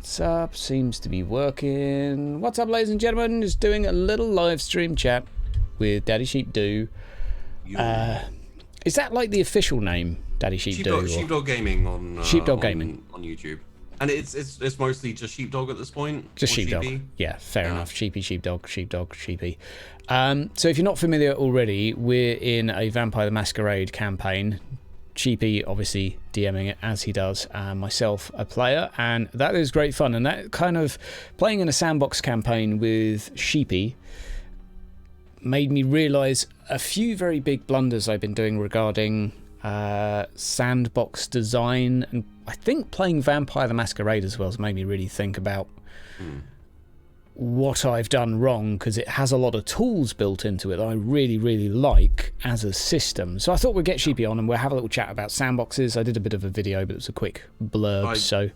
What's up? Seems to be working. What's up, ladies and gentlemen? Just doing a little live stream chat with DaddySheepDo. Is that like the official name, DaddySheepDo? Sheepdog Gaming on Sheepdog Gaming on YouTube, and it's mostly just sheepdog at this point. Just sheepdog. Sheepy. Yeah, fair enough. Sheepy, sheepdog, sheepy. So if you're not familiar already, we're in a Vampire the Masquerade campaign. Sheepy obviously DMing it as he does, myself a player, and that is great fun. And that kind of playing in a sandbox campaign with Sheepy made me realise a few very big blunders I've been doing regarding sandbox design, and I think playing Vampire the Masquerade as well has made me really think about what I've done wrong, because it has a lot of tools built into it that I really, really like as a system. So I thought we'd get Sheepy on and we'll have a little chat about sandboxes. I did a bit of a video, but it was a quick blurb.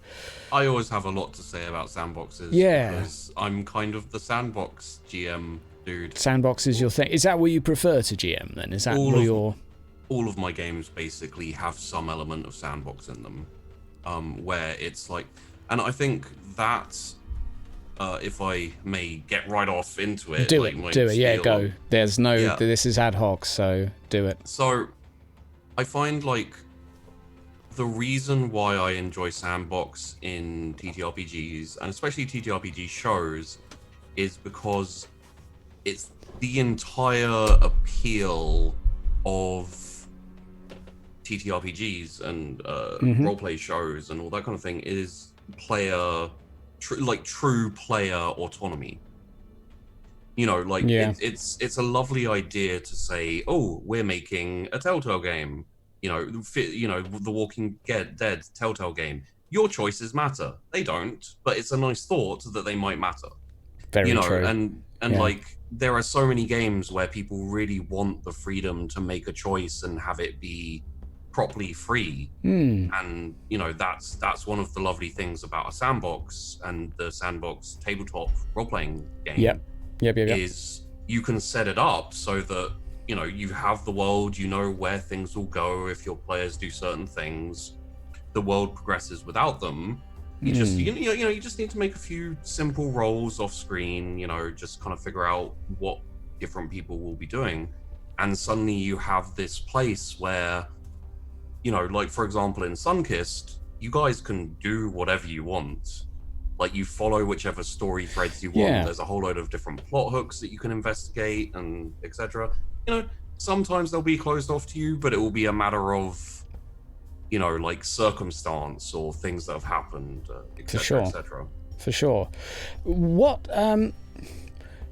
I always have a lot to say about sandboxes. Yeah. Because I'm kind of the sandbox GM dude. Sandbox is your thing. Is that what you prefer to GM then? Is that all of my games basically have some element of sandbox in them, where it's like, and I think that if I may get right off into it, do it. Yeah, go. There's no. This is ad hoc, so do it. So, I find like the reason why I enjoy sandbox in TTRPGs, and especially TTRPG shows, is because it's the entire appeal of TTRPGs and roleplay shows and all that kind of thing is true player autonomy. You know, like it's a lovely idea to say, oh, we're making a Telltale game. You know, the Walking Dead Telltale game. Your choices matter. They don't, but it's a nice thought that they might matter. Very true. And like there are so many games where people really want the freedom to make a choice and have it be properly free, and you know that's one of the lovely things about a sandbox and the sandbox tabletop role-playing game. Yep. Is you can set it up so that you know you have the world, you know where things will go if your players do certain things. The world progresses without them. You just you just need to make a few simple rolls off screen. You know, just kind of figure out what different people will be doing, and suddenly you have this place where, you know, like for example in Sunkist, you guys can do whatever you want. Like you follow whichever story threads you want. There's a whole load of different plot hooks that you can investigate and etc. You know, sometimes they'll be closed off to you, but it will be a matter of, you know, like circumstance or things that have happened, etc., etc. For sure. What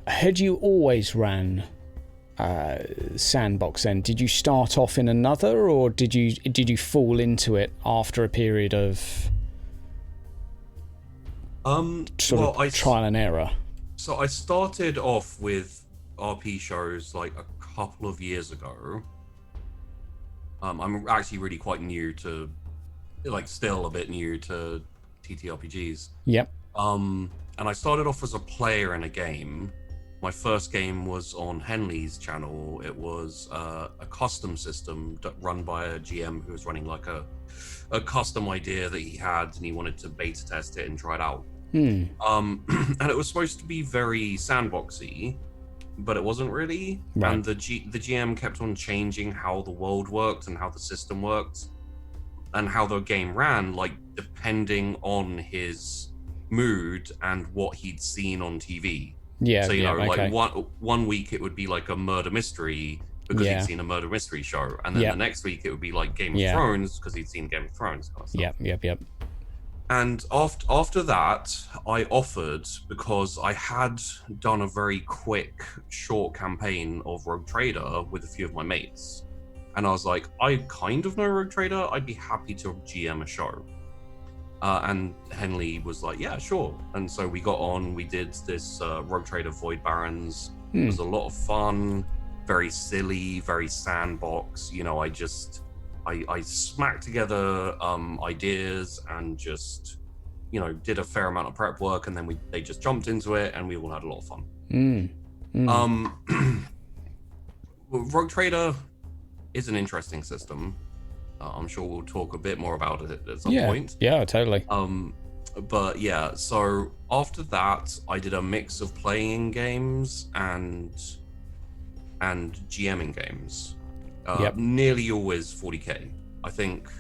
had you always ran sandbox then? Did you start off in another, or did you fall into it after a period of trial and error? So I started off with RP shows like a couple of years ago. I'm actually really quite new to, like, still a bit new to TTRPGs. Yep. And I started off as a player in a game. My first game was on Henley's channel. It was a custom system run by a GM who was running like a custom idea that he had, and he wanted to beta test it and try it out. And it was supposed to be very sandboxy, but it wasn't really. Right. And the GM kept on changing how the world worked and how the system worked and how the game ran, like depending on his mood and what he'd seen on TV. Yeah. So, you know, like one week it would be like a murder mystery because he'd seen a murder mystery show. And then the next week it would be like Game of Thrones because he'd seen Game of Thrones kind of stuff. Yep. And after that, I offered, because I had done a very quick, short campaign of Rogue Trader with a few of my mates. And I was like, I kind of know Rogue Trader. I'd be happy to GM a show. And Henley was like, yeah, sure. And so we got on, we did this Rogue Trader Void Barons. It was a lot of fun, very silly, very sandbox. You know, I smacked together ideas and just, you know, did a fair amount of prep work, and then they just jumped into it and we all had a lot of fun. Rogue Trader is an interesting system. I'm sure we'll talk a bit more about it at some point. Yeah, totally. But yeah, so after that, I did a mix of playing games and GMing games. Yep. Nearly always 40k. I think,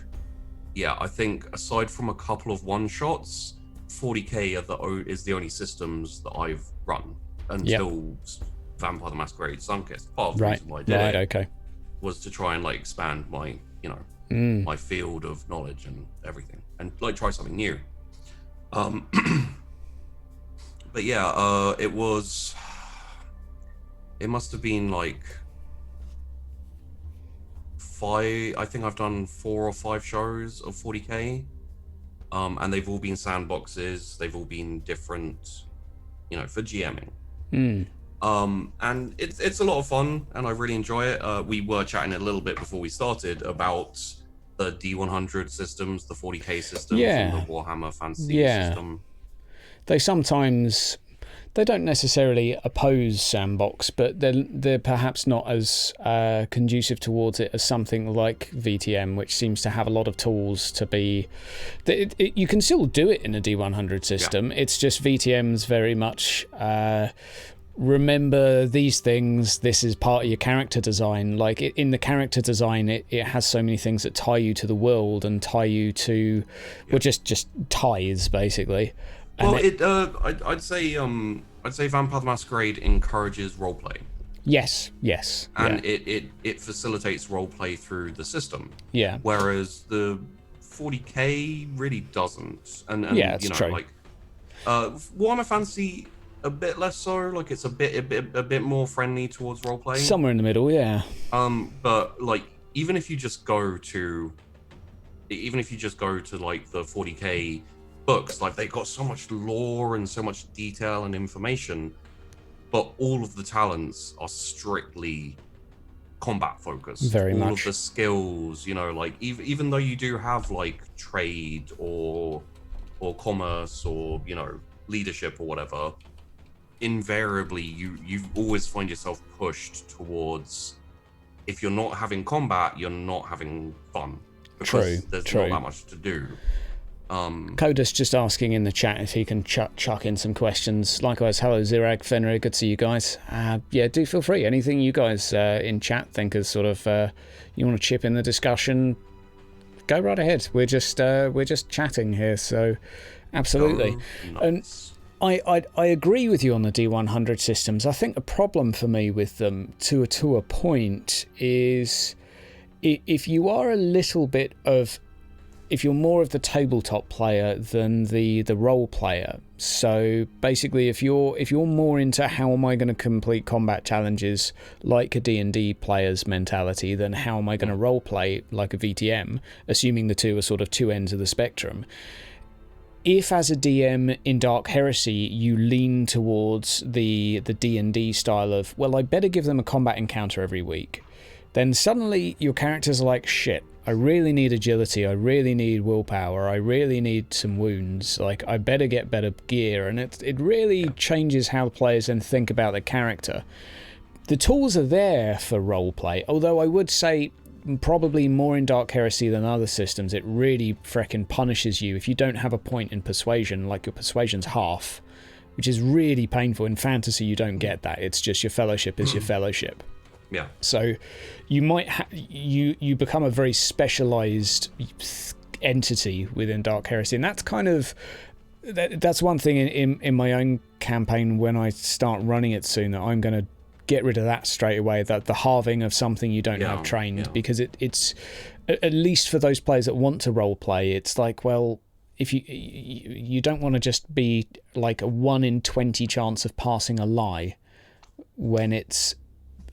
yeah, I think aside from a couple of one shots, 40k is the only systems that I've run until Vampire the Masquerade Sunkist. Part of the reason why I did it Okay. was to try and like expand my, my field of knowledge and everything, and like try something new. But yeah, it must have been like I think I've done 4 or 5 shows of 40k, and they've all been sandboxes. They've all been different, for GMing. And it's a lot of fun, and I really enjoy it. We were chatting a little bit before we started about the D100 systems, the 40k systems, and the Warhammer Fantasy system. They don't necessarily oppose Sandbox, but they're perhaps not as conducive towards it as something like VTM, which seems to have a lot of tools to be... You can still do it in a D100 system. Yeah. It's just VTM's very much... remember these things, this is part of your character design. Like in the character design, it has so many things that tie you to the world and tie you to... Well, just ties, basically. Well, I'd say Vampire the Masquerade encourages roleplay. Yes. And it facilitates roleplay through the system. Yeah. Whereas the 40k really doesn't. And yeah, it's true. Like Warhammer Fantasy a bit less so. Like it's a bit more friendly towards roleplay. Somewhere in the middle, yeah. But like even if you just go to like the 40k books, like they've got so much lore and so much detail and information, but all of the talents are strictly combat focused. Very much. All of the skills, like even though you do have like trade or commerce or leadership or whatever, invariably you always find yourself pushed towards, if you're not having combat, you're not having fun, because there's not that much to do. Coda's just asking in the chat if he can chuck in some questions. Likewise, hello Zirag, Fenrir, good to see you guys. Yeah, do feel free. Anything you guys in chat think is sort of you want to chip in the discussion, go right ahead. We're just chatting here, so absolutely. And I agree with you on the D100 systems. I think the problem for me with them to a point is if you are a little bit of... if you're more of the tabletop player than the role player. So basically, if you're more into how am I going to complete combat challenges like a D&D player's mentality than how am I going to role play like a VTM, assuming the two are sort of two ends of the spectrum. If as a DM in Dark Heresy you lean towards the D&D style of, well, I better give them a combat encounter every week, then suddenly your characters are like, shit, I really need agility, I really need willpower, I really need some wounds, like I better get better gear, and it really changes how the players then think about the character. The tools are there for roleplay, although I would say probably more in Dark Heresy than other systems, it really frickin' punishes you if you don't have a point in persuasion, like your persuasion's half, which is really painful. In fantasy you don't get that, it's just your fellowship is your fellowship. Yeah. So you might you become a very specialized entity within Dark Heresy, and that's kind of that's one thing in my own campaign when I start running it soon, that I'm going to get rid of that straight away, that the halving of something you don't have trained, because it's at least for those players that want to role play, it's like, well, if you don't want to just be like a 1 in 20 chance of passing a lie when it's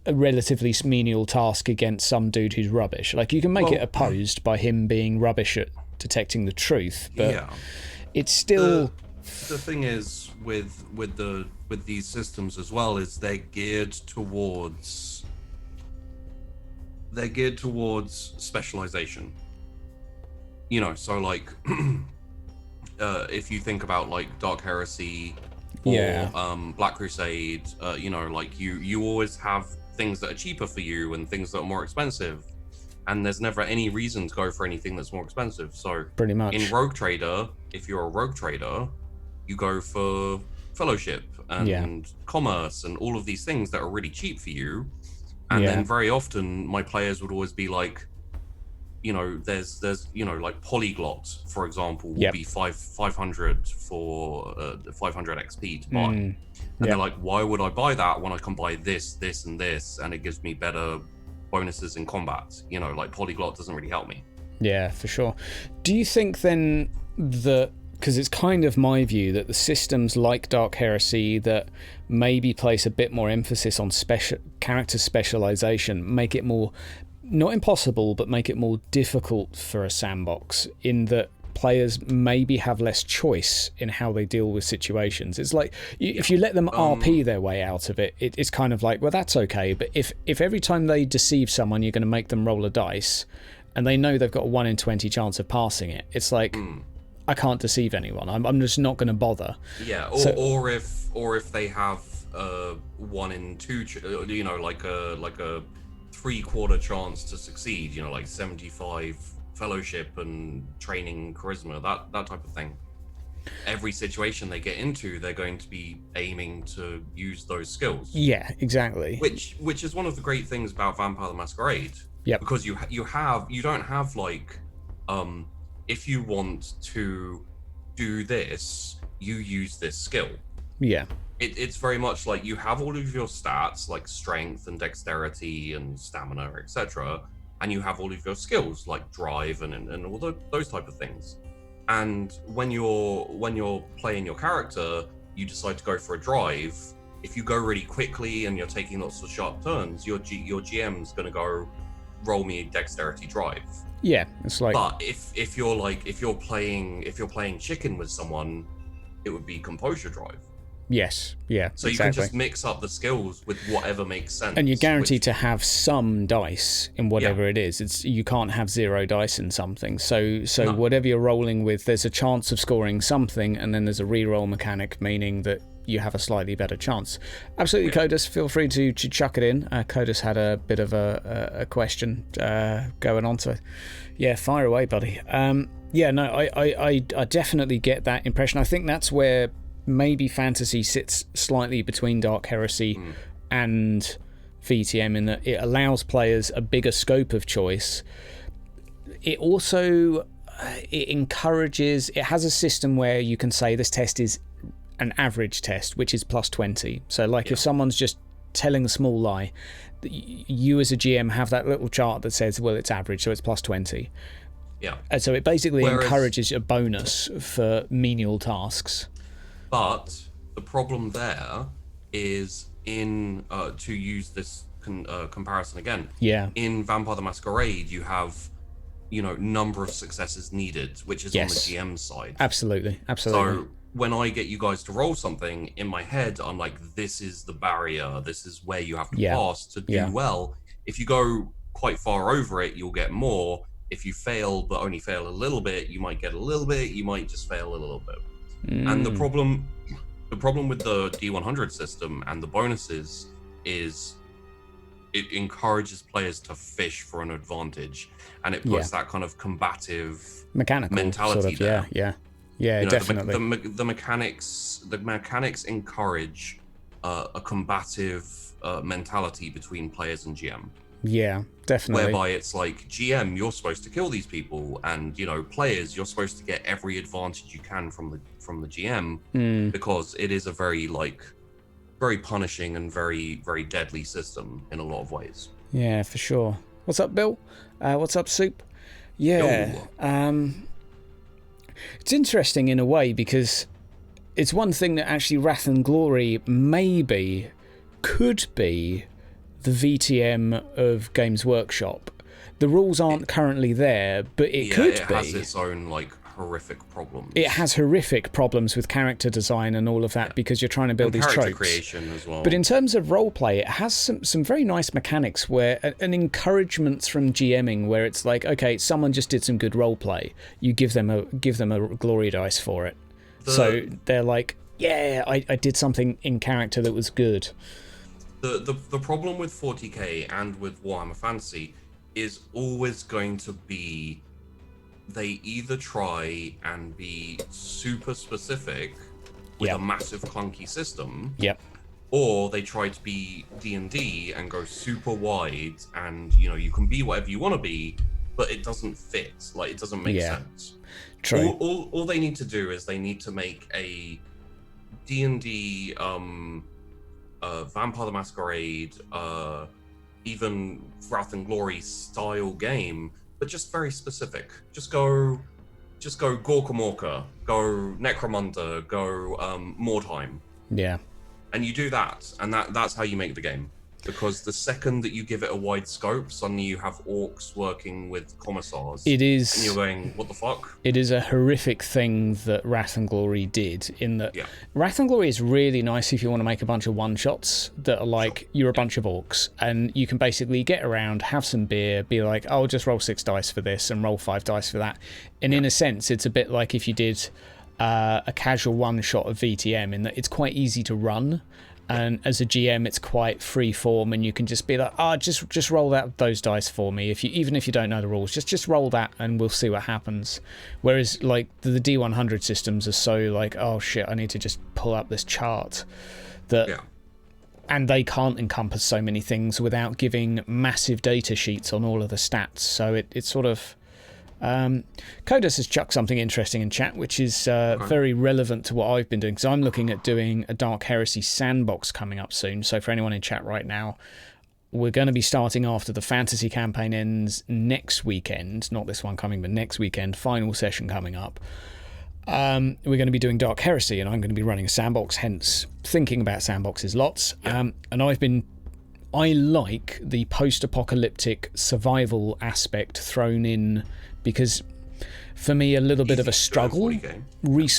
a relatively menial task against some dude who's rubbish. Like you can make it opposed by him being rubbish at detecting the truth, but it's still the thing is with these systems as well is they're geared towards specialization. So like if you think about like Dark Heresy or Black Crusade, like you always have things that are cheaper for you and things that are more expensive, and there's never any reason to go for anything that's more expensive. So pretty much in Rogue Trader, if you're a Rogue Trader, you go for fellowship and commerce and all of these things that are really cheap for you. And then very often my players would always be like, you know, there's you know, like polyglot, for example, will be 500 for 500 XP to buy. And they're like, why would I buy that when I can buy this, this, and this, and it gives me better bonuses in combat? You know, like polyglot doesn't really help me. Yeah, for sure. Do you think then that, because it's kind of my view that the systems like Dark Heresy that maybe place a bit more emphasis on character specialization make it more, not impossible, but make it more difficult for a sandbox, in that players maybe have less choice in how they deal with situations. It's like, if you let them RP their way out of it, it's kind of like, well, that's okay, but if every time they deceive someone you're going to make them roll a dice, and they know they've got a 1 in 20 chance of passing it, it's like, I can't deceive anyone. I'm just not going to bother. Yeah, or if they have 1 in 2, you know, like a 3/4 chance to succeed, you know, like 75 fellowship and training charisma, that type of thing. Every situation they get into, they're going to be aiming to use those skills. Yeah, exactly. Which is one of the great things about Vampire the Masquerade. Yeah. Because you don't have like, if you want to do this, you use this skill. Yeah. It's very much like you have all of your stats, like strength and dexterity and stamina, etc., and you have all of your skills like drive and all those type of things. And when you're playing your character, you decide to go for a drive. If you go really quickly and you're taking lots of sharp turns, your GM's going to go roll me a dexterity drive. Yeah, it's like. But if you're playing chicken with someone, it would be composure drive. Yes, yeah. So exactly. You can just mix up the skills with whatever makes sense. And you're guaranteed to have some dice in whatever it is. You can't have 0 dice in something. So no. Whatever you're rolling with, there's a chance of scoring something, and then there's a reroll mechanic, meaning that you have a slightly better chance. Absolutely, yeah. Codus, feel free to chuck it in. Codus had a bit of a question going on, so yeah, fire away, buddy. I definitely get that impression. I think that's where maybe fantasy sits slightly between Dark Heresy and VTM, in that it allows players a bigger scope of choice. It also it has a system where you can say this test is an average test, which is plus 20. So like if someone's just telling a small lie, you as a GM have that little chart that says, well, it's average, so it's plus 20. Yeah. And so it basically encourages a bonus for menial tasks. But the problem there is to use this comparison again. Yeah. In Vampire the Masquerade, you have, number of successes needed, which is on the GM side. Absolutely. So when I get you guys to roll something, in my head, I'm like, this is the barrier. This is where you have to pass to do well. If you go quite far over it, you'll get more. If you fail, but only fail a little bit, you might get a little bit. You might just fail a little bit. And the problem with the D100 system and the bonuses is it encourages players to fish for an advantage, and it puts that kind of combative mechanical mentality sort of, there. Yeah, definitely. The mechanics encourage a combative mentality between players and GM. Yeah, definitely. Whereby it's like, GM, you're supposed to kill these people, and players, you're supposed to get every advantage you can from the GM, because it is a very punishing and very, very deadly system in a lot of ways. Yeah, for sure. What's up, Bill? What's up, Soup? Yeah. It's interesting in a way, because it's one thing that actually Wrath and Glory could be the VTM of Games Workshop. The rules aren't currently there, but it could be. It has its own horrific problems. It has horrific problems with character design and all of that, because you're trying to build these tropes. Character creation as well. But in terms of roleplay, it has some very nice mechanics, where an encouragement from GMing, where it's like, okay, someone just did some good roleplay. You give them a glory dice for it. So they're like, yeah, I did something in character that was good. The problem with 40k and with Warhammer Fantasy is always going to be, they either try and be super specific with a massive clunky system, or they try to be D&D and go super wide, and you can be whatever you want to be, but it doesn't fit. Like, it doesn't make sense. True. All they need to do is they need to make a D&D, Vampire the Masquerade, even Wrath and Glory style game, but just very specific. Just go Gorka Morka, go Necromunda, go Mordheim. Yeah. And you do that, and that's how you make the game. Because the second that you give it a wide scope, suddenly you have orcs working with commissars. It is. And you're going, what the fuck? It is a horrific thing that Wrath and Glory did, in that Wrath and Glory is really nice if you want to make a bunch of one-shots that are like, you're a bunch of orcs, and you can basically get around, have some beer, be like, oh, just roll 6 dice for this, and roll 5 dice for that. And in a sense, it's a bit like if you did a casual one-shot of VTM, in that it's quite easy to run. And as a GM, it's quite free form, and you can just be like, just roll those dice for me. Even if you don't know the rules, just roll that, and we'll see what happens. Whereas like the D100 systems are so like, oh shit, I need to just pull up this chart and they can't encompass so many things without giving massive data sheets on all of the stats. So it's sort of. Kodos has chucked something interesting in chat, which is very relevant to what I've been doing. So I'm looking at doing a Dark Heresy Sandbox coming up soon. So for anyone in chat right now, we're going to be starting after the fantasy campaign ends next weekend. Not this one coming, but next weekend. Final session coming up. We're going to be doing Dark Heresy, and I'm going to be running a sandbox, hence thinking about sandboxes lots. And I like the post-apocalyptic survival aspect thrown in, because for me a little bit of a struggle.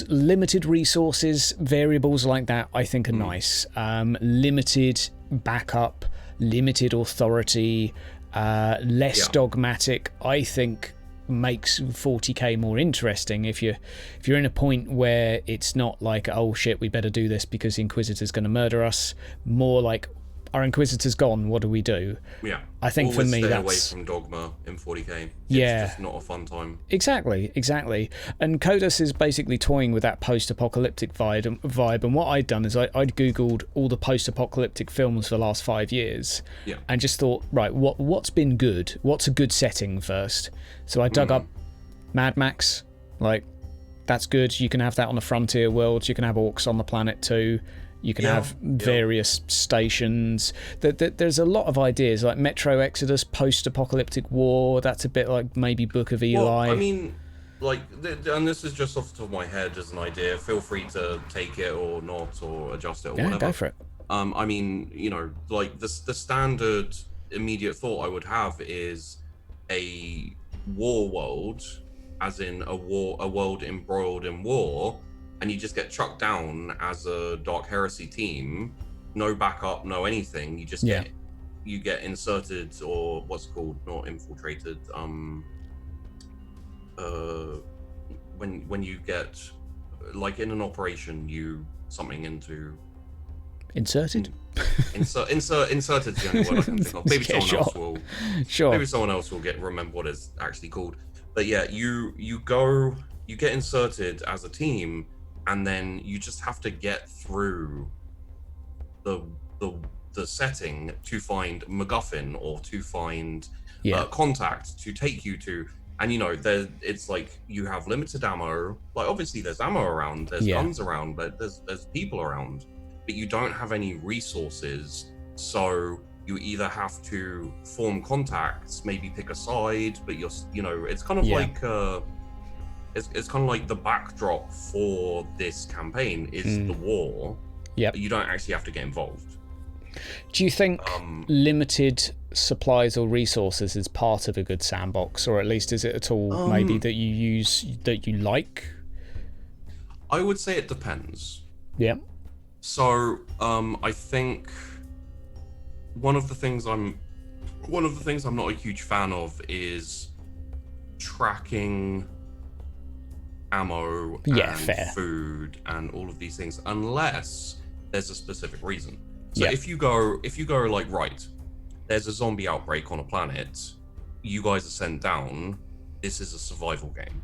Limited resources, variables like that I think are nice. Limited backup, limited authority, less dogmatic, I think makes 40k more interesting. If you're in a point where it's not like, oh shit, we better do this because the Inquisitor's going to murder us, more like, our Inquisitor's gone, what do we do? Yeah. I think always for me stay that's... away from dogma in 40k. It's just not a fun time. Exactly. And Kodos is basically toying with that post-apocalyptic vibe. And what I'd done is I'd Googled all the post-apocalyptic films for the last 5 years. Yeah. And just thought, right, what's been good? What's a good setting first? So I dug up Mad Max. Like, that's good. You can have that on the frontier worlds. You can have orcs on the planet too. You can have various stations. There's a lot of ideas, like Metro Exodus, post-apocalyptic war. That's a bit like maybe Book of Eli. Well, I mean, like, and this is just off the top of my head as an idea. Feel free to take it or not, or adjust it or whatever. Go for it. I mean, like the standard immediate thought I would have is a war world, as in a world embroiled in war. And you just get chucked down as a Dark Heresy team, no backup, no anything. You just get inserted, or what's it called, not infiltrated. When you get, like, in an operation, you something into inserted. Inserted is the only word I can think of. Maybe someone else will remember what it's actually called. But yeah, you get inserted as a team. And then you just have to get through the setting to find MacGuffin, or to find contact to take you to. And it's like you have limited ammo. Like, obviously there's ammo around, there's guns around, but there's people around. But you don't have any resources, so you either have to form contacts, maybe pick a side. But it's kind of like. It's kind of like the backdrop for this campaign is the war. Yeah. You don't actually have to get involved. Do you think limited supplies or resources is part of a good sandbox, or at least is it at all maybe that you use, that you like? I would say it depends. Yeah. So I think one of the things I'm not a huge fan of is tracking ammo and food and all of these things, unless there's a specific reason. So if you go like, right, there's a zombie outbreak on a planet, you guys are sent down, this is a survival game.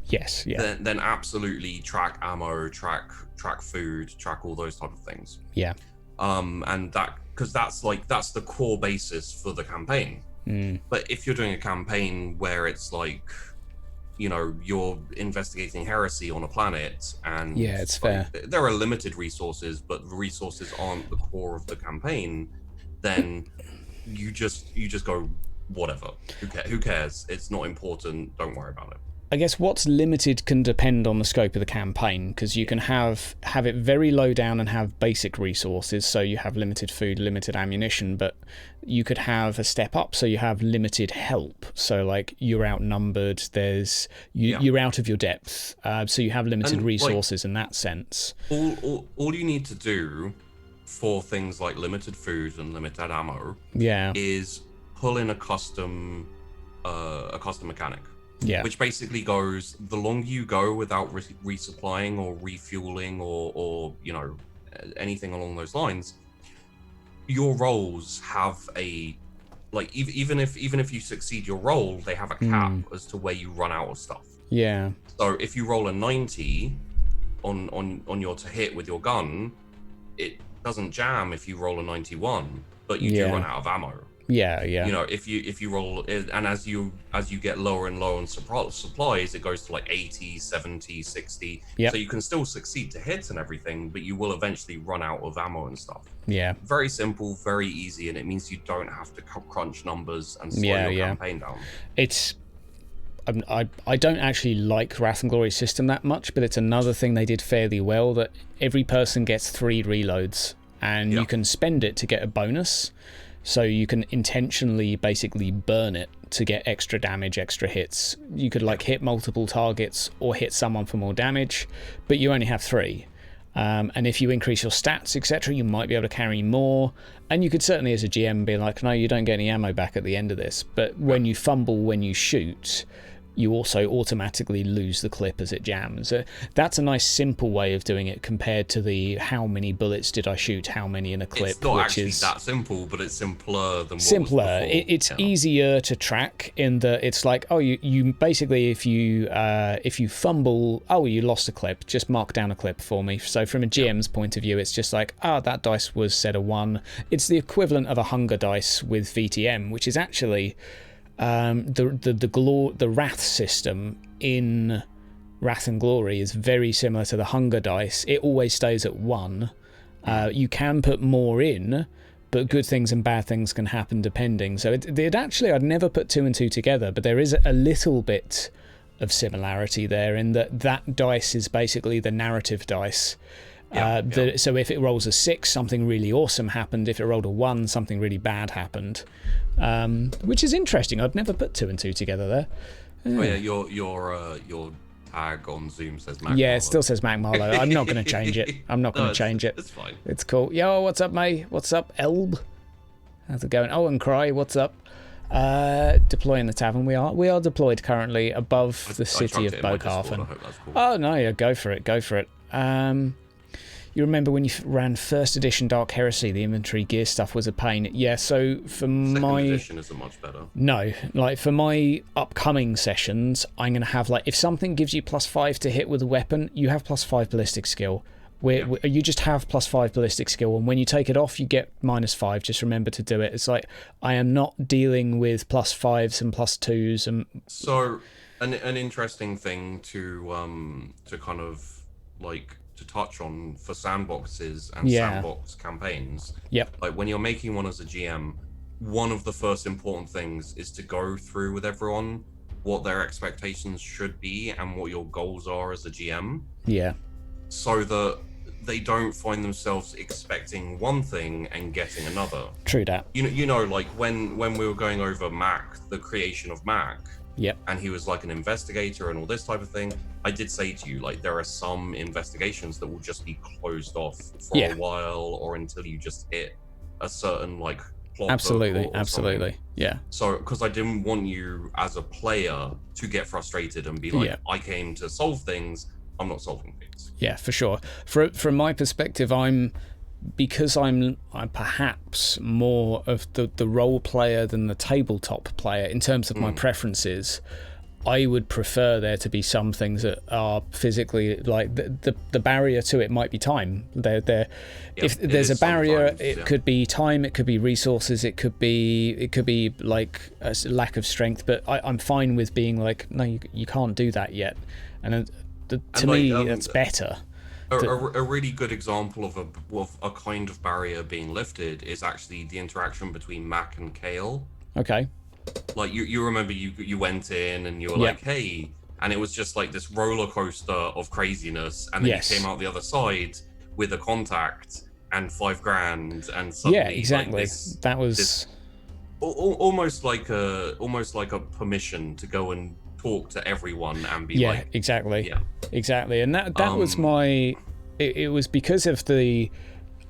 Yes, yeah. Then absolutely track ammo, track food, track all those type of things. Yeah. And that, because that's the core basis for the campaign. But if you're doing a campaign where it's like, you know, you're investigating heresy on a planet, and yeah, it's fair. There are limited resources, but the resources aren't the core of the campaign, then you just go, whatever. Who cares? It's not important. Don't worry about it. I guess what's limited can depend on the scope of the campaign, because you can have it very low down and have basic resources, so you have limited food, limited ammunition, but you could have a step up, so you have limited help, so like you're outnumbered, you're out of your depth, so you have limited resources in that sense. All you need to do for things like limited food and limited ammo is pull in a custom mechanic. Yeah. Which basically goes, the longer you go without resupplying or refueling or you know, anything along those lines, your rolls have a, like, even if you succeed your roll, they have a cap as to where you run out of stuff. Yeah. So if you roll a 90 on your to hit with your gun, it doesn't jam if you roll a 91, but you do run out of ammo. Yeah. You know, if you roll, and as you get lower and lower on supplies, it goes to like 80, 70, 60. Yep. So you can still succeed to hit and everything, but you will eventually run out of ammo and stuff. Yeah. Very simple, very easy, and it means you don't have to crunch numbers and slow your campaign down. I don't actually like Wrath and Glory's system that much, but it's another thing they did fairly well, that every person gets 3 reloads, and you can spend it to get a bonus. So you can intentionally basically burn it to get extra damage, extra hits. You could like hit multiple targets or hit someone for more damage, but you only have 3. And if you increase your stats, etc., you might be able to carry more. And you could certainly, as a GM, be like, no, you don't get any ammo back at the end of this. But when you fumble, when you shoot, you also automatically lose the clip as it jams. That's a nice simple way of doing it compared to the how many bullets did I shoot, how many in a clip. It's not which actually is that simple, but it's simpler than what simpler. was before. It's easier to track in that it's like, oh, you basically, if you fumble, oh, you lost a clip, just mark down a clip for me. So from a GM's point of view, it's just like, that dice was set a 1. It's the equivalent of a hunger dice with VTM, which is actually the Wrath system in Wrath and Glory is very similar to the hunger dice. It always stays at 1. You can put more in, but good things and bad things can happen depending. So it actually, I'd never put 2 and 2 together, but there is a little bit of similarity there in that dice is basically the narrative dice. So if it rolls a 6, something really awesome happened. If it rolled a 1, something really bad happened. Which is interesting. I'd never put 2 and 2 together there. Oh yeah, your tag on Zoom says Mac. Yeah, it still says Mac Marlowe. I'm not going to change it. It's fine. It's cool. Yo, what's up, mate? What's up, Elb? How's it going? Oh, and Cry, what's up? Deploying the tavern. We are deployed currently above the city of Bokarfen. Cool. Oh no, yeah, go for it. You remember when you ran first edition Dark Heresy, the inventory gear stuff was a pain. Yeah, so for Second edition isn't much better. No, like for my upcoming sessions, I'm going to have like, if something gives you +5 to hit with a weapon, you have +5 ballistic skill. You just have +5 ballistic skill, and when you take it off, you get -5. Just remember to do it. It's like, I am not dealing with +5s and +2s. And so, an interesting thing to kind of like to touch on for sandboxes and sandbox campaigns. Yep. Like when you're making one as a GM, one of the first important things is to go through with everyone what their expectations should be and what your goals are as a GM. Yeah. So that they don't find themselves expecting one thing and getting another. True that. You know, like when we were going over Mac, the creation of Mac. Yep. And he was like an investigator and all this type of thing. I did say to you, like, there are some investigations that will just be closed off for a while or until you just hit a certain like plot. Absolutely. Something. Yeah. So, because I didn't want you as a player to get frustrated and be like, I came to solve things, I'm not solving things. Yeah, for sure. From my perspective, I'm because I'm perhaps more of the role player than the tabletop player in terms of my preferences, I would prefer there to be some things that are physically, like the barrier to it might be time. If there's a barrier, it could be time, it could be resources, it could be like a lack of strength. But I'm fine with being like, no, you can't do that yet. And to me, that's better. A really good example of a kind of barrier being lifted is actually the interaction between Mac and Kale. Okay. Like you remember you went in and you were like, hey, and it was just like this roller coaster of craziness, and then you came out the other side with a contact and $5,000, and suddenly exactly. Like that was almost like a permission to go and talk to everyone and be like, exactly, and that was my. It was because of the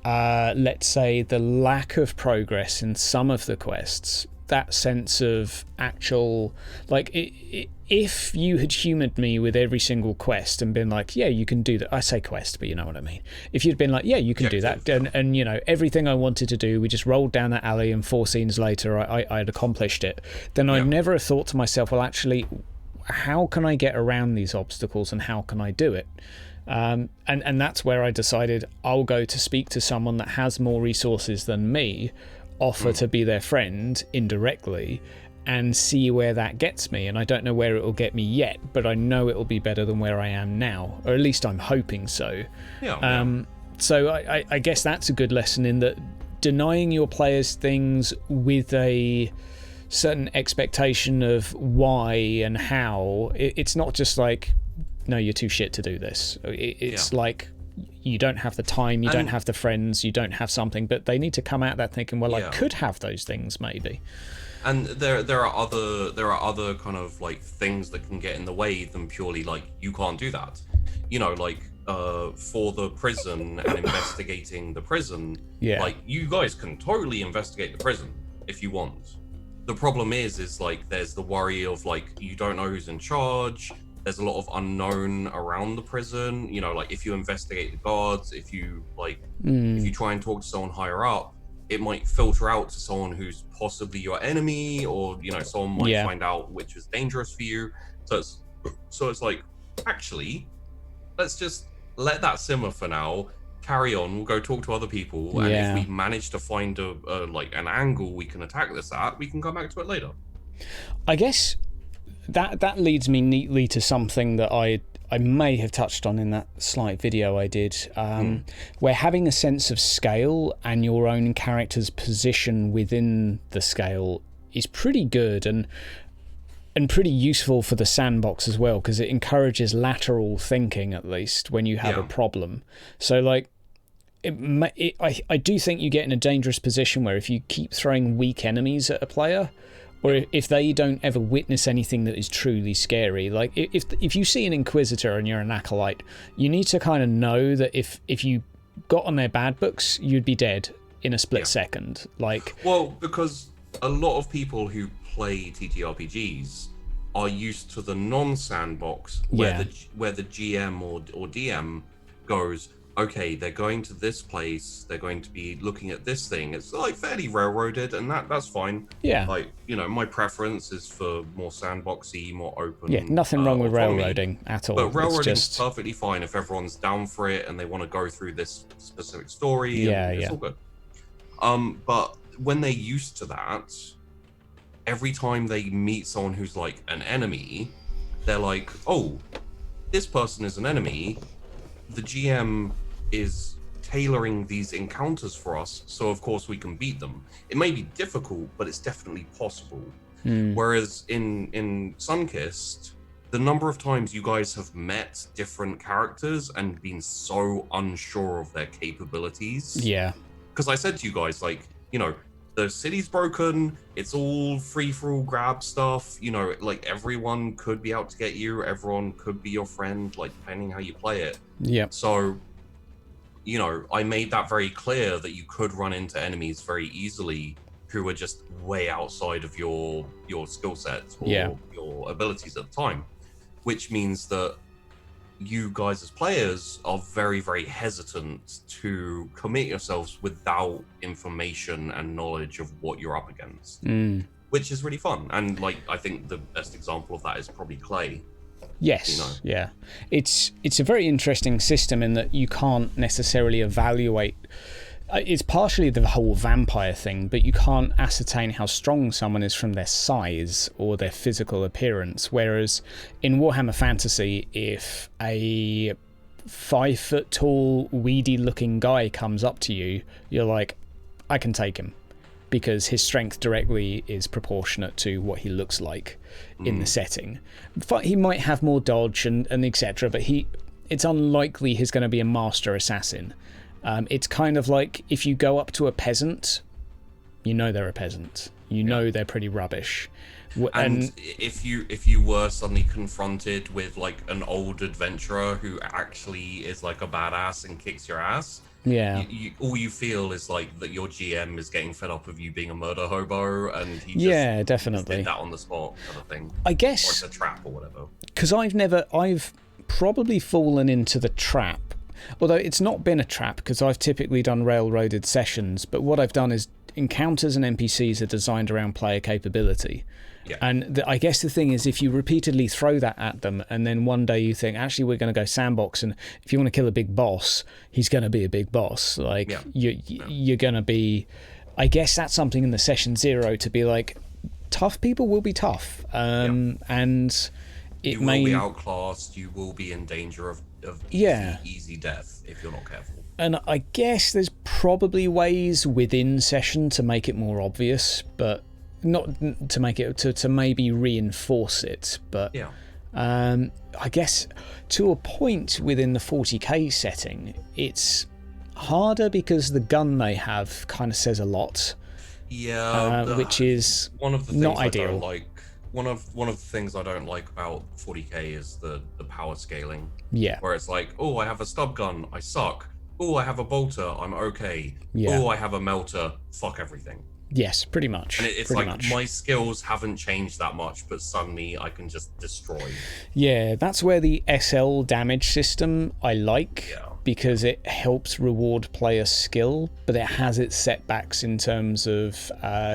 let's say the lack of progress in some of the quests. That sense of actual, like, if you had humoured me with every single quest and been like, yeah, you can do that. I say quest, but you know what I mean. If you'd been like, yeah, you can do that, and you know everything I wanted to do, we just rolled down that alley, and 4 scenes later, I had accomplished it. Then I'd never have thought to myself, well, actually, how can I get around these obstacles, and how can I do it? And that's where I decided I'll go to speak to someone that has more resources than me, offer to be their friend indirectly, and see where that gets me. And I don't know where it will get me yet, but I know it will be better than where I am now, or at least I'm hoping so. So I guess that's a good lesson in that denying your players things with a certain expectation of why and how. It's not just like, no, you're too shit to do this. It's like, you don't have the time, you don't have the friends, you don't have something, but they need to come out that thinking, well, I could have those things maybe. And there are other kind of like things that can get in the way than purely like, you can't do that. You know, like for the prison and investigating the prison, like you guys can totally investigate the prison if you want. The problem is like there's the worry of like, you don't know who's in charge. There's a lot of unknown around the prison. You know, like if you investigate the guards, if you like, if you try and talk to someone higher up, it might filter out to someone who's possibly your enemy, or you know, someone might find out which is dangerous for you. So it's like, actually, let's just let that simmer for now. Carry on. We'll go talk to other people, and if we manage to find a like an angle we can attack this at, we can come back to it later. I guess that leads me neatly to something that I may have touched on in that slight video I did, where having a sense of scale and your own character's position within the scale is pretty good and pretty useful for the sandbox as well, because it encourages lateral thinking, at least when you have a problem. So like, I do think you get in a dangerous position where if you keep throwing weak enemies at a player, or if they don't ever witness anything that is truly scary, like if you see an Inquisitor and you're an Acolyte, you need to kind of know that if you got on their bad books, you'd be dead in a split second. Like, well, because a lot of people who play TTRPGs are used to the non-sandbox where the GM or DM goes, okay, they're going to this place, they're going to be looking at this thing. It's like fairly railroaded, and that's fine. Yeah. Like, you know, my preference is for more sandboxy, more open. Yeah, nothing wrong with railroading at all. But railroading is perfectly fine if everyone's down for it and they want to go through this specific story. It's all good. But when they're used to that, every time they meet someone who's like an enemy, they're like, oh, this person is an enemy. The GM is tailoring these encounters for us, so of course we can beat them. It may be difficult, but it's definitely possible. Whereas in Sunkissed, the number of times you guys have met different characters and been so unsure of their capabilities. Yeah. Because I said to you guys, like, you know, the city's broken, it's all free-for-all grab stuff, you know, like everyone could be out to get you, everyone could be your friend, like depending how you play it. Yeah. So, you know, I made that very clear that you could run into enemies very easily who are just way outside of your skill set or your abilities at the time, which means that you guys as players are very, very hesitant to commit yourselves without information and knowledge of what you're up against, which is really fun. And like, I think the best example of that is probably Clay. Yes, yeah. It's a very interesting system in that you can't necessarily evaluate. It's partially the whole vampire thing, but you can't ascertain how strong someone is from their size or their physical appearance. Whereas in Warhammer Fantasy, if a 5 foot tall, weedy looking guy comes up to you, you're like, I can take him. Because his strength directly is proportionate to what he looks like in the setting. He might have more dodge and etc., but it's unlikely he's going to be a master assassin. It's kind of like if you go up to a peasant, you know they're a peasant. You know they're pretty rubbish. And if you were suddenly confronted with like an old adventurer who actually is like a badass and kicks your ass, all you feel is like that your GM is getting fed up of you being a murder hobo, and he just definitely did that on the spot kind of thing. I guess, or it's a trap or whatever. Because I've probably fallen into the trap, although it's not been a trap because I've typically done railroaded sessions. But what I've done is encounters and NPCs are designed around player capability. Yeah. And I guess the thing is, if you repeatedly throw that at them and then one day you think, actually, we're going to go sandbox, and if you want to kill a big boss, he's going to be a big boss. Like, you're going to be... I guess that's something in the session 0 to be like, tough people will be tough. And you will be outclassed, you will be in danger of easy death if you're not careful. And I guess there's probably ways within session to make it more obvious, but... not to make it to maybe reinforce it, but I guess to a point within the 40k setting it's harder because the gun they have kind of says a lot, which is one of the things not I ideal. Don't like. One of the things I don't like about 40k is the power scaling, where it's like, oh, I have a stub gun, I suck. Oh, I have a bolter, I'm okay. Oh, I have a melter, fuck everything. Yes, pretty much. And it's pretty like much. My skills haven't changed that much, but suddenly I can just destroy. Yeah, that's where the SL damage system I like, because it helps reward player skill, but it has its setbacks in terms of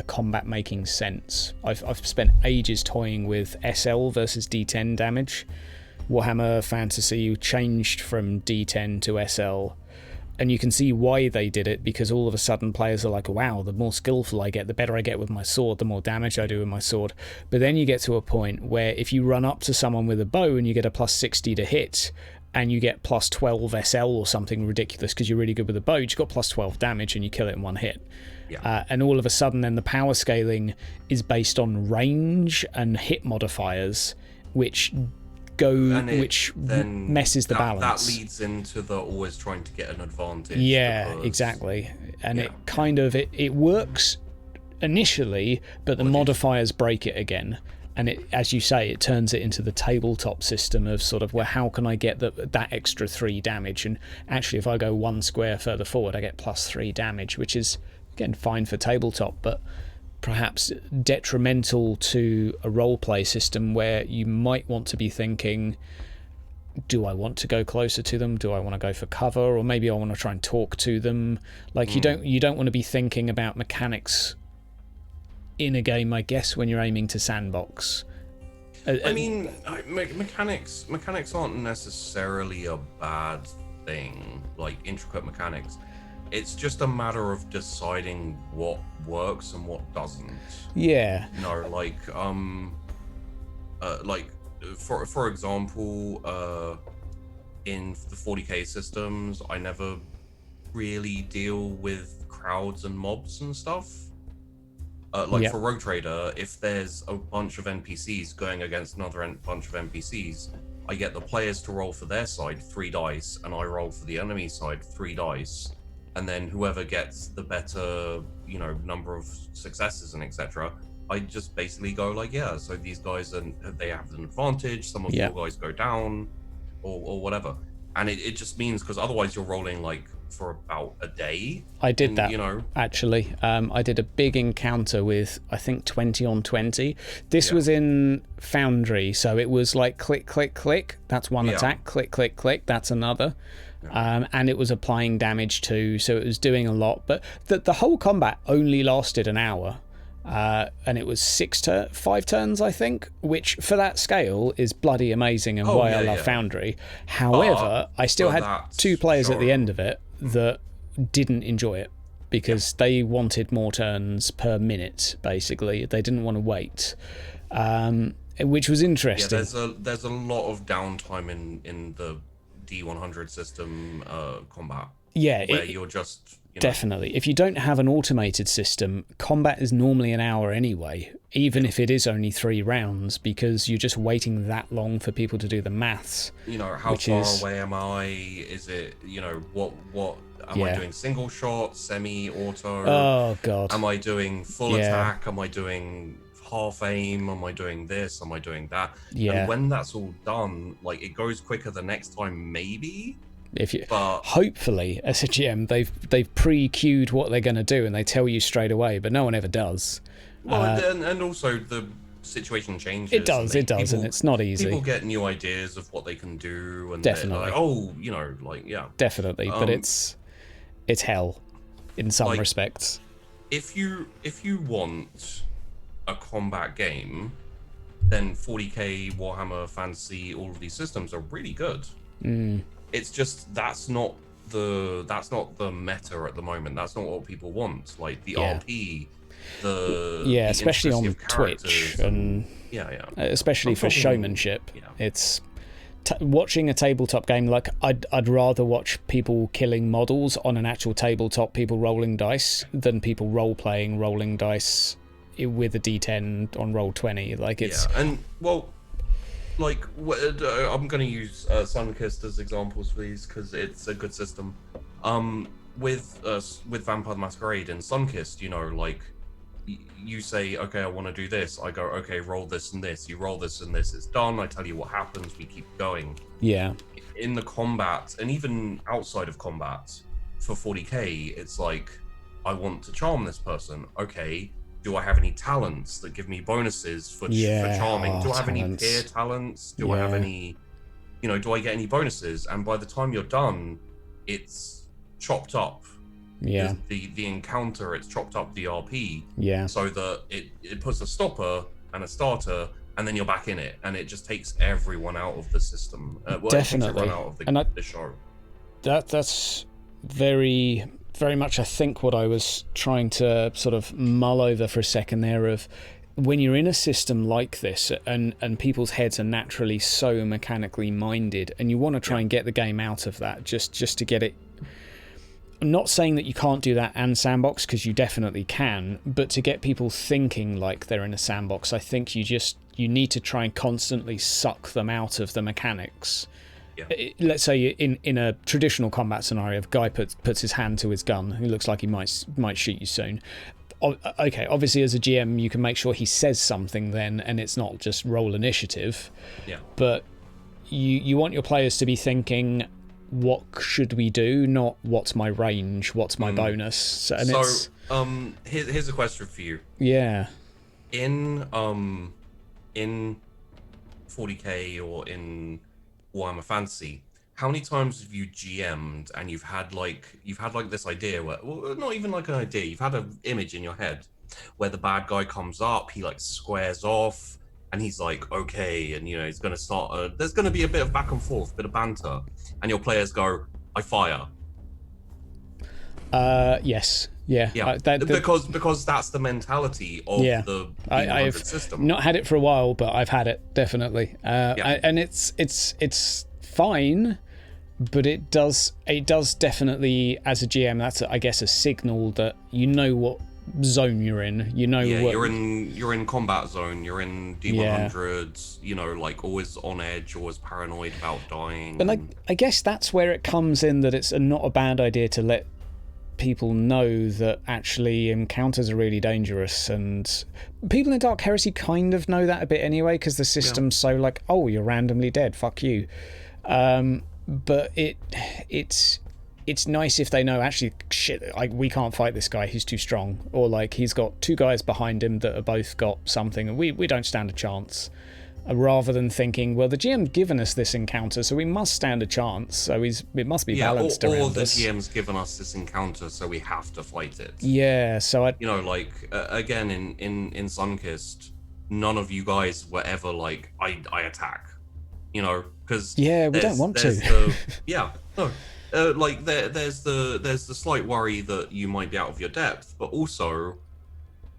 combat making sense. I've spent ages toying with SL versus D10 damage. Warhammer Fantasy changed from D10 to SL. And you can see why they did it, because all of a sudden players are like, wow, the more skillful I get, the better I get with my sword, the more damage I do with my sword. But then you get to a point where if you run up to someone with a bow and you get a plus 60 to hit, and you get plus 12 SL or something ridiculous because you're really good with a bow, you've got plus 12 damage and you kill it in one hit. And all of a sudden then the power scaling is based on range and hit modifiers, which messes the balance. That leads into the always trying to get an advantage. Exactly. And it kind of it works initially, but the modifiers break it again. And it, as you say, it turns it into the tabletop system of sort of, well, how can I get that extra 3 damage? And actually, if I go 1 square further forward, I get plus 3 damage, which is again fine for tabletop, but perhaps detrimental to a roleplay system where you might want to be thinking, do I want to go closer to them? Do I want to go for cover? Or maybe I want to try and talk to them. Like you don't want to be thinking about mechanics in a game, I guess, when you're aiming to sandbox. I mean, mechanics aren't necessarily a bad thing, like intricate mechanics. It's just a matter of deciding what works and what doesn't. Yeah. No, like for example, in the 40k systems, I never really deal with crowds and mobs and stuff. For Rogue Trader, if there's a bunch of NPCs going against another bunch of NPCs, I get the players to roll for their side 3 dice, and I roll for the enemy side 3 dice. And then whoever gets the better, number of successes and etc., I just basically go like, so these guys, they have an advantage, some of your guys go down, or whatever. And it just means, because otherwise you're rolling like for about a day. I did and, that, you know, actually. I did a big encounter with, I think, 20 on 20. This was in Foundry, so it was like click, click, click. That's one attack. Click, click, click. That's another. And it was applying damage too, so it was doing a lot. But the whole combat only lasted an hour. And it was 5 turns, I think, which for that scale is bloody amazing and why I love Foundry. However, I still had 2 players at the end of it that didn't enjoy it because they wanted more turns per minute, basically. They didn't want to wait, which was interesting. Yeah, there's a lot of downtime in the D100 system combat. Yeah, where you're just... Definitely. If you don't have an automated system, combat is normally an hour anyway, even if it is only 3 rounds, because you're just waiting that long for people to do the maths. You know, how far away am I? Is it, you know, what am I doing? Single shot, semi-auto? Oh, God. Am I doing full attack? Am I doing half aim? Am I doing this? Am I doing that? Yeah. And when that's all done, like, it goes quicker the next time, maybe? Hopefully, as a GM, they've pre-queued what they're going to do and they tell you straight away, but no one ever does. Well, and also the situation changes. It does, and it's not easy. People get new ideas of what they can do, and definitely, like, definitely. But it's hell in some respects. If you want a combat game, then 40k, Warhammer Fantasy, all of these systems are really good. It's just that's not the meta at the the that's not what people want. Like the RP, the especially on Twitch and especially for showmanship. It's watching a tabletop game. Like I'd rather watch people killing models on an actual tabletop, people rolling dice, than people role-playing rolling dice with a D10 on Roll20. Like it's like, I'm going to use Sunkist as examples for these because it's a good system. With Vampire the Masquerade and Sunkist, you know, like, you say, okay, I want to do this. I go, okay, roll this and this. You roll this and this. It's done. I tell you what happens. We keep going. Yeah. In the combat, and even outside of combat, for 40k, it's like, I want to charm this person. Okay. Do I have any talents that give me bonuses for charming? Do I have any peer talents? Do I have any, you know, do I get any bonuses? And by the time you're done, it's chopped up. Yeah. The encounter, it's chopped up the RP. Yeah. So that it puts a stopper and a starter, and then you're back in it. And it just takes everyone out of the system. Definitely. It takes everyone out of the show. That's very much, I think, what I was trying to sort of mull over for a second there, of when you're in a system like this and people's heads are naturally so mechanically minded and you want to try and get the game out of that just to get it. I'm not saying that you can't do that and Sandbox, because you definitely can, but to get people thinking like they're in a sandbox, I think you need to try and constantly suck them out of the mechanics. Yeah. Let's say in a traditional combat scenario, if a guy puts his hand to his gun, he looks like he might shoot you soon. Okay, obviously as a GM, you can make sure he says something then, and it's not just roll initiative. Yeah. But you want your players to be thinking, what should we do? Not what's my range, what's my bonus. So here's a question for you. Yeah. In 40k or in Warhammer Fantasy, how many times have you GM'd and you've had like this idea where, well, not even like an idea, you've had an image in your head where the bad guy comes up, he like squares off, and he's like, okay, and you know, he's going to start there's going to be a bit of back and forth, a bit of banter, and your players go, I fire. Yes. Yeah. Because that's the mentality of the I've system. Not had it for a while, but I've had it definitely. And it's fine, but it does definitely, as a GM, that's I guess a signal that you know what zone you're in. You know what you're in combat zone. You're in D100s. You know, like always on edge, always paranoid about dying. And I guess that's where it comes in, that it's not a bad idea to let people know that actually encounters are really dangerous, and people in Dark Heresy kind of know that a bit anyway, because the system's so like, oh, you're randomly dead, fuck you. But it's it's nice if they know, actually, shit, like, we can't fight this guy, he's too strong, or like he's got 2 guys behind him that have both got something and we don't stand a chance, rather than thinking, well, the GM's given us this encounter, so we must stand a chance, so it must be balanced around us. Or the GM's given us this encounter, so we have to fight it. Yeah, so you know, like, again, in Sunkist, none of you guys were ever like, I attack, you know, because we don't want to. Like there's the slight worry that you might be out of your depth, but also,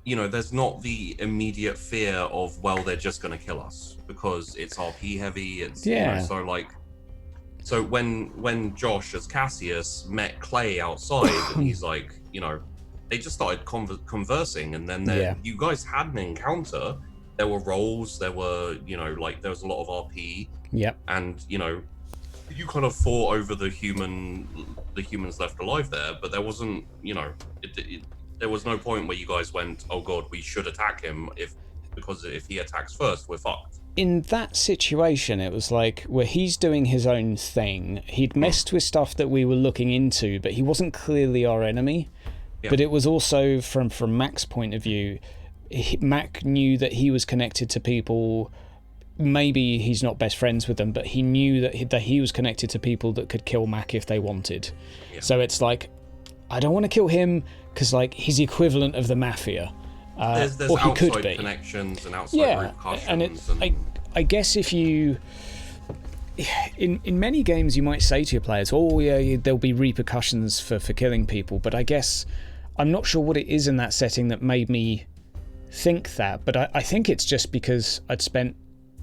you know, there's not the immediate fear of, well, they're just going to kill us because it's RP heavy. It's you know, so when Josh as Cassius met Clay outside and he's like, you know, they just started conversing, and then you guys had an encounter. There were rolls, there were, you know, like, there was a lot of RP. Yep. And, you know, you kind of fought over the humans left alive there, but there wasn't, you know, there was no point where you guys went, oh god, we should attack him, because if he attacks first, we're fucked. In that situation, it was like, where he's doing his own thing. He'd messed with stuff that we were looking into, but he wasn't clearly our enemy. Yeah. But it was also, from Mac's point of view, Mac knew that he was connected to people. Maybe he's not best friends with them, but he knew that he was connected to people that could kill Mac if they wanted. Yeah. So it's like, I don't want to kill him because, like, he's the equivalent of the mafia. There's or he outside could be. Connections and outside repercussions. And I guess if you... In many games, you might say to your players, oh, yeah, there'll be repercussions for killing people, but I guess I'm not sure what it is in that setting that made me think that, but I think it's just because I'd spent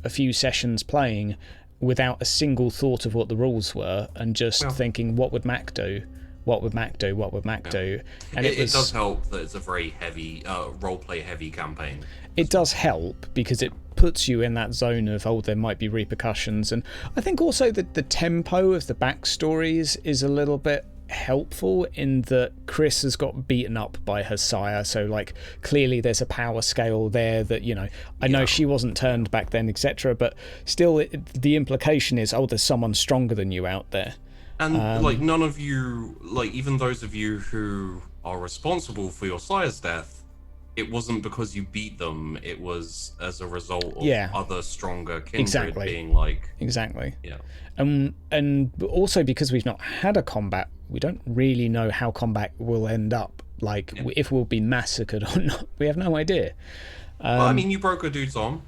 a few sessions playing without a single thought of what the rules were, and just thinking, what would Mac do? What would Mac do? What would Mac do? And it does help that it's a very heavy, roleplay heavy campaign. It does help because it puts you in that zone of, oh, there might be repercussions. And I think also that the tempo of the backstories is a little bit helpful, in that Chris has got beaten up by her sire, so like clearly there's a power scale there that, you know, I know she wasn't turned back then, etc., but still the implication is, oh, there's someone stronger than you out there. And like, none of you, like, even those of you who are responsible for your sire's death, it wasn't because you beat them, it was as a result of other stronger kindred being like... Exactly. Yeah. And also because we've not had a combat, we don't really know how combat will end up. Like, if we'll be massacred or not, we have no idea. Well, I mean, you broke a dude's arm.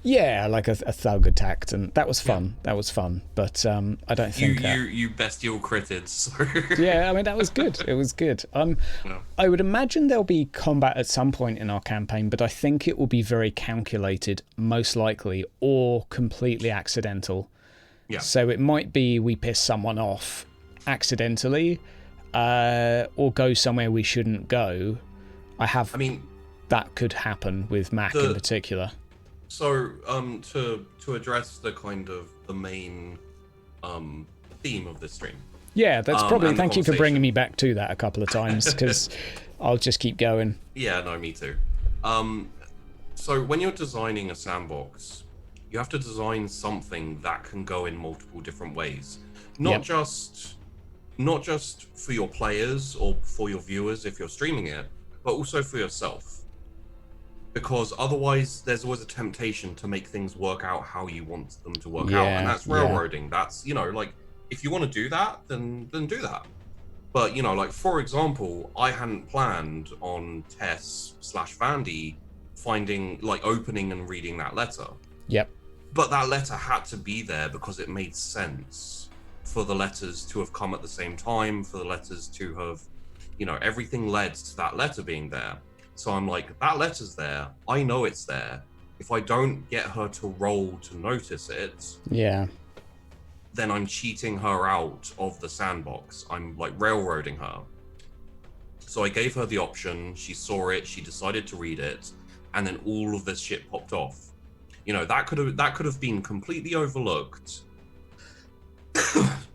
Yeah, like a thug attacked, and that was fun. That was fun, but I don't think you bestial critted. So. Yeah, I mean, that was good. It was good. I would imagine there'll be combat at some point in our campaign, but I think it will be very calculated, most likely, or completely accidental. Yeah. So it might be we piss someone off accidentally, or go somewhere we shouldn't go. I mean, that could happen with Mac in particular. So, to address the kind of the main theme of this stream. Yeah, that's probably... Thank you for bringing me back to that a couple of times, because I'll just keep going. Yeah, no, me too. So when you're designing a sandbox, you have to design something that can go in multiple different ways. Not just for your players or for your viewers if you're streaming it, but also for yourself. Because otherwise, there's always a temptation to make things work out how you want them to work out, and that's railroading. That's, you know, like, if you want to do that, then do that. But, you know, like, for example, I hadn't planned on Tess/Vandy finding, like, opening and reading that letter. Yep. But that letter had to be there because it made sense for the letters to have come at the same time, for the letters to have, you know, everything led to that letter being there. So I'm like, that letter's there. I know it's there. If I don't get her to roll to notice it, then I'm cheating her out of the sandbox. I'm like railroading her. So I gave her the option. She saw it. She decided to read it, and then all of this shit popped off. You know, that could have been completely overlooked.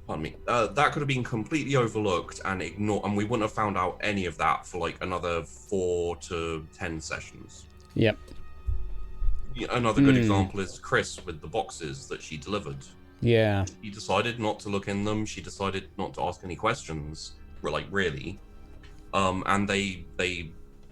Pardon me. That could have been completely overlooked and ignored, and we wouldn't have found out any of that for like another 4 to 10 sessions. Yep. Another good example is Chris with the boxes that she delivered. Yeah. She decided not to look in them. She decided not to ask any questions, like really. And they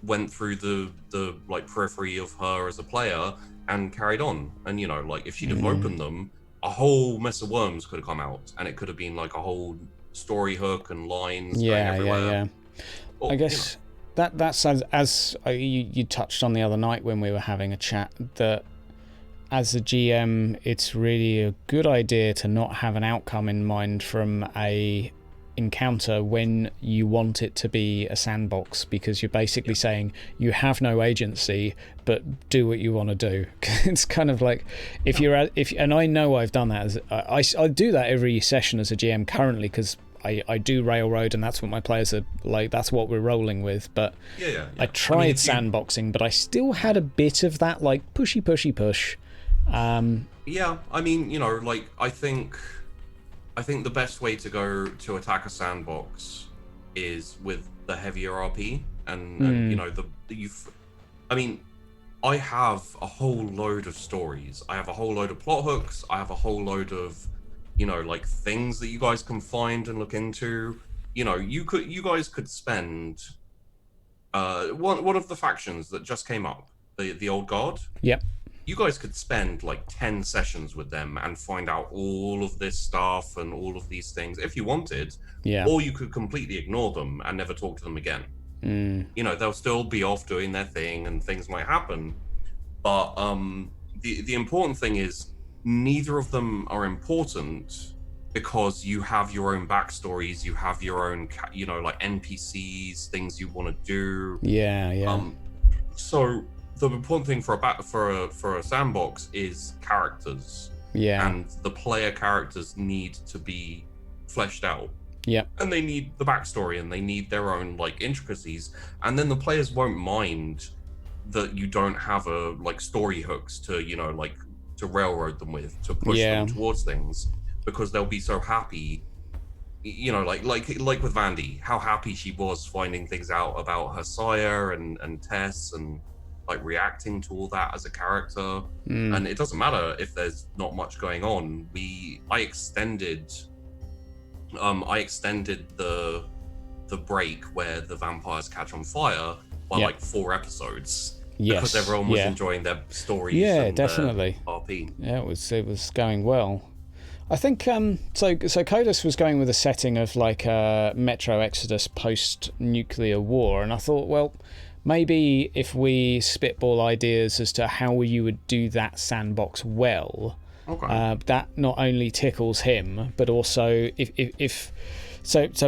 went through the like periphery of her as a player and carried on. And you know, like if she'd have opened them, a whole mess of worms could have come out, and it could have been like a whole story hook and lines going everywhere. Yeah. Or, I guess that sounds, as you touched on the other night when we were having a chat, that as a GM, it's really a good idea to not have an outcome in mind from a encounter when you want it to be a sandbox, because you're basically saying you have no agency, but do what you want to do. It's kind of like and I know I've done that I do that every session as a GM currently, because I do railroad, and that's what my players are like, that's what we're rolling with. But I tried sandboxing, but I still had a bit of that like pushy push. Yeah, I mean, you know, like I think the best way to go to attack a sandbox is with the heavier RP, and you know, I mean, I have a whole load of stories. I have a whole load of plot hooks. I have a whole load of, you know, like things that you guys can find and look into. You know, you guys could spend one of the factions that just came up, the Old Guard. Yep. You guys could spend like 10 sessions with them and find out all of this stuff and all of these things if you wanted. Yeah. Or you could completely ignore them and never talk to them again. You know, they'll still be off doing their thing and things might happen. But the important thing is neither of them are important, because you have your own backstories, you have your own, you know, like NPCs, things you want to do. Yeah. So the important thing for a sandbox is characters. Yeah. And the player characters need to be fleshed out. Yeah. And they need the backstory, and they need their own like intricacies. And then the players won't mind that you don't have a like story hooks to, you know, like to railroad them with, to push them towards things, because they'll be so happy. You know, like with Vandy, how happy she was finding things out about her sire and Tess, and like reacting to all that as a character. And it doesn't matter if there's not much going on. I extended the break where the vampires catch on fire by like 4 episodes. Because everyone was enjoying their stories. Yeah, definitely. RP. Yeah, it was going well. I think so Codus was going with a setting of like a Metro Exodus post-nuclear war, and I thought, well, maybe if we spitball ideas as to how you would do that sandbox well, that not only tickles him, but also if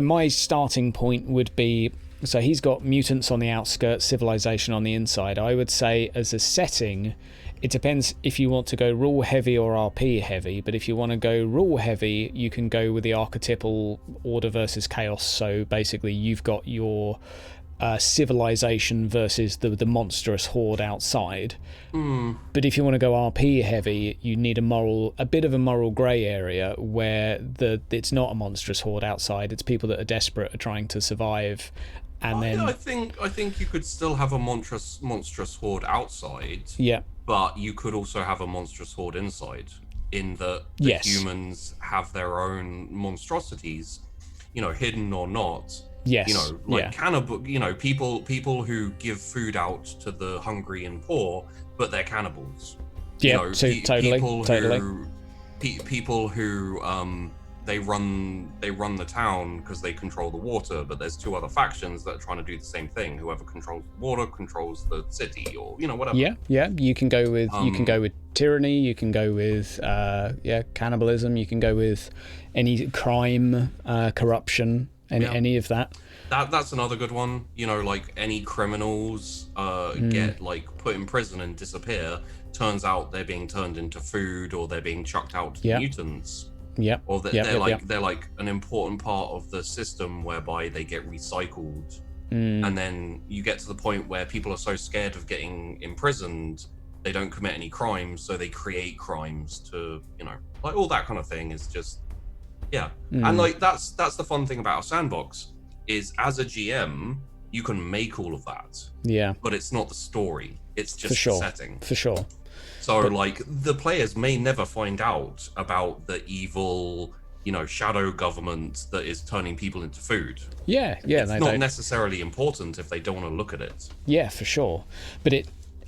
my starting point would be, so he's got mutants on the outskirts, civilization on the inside. I would say as a setting, it depends if you want to go rule heavy or RP heavy, but if you want to go rule heavy, you can go with the archetypal order versus chaos. So basically you've got your civilization versus the monstrous horde outside. But if you want to go RP heavy, you need a bit of a moral grey area where it's not a monstrous horde outside, it's people that are desperate, are trying to survive. And then I think you could still have a monstrous horde outside. Yeah. But you could also have a monstrous horde inside, in that the humans have their own monstrosities, you know, hidden or not. Yes. You know, like cannibal, you know, people who give food out to the hungry and poor, but they're cannibals. Yeah, you know, people who they run the town because they control the water, but there's 2 other factions that are trying to do the same thing. Whoever controls the water controls the city, or you know, whatever. Yeah. You can go with tyranny. You can go with cannibalism. You can go with any crime, corruption, any of that. That's another good one. You know, like any criminals get like put in prison and disappear. Turns out they're being turned into food, or they're being chucked out to the mutants. Or they're like an important part of the system whereby they get recycled. And then you get to the point where people are so scared of getting imprisoned, they don't commit any crimes, so they create crimes to, you know, like all that kind of thing is just and like that's the fun thing about a sandbox, is as a GM you can make all of that, but it's not the story, it's just the setting. For sure. So like the players may never find out about the evil, shadow government that is turning people into food. Yeah, It's not necessarily important if they don't want to look at it. Yeah, for sure. But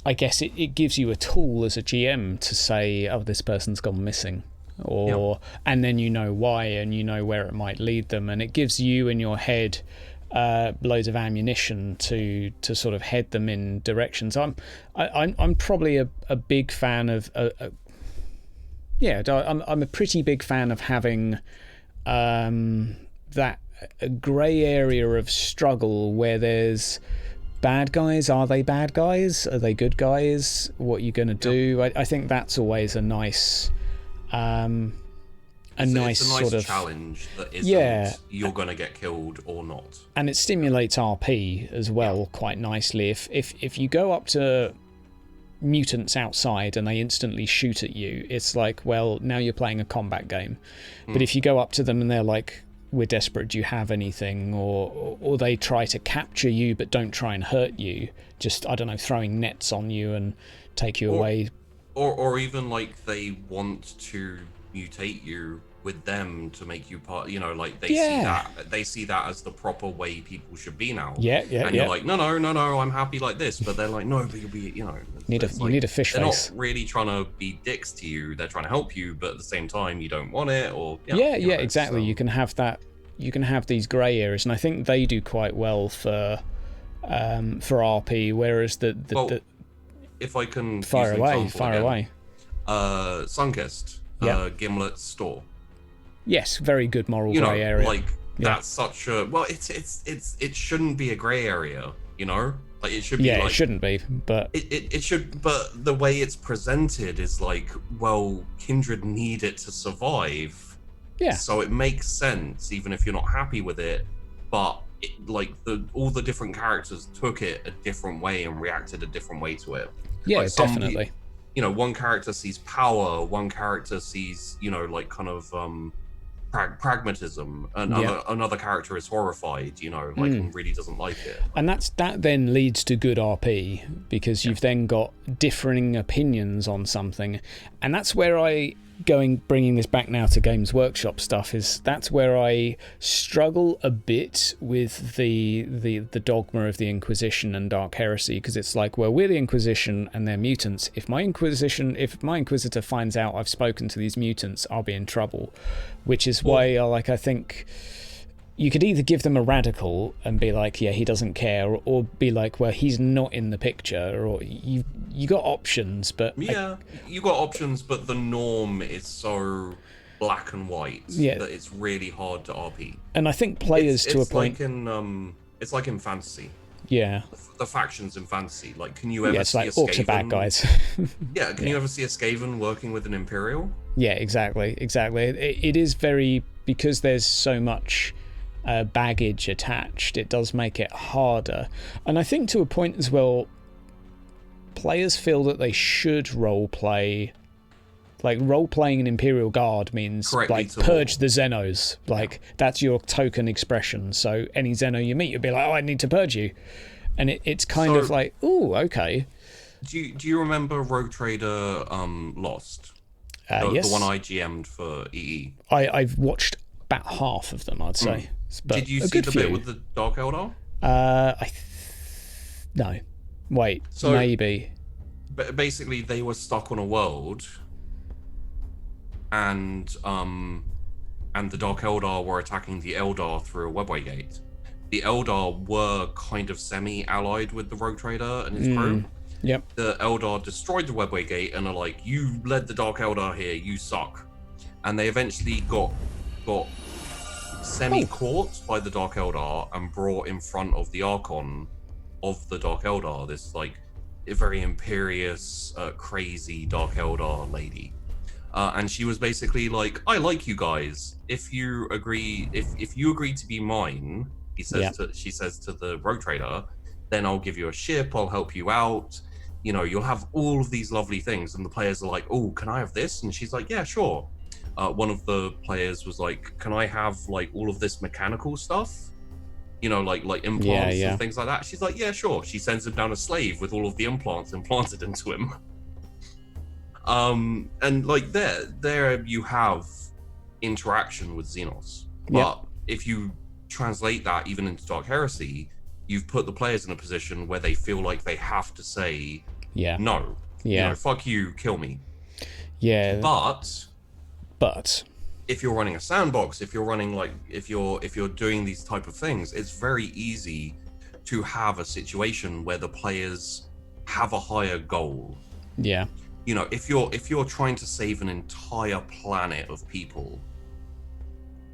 I guess it gives you a tool as a GM to say, oh, this person's gone missing, and then you know why, and you know where it might lead them, and it gives you in your head loads of ammunition to sort of head them in directions. I'm probably a big fan of I'm a pretty big fan of having that grey area of struggle where there's bad guys. Are they bad guys? Are they good guys? What are you going to do? I think that's always a nice nice sort of challenge that isn't you're going to get killed or not. And it stimulates RP as well quite nicely. If you go up to mutants outside and they instantly shoot at you, it's like, well, now you're playing a combat game. But if you go up to them and they're like, we're desperate, do you have anything? Or they try to capture you but don't try and hurt you, just, I don't know, throwing nets on you and take you away. Or even like they want to mutate you with them to make you part, like they see that as the proper way people should be now. And you're like, no, I'm happy like this. But they're like, no, but you'll be, you need a fish they're face. Not really trying to be dicks to you. They're trying to help you, but at the same time, you don't want it. Or exactly. You can have that. You can have these grey areas, and I think they do quite well for RP. Whereas if I can fire away. Sunkist, Gimlet's store. Yes, very good moral grey area. That's such a it shouldn't be a grey area, Like it should be. Yeah, it shouldn't be, but it should. But the way it's presented is like, well, kindred need it to survive. Yeah. So it makes sense, even if you're not happy with it. But all the different characters took it a different way and reacted a different way to it. Yeah, definitely. One character sees power, one character sees, pragmatism, and another character is horrified, and really doesn't like it. And that then leads to good RP, because you've then got differing opinions on something, and that's where bringing this back now to Games Workshop stuff, that's where I struggle a bit with the dogma of the Inquisition and Dark Heresy, because it's like, well, we're the Inquisition and they're mutants. If my Inquisitor finds out I've spoken to these mutants, I'll be in trouble. Which is why I think you could either give them a radical and be like, yeah, he doesn't care, or be like, well, he's not in the picture, or you got options, but you got options, but the norm is so black and white that it's really hard to RP. And I think players to a point, it's like in fantasy. Yeah, the factions in fantasy. Like, can you ever it's see like a Skaven? Orcs are bad guys. Can you ever see a Skaven working with an Imperial? Yeah, exactly. It is very, because there's so much baggage attached, it does make it harder. And I think to a point as well, players feel that they should role play. Like, role playing an Imperial Guard means purge the Xenos. That's your token expression. So any Xeno you meet, you'll be like, oh, I need to purge you. And it's kind of like, ooh, okay. Do you remember Rogue Trader Lost? Yes. The one I GM'd for EE. I've watched about half of them, I'd say. But did you see the bit with the Dark Eldar? No. Wait, maybe. Basically, they were stuck on a world, and the Dark Eldar were attacking the Eldar through a webway gate. The Eldar were kind of semi-allied with the Rogue Trader and his crew. Yep. The Eldar destroyed the webway gate and are like, you led the Dark Eldar here, you suck. And they eventually got semi-caught by the Dark Eldar and brought in front of the Archon of the Dark Eldar, this a very imperious, crazy Dark Eldar lady. And she was basically like, I like you guys. If you agree to be mine, she says to the Rogue Trader, then I'll give you a ship, I'll help you out. You'll have all of these lovely things. And the players are like, oh, can I have this? And she's like, yeah, sure. One of the players was like, can I have all of this mechanical stuff? Like implants and things like that. She's like, yeah, sure. She sends him down a slave with all of the implants implanted into him. And like there you have interaction with Xenos. But if you translate that even into Dark Heresy, you've put the players in a position where they feel like they have to say no. You know, fuck you, kill me. Yeah. But if you're running a sandbox, if you're running like if you're doing these type of things, it's very easy to have a situation where the players have a higher goal. Yeah. You know, if you're trying to save an entire planet of people,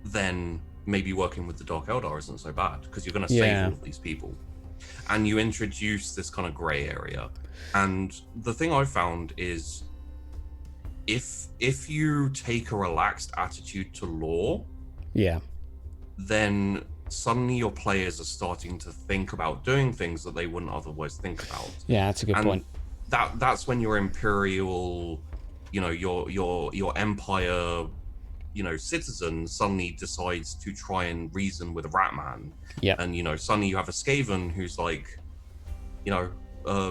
then maybe working with the Dark Eldar isn't so bad, because you're going to save all of these people. And you introduce this kind of gray area. And the thing I found is if you take a relaxed attitude to lore, then suddenly your players are starting to think about doing things that they wouldn't otherwise think about. Yeah, that's a good point. That's when your imperial, you know, your empire, you know, citizen suddenly decides to try and reason with a rat man. Yeah. And, you know, suddenly you have a Skaven who's like, you know,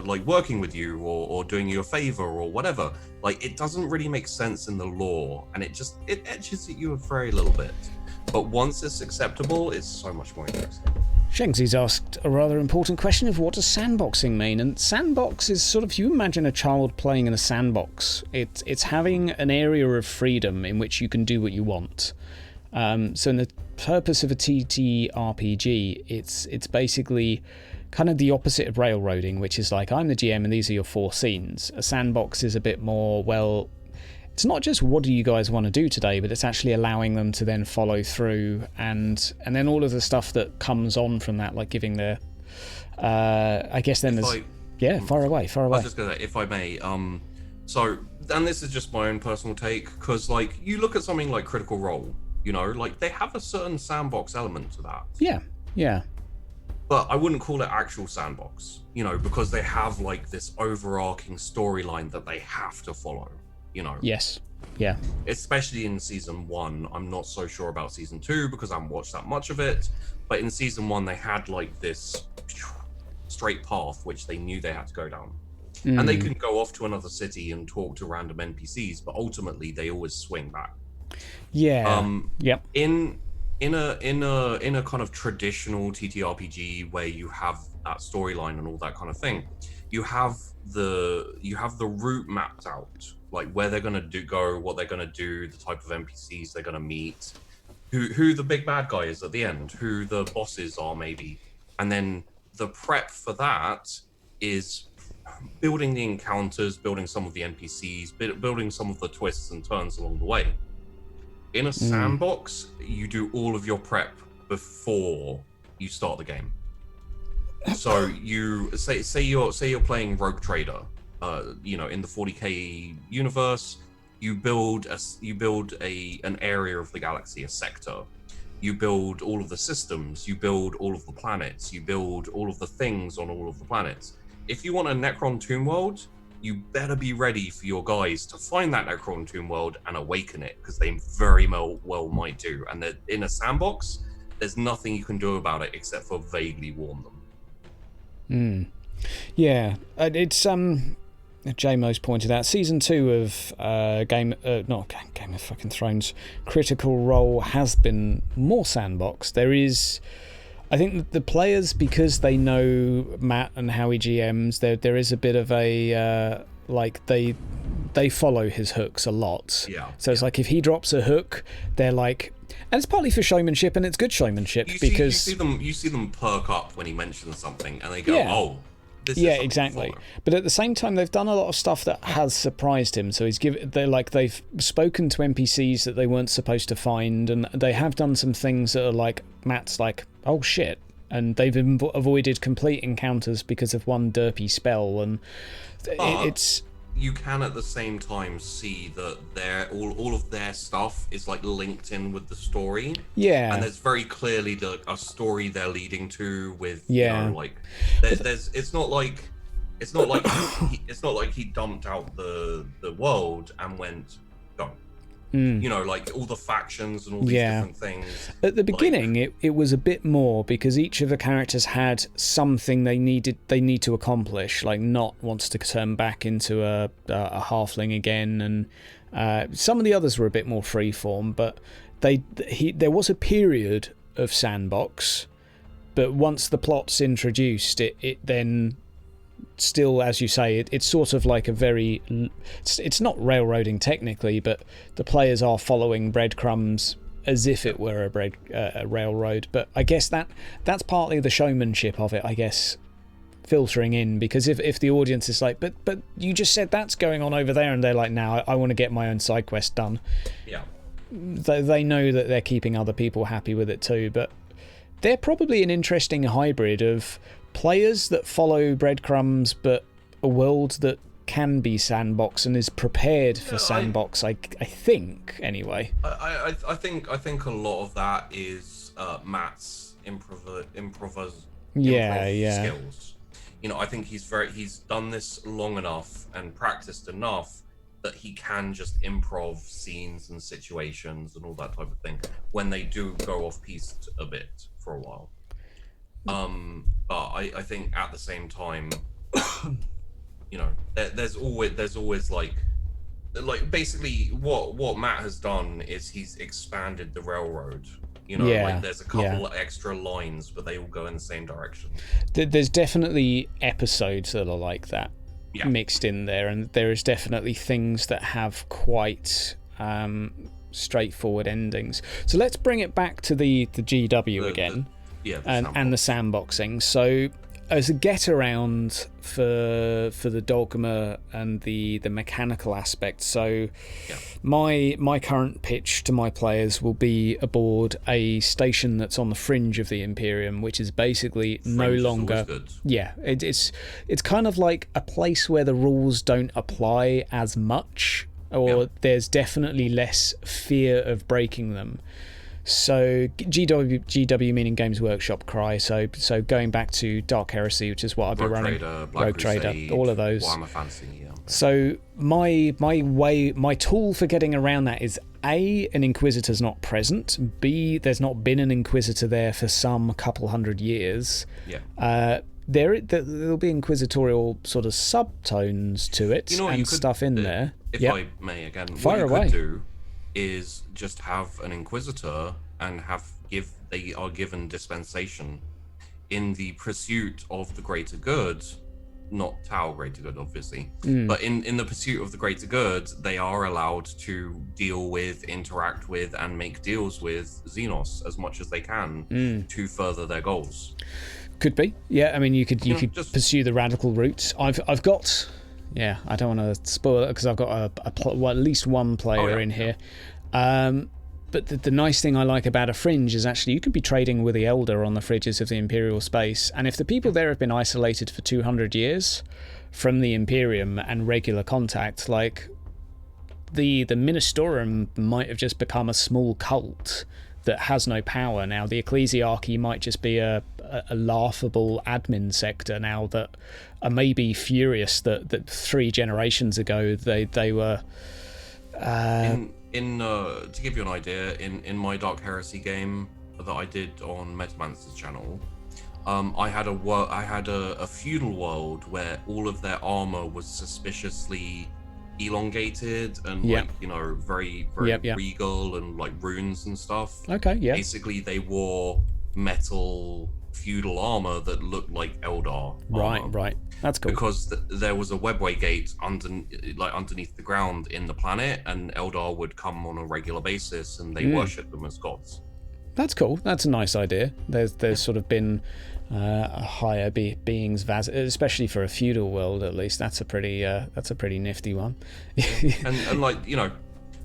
like working with you or doing you a favor or whatever. Like, it doesn't really make sense in the lore, and it etches at you a very little bit. But once it's acceptable, it's so much more interesting. Shengzi's asked a rather important question of what does sandboxing mean? And sandbox is sort of, you imagine a child playing in a sandbox. It's having an area of freedom in which you can do what you want. So in the purpose of a TTRPG, it's basically kind of the opposite of railroading, which is like, I'm the GM and these are your 4 scenes. A sandbox is a bit more, well, it's not just what do you guys want to do today, but it's actually allowing them to then follow through, and then all of the stuff that comes on from that, like giving their I guess then far away. I was just gonna say, if I may, so, and this is just my own personal take, because like you look at something like Critical Role, you know, like they have a certain sandbox element to that. Yeah. But I wouldn't call it actual sandbox, you know, because they have like this overarching storyline that they have to follow. You know. Yes. Yeah. Especially in season 1. I'm not so sure about season 2 because I haven't watched that much of it. But in season 1, they had like this straight path which they knew they had to go down. And they can go off to another city and talk to random NPCs, but ultimately they always swing back. Yeah. In a kind of traditional TTRPG where you have that storyline and all that kind of thing, you have the route mapped out, like where they're gonna go, what they're gonna do, the type of NPCs they're gonna meet, who the big bad guy is at the end, who the bosses are maybe, and then the prep for that is building the encounters, building some of the NPCs, building some of the twists and turns along the way. In a sandbox, you do all of your prep before you start the game. So you say you're playing Rogue Trader, you know, in the 40k universe, you build an area of the galaxy, a sector. You build all of the systems, you build all of the planets, you build all of the things on all of the planets. If you want a Necron Tomb World, you better be ready for your guys to find that Necron Tomb World and awaken it, because they very well might do. And in a sandbox, there's nothing you can do about it except for vaguely warn them. Yeah, it's JMO's pointed out, season 2 of Game of fucking Thrones, Critical Role has been more sandbox. There is, I think the players, because they know Matt and Howie GMs, there is a bit of a like they follow his hooks a lot. Yeah. So it's like if he drops a hook, they're like, and it's partly for showmanship, and it's good showmanship because you see them perk up when he mentions something, and they go, "Oh, this is something exactly." to follow. But at the same time, they've done a lot of stuff that has surprised him. So they've spoken to NPCs that they weren't supposed to find, and they have done some things that are like Matt's like, "Oh shit," and they've avoided complete encounters because of one derpy spell, and it's. You can at the same time see that all of their stuff is like linked in with the story. Yeah. And there's very clearly a story they're leading to with you know, like there's it's not like he dumped out the world and went, go. You know, like all the factions and all these different things. At the beginning, it was a bit more because each of the characters had something they need to accomplish. Like Not wants to turn back into a halfling again, and some of the others were a bit more freeform. But there was a period of Sandbox, but once the plot's introduced, it then still, as you say, it's sort of like a very... It's not railroading technically, but the players are following breadcrumbs as if it were a railroad. But I guess that's partly the showmanship of it, I guess, filtering in. Because if the audience is like, but you just said that's going on over there, and they're like, now I want to get my own side quest done. Yeah. They know that they're keeping other people happy with it too, but they're probably an interesting hybrid of players that follow breadcrumbs, but a world that can be Sandbox and is prepared for Sandbox. I think anyway. I think a lot of that is Matt's improv skills. You know, I think he's done this long enough and practiced enough that he can just improv scenes and situations and all that type of thing when they do go off piste a bit for a while. But I think at the same time, you know, there's always like basically what Matt has done is he's expanded the railroad. You know, like there's a couple extra lines, but they all go in the same direction. There's definitely episodes that are like that mixed in there, and there is definitely things that have quite straightforward endings. So let's bring it back to the GW again. And the sandboxing. So as a get around for the dogma and the mechanical aspect. So my current pitch to my players will be aboard a station that's on the fringe of the Imperium, which is basically no longer it's kind of like a place where the rules don't apply as much, or there's definitely less fear of breaking them. So GW meaning Games Workshop Cry. So going back to Dark Heresy, which is what I've been running, Rogue Trader, all of those. Warhammer Fantasy, So my tool for getting around that is A, an Inquisitor's not present. B, there's not been an Inquisitor there for some couple hundred years. There'll be inquisitorial sort of subtones to it, and stuff in there. If I may again, fire away. Could do is just have an Inquisitor and they are given dispensation in the pursuit of the greater good, not Tau greater good obviously, but in the pursuit of the greater good, they are allowed to deal with, interact with, and make deals with Xenos as much as they can to further their goals. Could be, I mean, you could just pursue the radical route. I've got. Yeah, I don't want to spoil it because I've got at least one player in here. But the nice thing I like about a fringe is actually you could be trading with the Elder on the fringes of the Imperial space, and if the people there have been isolated for 200 years from the Imperium and regular contact, like the Ministorum might have just become a small cult that has no power now. The Ecclesiarchy might just be a laughable admin sector now that are maybe furious that 3 generations ago they were. To give you an idea, in my Dark Heresy game that I did on Metamancer's channel, I had a feudal world where all of their armor was suspiciously elongated and very regal and like runes and stuff. Basically they wore metal feudal armor that looked like Eldar armor. Right. That's cool. Because there was a webway gate underneath the ground in the planet, and Eldar would come on a regular basis, and they worship them as gods. That's cool. That's a nice idea. There's sort of been higher beings, especially for a feudal world at least. That's a pretty nifty one. and like, you know,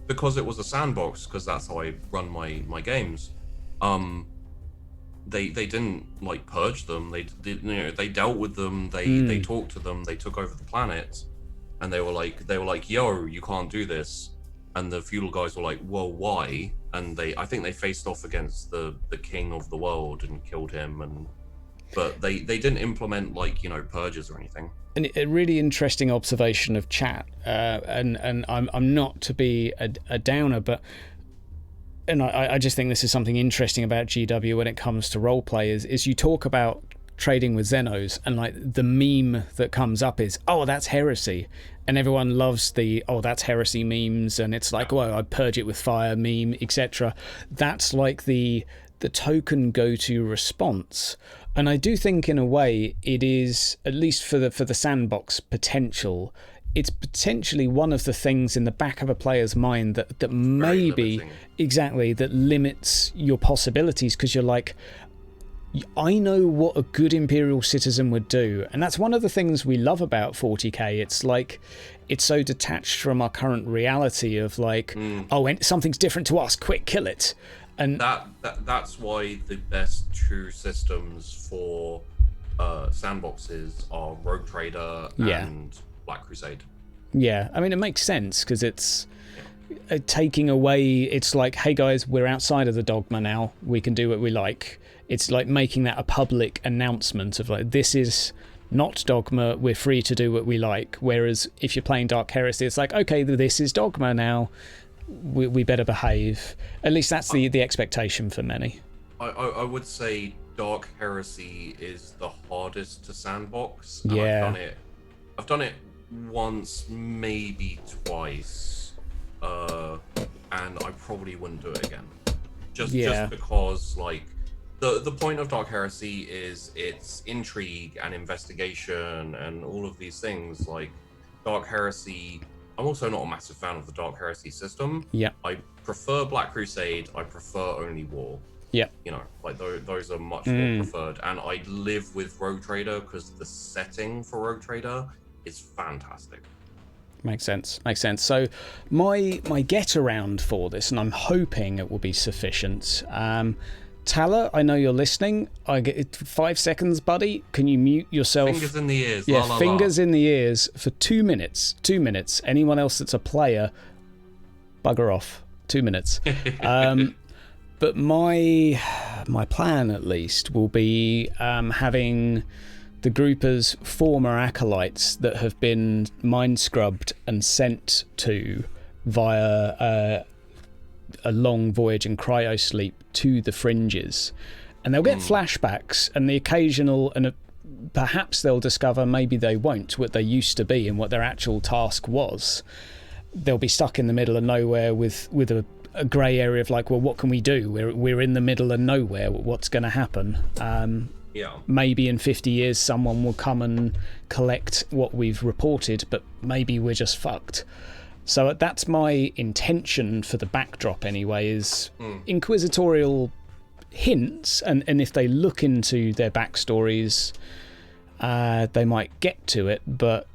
because it was a sandbox, because that's how I run my games. They didn't like purge them. They dealt with them. They talked to them. They took over the planet, and they were like, yo, you can't do this. And the feudal guys were like, well, why? And I think they faced off against the king of the world and killed him. And but they didn't implement like purges or anything. And a really interesting observation of chat, and I'm not to be a downer, but I just think this is something interesting about GW when it comes to roleplay is you talk about trading with Xenos, and like the meme that comes up is, oh, that's heresy, and everyone loves the, oh, that's heresy memes, and it's like, well, I purge it with fire meme, etc. That's like the token go-to response. And I do think in a way it is, at least for the sandbox potential, it's potentially one of the things in the back of a player's mind that maybe exactly that limits your possibilities, because you're like, I know what a good Imperial citizen would do. And that's one of the things we love about 40k. It's like, it's so detached from our current reality of like, oh, something's different to us, quick, kill it. And that's why the best true systems for sandboxes are Rogue Trader and Black Crusade. Yeah, I mean, it makes sense because it's taking away, it's like, hey guys, we're outside of the dogma now, we can do what we like. It's like making that a public announcement of like, this is not dogma, we're free to do what we like. Whereas if you're playing Dark Heresy, it's like, okay, this is dogma now, we better behave. At least that's the expectation for many. I would say Dark Heresy is the hardest to sandbox. Yeah. I've done it once, maybe twice, and I probably wouldn't do it again. Just because like the point of Dark Heresy is its intrigue and investigation and all of these things. Like Dark Heresy, I'm also not a massive fan of the Dark Heresy system. Yeah. I prefer Black Crusade. I prefer only war. Yeah. Like those are much more preferred. And I live with Rogue Trader because the setting for Rogue Trader is fantastic. Makes sense. So my get around for this, and I'm hoping it will be sufficient. Tala, I know you're listening. I get 5 seconds, buddy. Can you mute yourself? Fingers in the ears. Yeah, fingers in the ears for 2 minutes. 2 minutes. Anyone else that's a player, bugger off. 2 minutes. But my plan, at least, will be having the group as former acolytes that have been mind scrubbed and sent to via a long voyage and cryosleep to the fringes, and they'll get flashbacks and the occasional, and perhaps they'll discover, maybe they won't, what they used to be and what their actual task was. They'll be stuck in the middle of nowhere with a grey area of like, well, what can we do? We're in the middle of nowhere. What's going to happen? Maybe in 50 years someone will come and collect what we've reported, but maybe we're just fucked. So that's my intention for the backdrop anyway, is inquisitorial hints, and if they look into their backstories, they might get to it, but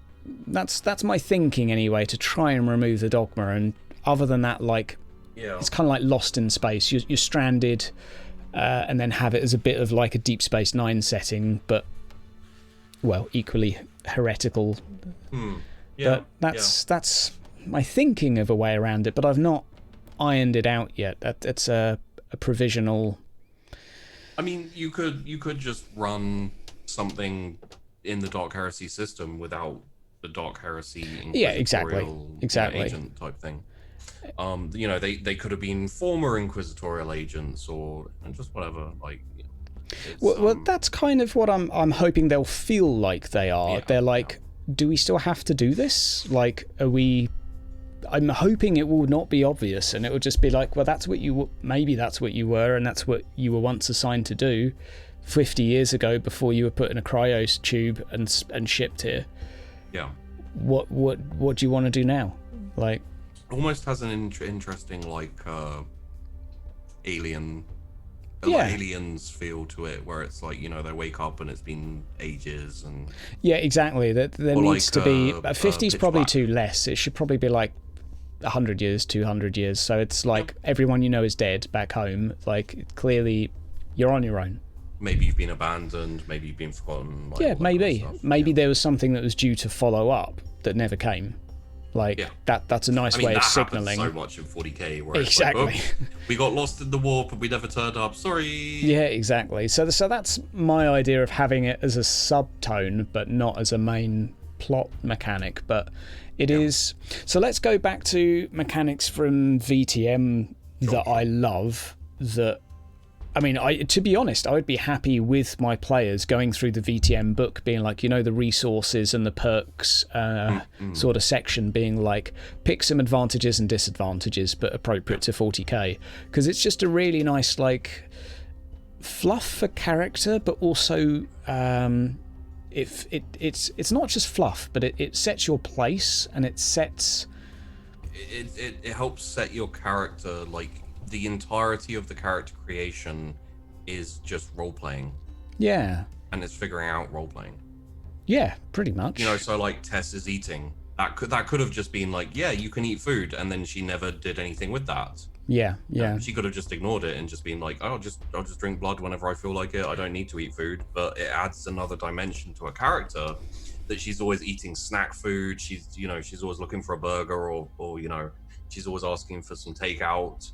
that's my thinking anyway, to try and remove the dogma. And other than that, like, it's kind of like Lost in Space. You're stranded, and then have it as a bit of like a Deep Space Nine setting, but, well, equally heretical. But that's my thinking of a way around it, but I've not ironed it out yet. It's a provisional. I mean, you could just run something in the Dark Heresy system without the Dark Heresy inquisitorial agent type thing. They could have been former inquisitorial agents or just whatever. Like, well, that's kind of what I'm hoping they'll feel like they are. They're like, do we still have to do this? Like, are we? I'm hoping it will not be obvious, and it will just be like, well, maybe that's what you were, and that's what you were once assigned to do 50 years ago before you were put in a cryos tube and shipped here. Yeah. What do you want to do now? Like, almost has an interesting like alien. Like aliens feel to it, where it's like, they wake up and it's been ages, and exactly. There needs to be 50's probably too less. It should probably be like 100 years, 200 years. So it's like everyone you know is dead back home. Like, clearly you're on your own. Maybe you've been abandoned. Maybe you've been forgotten. Like, maybe there was something that was due to follow up that never came. Like that's a nice way of signaling. So much in 40k, where exactly. It's like, we got lost in the warp and we never turned up. Sorry. Yeah, exactly. So that's my idea of having it as a subtone, but not as a main plot mechanic. But it is. So let's go back to mechanics from VTM that I love. That. I mean, to be honest, I would be happy with my players going through the VTM book, being like, the resources and the perks sort of section, being like, pick some advantages and disadvantages, but appropriate to 40k, because it's just a really nice like fluff for character, but also it's not just fluff, but it sets your place, and it sets. It helps set your character like. The entirety of the character creation is just role playing. Yeah. And it's figuring out role playing. Yeah, pretty much. So like Tess is eating. That could have just been like, yeah, you can eat food, and then she never did anything with that. Yeah. She could have just ignored it and just been like, oh, I'll just drink blood whenever I feel like it. I don't need to eat food. But it adds another dimension to a character that she's always eating snack food. She's always looking for a burger or she's always asking for some takeout.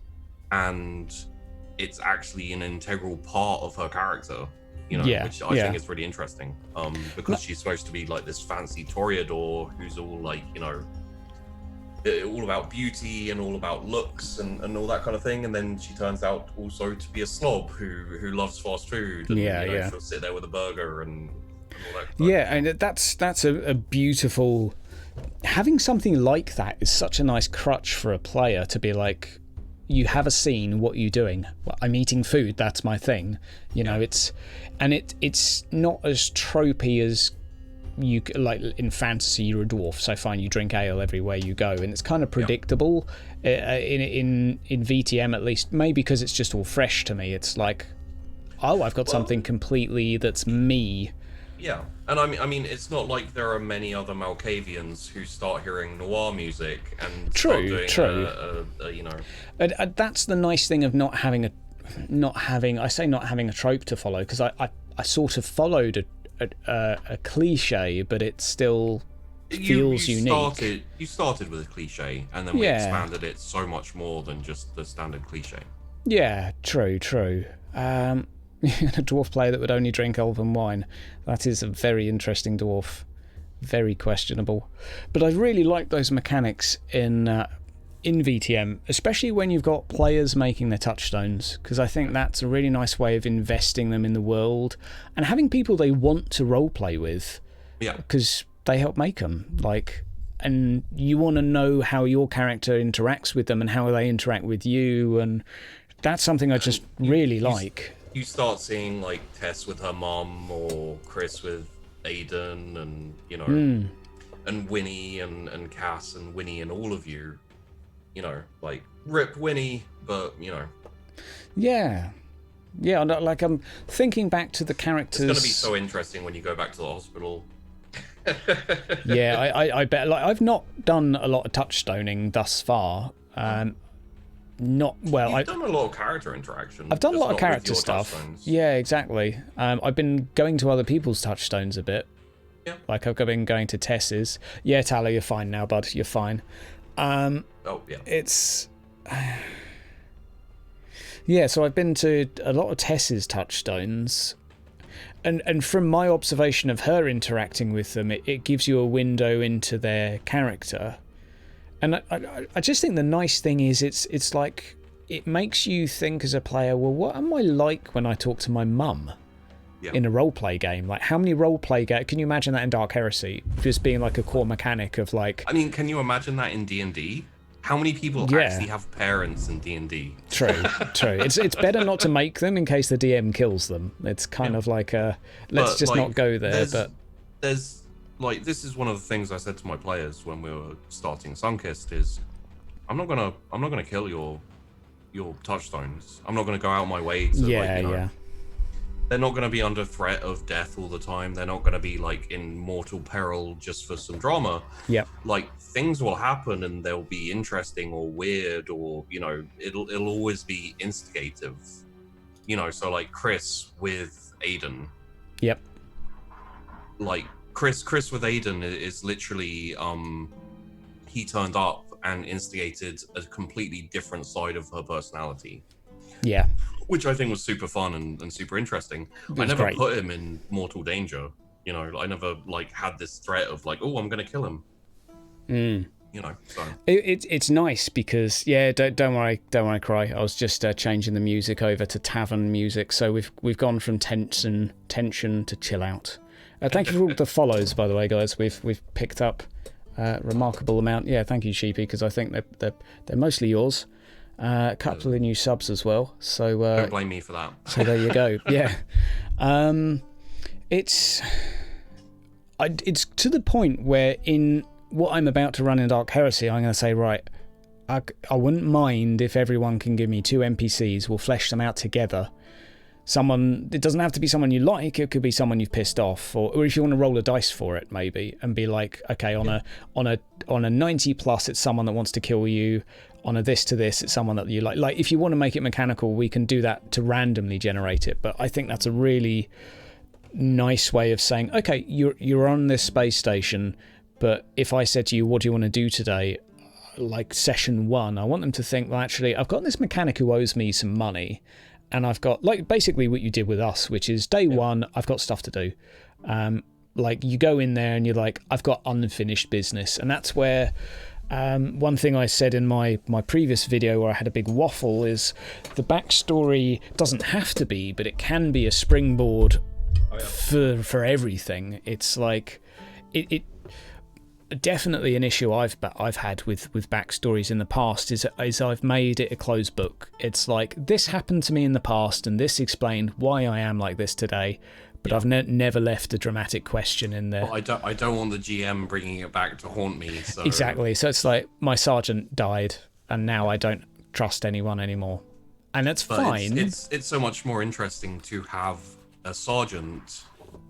And it's actually an integral part of her character, which I think is really interesting. Because she's supposed to be like this fancy toreador who's all like, all about beauty and all about looks and all that kind of thing. And then she turns out also to be a slob who loves fast food. And, she'll sit there with a burger and all that. Yeah, and that's a beautiful. Having something like that is such a nice crutch for a player to be like. You have a scene. What are you doing? Well, I'm eating food. That's my thing. It's not as tropey as you like in fantasy. You're a dwarf, so fine. You drink ale everywhere you go, and it's kind of predictable. In VTM at least, maybe because it's just all fresh to me. It's like, I've got something completely that's me. Yeah, and I mean, it's not like there are many other Malkavians who start hearing noir music and start doing And that's the nice thing of not having a trope to follow, because I sort of followed a cliche, but it still feels unique. You started with a cliche, and then we expanded it so much more than just the standard cliche. Yeah, true. A dwarf player that would only drink elven wine. That is a very interesting dwarf. Very questionable. But I really like those mechanics in VTM, especially when you've got players making their touchstones, because I think that's a really nice way of investing them in the world and having people they want to roleplay with. Yeah. Because they help make them. And you want to know how your character interacts with them and how they interact with you, and that's something I just really like. You start seeing like Tess with her mom, or Chris with Aiden, and and Winnie and Cass and Winnie and all of you, like rip Winnie, but Yeah, like I'm thinking back to the characters. It's going to be so interesting when you go back to the hospital. Yeah, I bet. Like, I've not done a lot of touchstoning thus far. You've done a lot of character interaction. I've done a lot of character stuff. Yeah, exactly. I've been going to other people's touchstones a bit. Yeah. Like I've been going to Tess's. Yeah, Tala, you're fine now, bud. You're fine. It's. Yeah, so I've been to a lot of Tess's touchstones. And from my observation of her interacting with them, it gives you a window into their character. And I just think the nice thing is it's like it makes you think as a player, well, what am I like when I talk to my mum in a roleplay game? Like, how many roleplay games? Can you imagine that in Dark Heresy? Just being like a core mechanic of like... I mean, can you imagine that in D&D? How many people actually have parents in D&D? True. It's better not to make them in case the DM kills them. It's kind of like let's just not go there. There's like, this is one of the things I said to my players when we were starting Sunkist is, I'm not gonna kill your touchstones. I'm not gonna go out my way to they're not gonna be under threat of death all the time. They're not gonna be like in mortal peril just for some drama. Yep. Like, things will happen and they'll be interesting or weird, or it'll always be instigative. So like Chris with Aiden. Yep. Like Chris with Aiden is literally he turned up and instigated a completely different side of her personality. Yeah. Which I think was super fun and super interesting. I never put him in mortal danger. You know, I never like had this threat of like, oh, I'm going to kill him. You know, so it's nice because don't worry, cry. I was just changing the music over to tavern music, so we've gone from tension to chill out. Thank you for all the follows, by the way, guys. We've picked up a remarkable amount. Yeah, thank you, Sheepy, because I think they're mostly yours. A couple of new subs as well. So don't blame me for that. So there you go. Yeah, it's to the point where in what I'm about to run in Dark Heresy, I'm going to say, right, I wouldn't mind if everyone can give me 2 NPCs. We'll flesh them out together. It doesn't have to be someone you like. It could be someone you've pissed off, or if you want to roll a dice for it, maybe, and be like, okay, on a 90 plus, it's someone that wants to kill you. On a this to this, it's someone that you like. Like, if you want to make it mechanical, we can do that to randomly generate it. But I think that's a really nice way of saying, okay, you're on this space station. But if I said to you, what do you want to do today? Like session 1, I want them to think, well, actually, I've got this mechanic who owes me some money. And I've got, like, basically what you did with us, which is day 1, I've got stuff to do. Like, you go in there and you're like, I've got unfinished business. And that's where one thing I said in my previous video where I had a big waffle is the backstory doesn't have to be, but it can be a springboard for everything. It's like, it definitely an issue I've had with backstories in the past is I've made it a closed book. It's like, this happened to me in the past and this explained why I am like this today, but I've never left a dramatic question in there. Well, I don't want the GM bringing it back to haunt me. So. Exactly. So it's like, my sergeant died and now I don't trust anyone anymore, and that's fine. It's so much more interesting to have a sergeant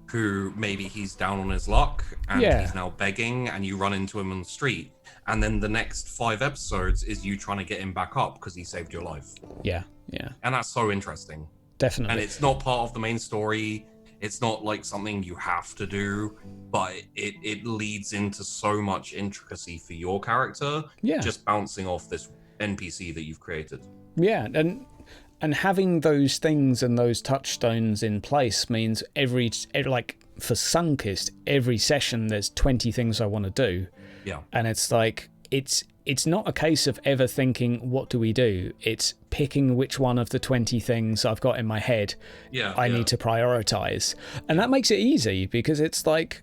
who maybe he's down on his luck and he's now begging, and you run into him on the street, and then the next 5 episodes is you trying to get him back up because he saved your life. Yeah. And that's so interesting. Definitely. And it's not part of the main story. It's not like something you have to do, but it leads into so much intricacy for your character. Yeah. Just bouncing off this NPC that you've created. Yeah, and having those things and those touchstones in place means every like for Sunkist, every session there's 20 things I want to do. Yeah. And it's like it's not a case of ever thinking, what do we do? It's picking which one of the 20 things I've got in my head I need to prioritize. And that makes it easy because it's like,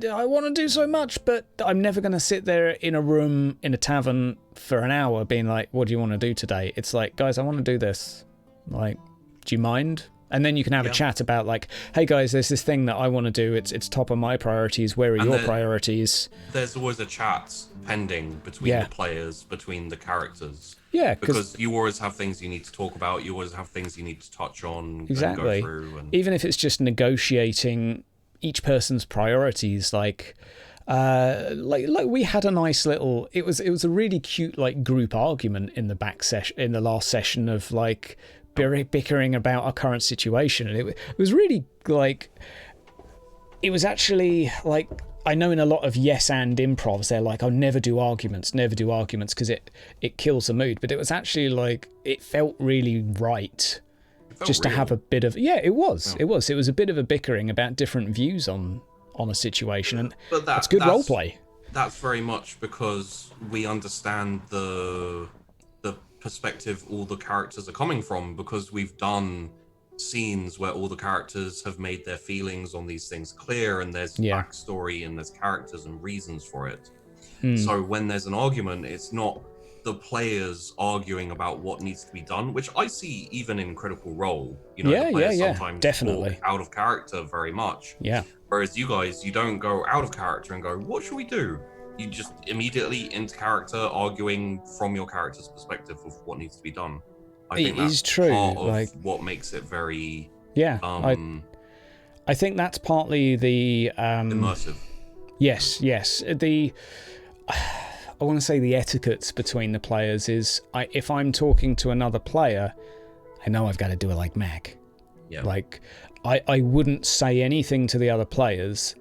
I want to do so much, but I'm never going to sit there in a room in a tavern for an hour being like, what do you want to do today? It's like, guys, I want to do this. Like, do you mind? And then you can have a chat about like, hey guys, there's this thing that I want to do. It's top of my priorities. Where are your priorities? There's always a chat pending between the players, between the characters. Yeah, because you always have things you need to talk about. You always have things you need to touch on. Exactly. And go through even if it's just negotiating each person's priorities, like we had a nice little. It was a really cute like group argument in the last session of like bickering about our current situation, and it was really like, it was actually like, I know in a lot of yes and improvs they're like, oh, never do arguments because it kills the mood, but it was actually like, it felt really right. Just real. To have a bit of it was a bit of a bickering about different views on a situation, and that's good role play. That's very much because we understand the perspective all the characters are coming from, because we've done scenes where all the characters have made their feelings on these things clear, and there's backstory and there's characters and reasons for it. So when there's an argument, it's not the players arguing about what needs to be done, which I see even in Critical Role. You know, the players sometimes definitely talk out of character very much. Yeah. Whereas you guys, you don't go out of character and go, what should we do? You just immediately into character, arguing from your character's perspective of what needs to be done. I think that's true. Part of what makes it very I think that's partly the immersive. Yes. I want to say the etiquettes between the players is, if I'm talking to another player, I know I've got to do it like Mac. Yeah. Like, I wouldn't say anything to the other players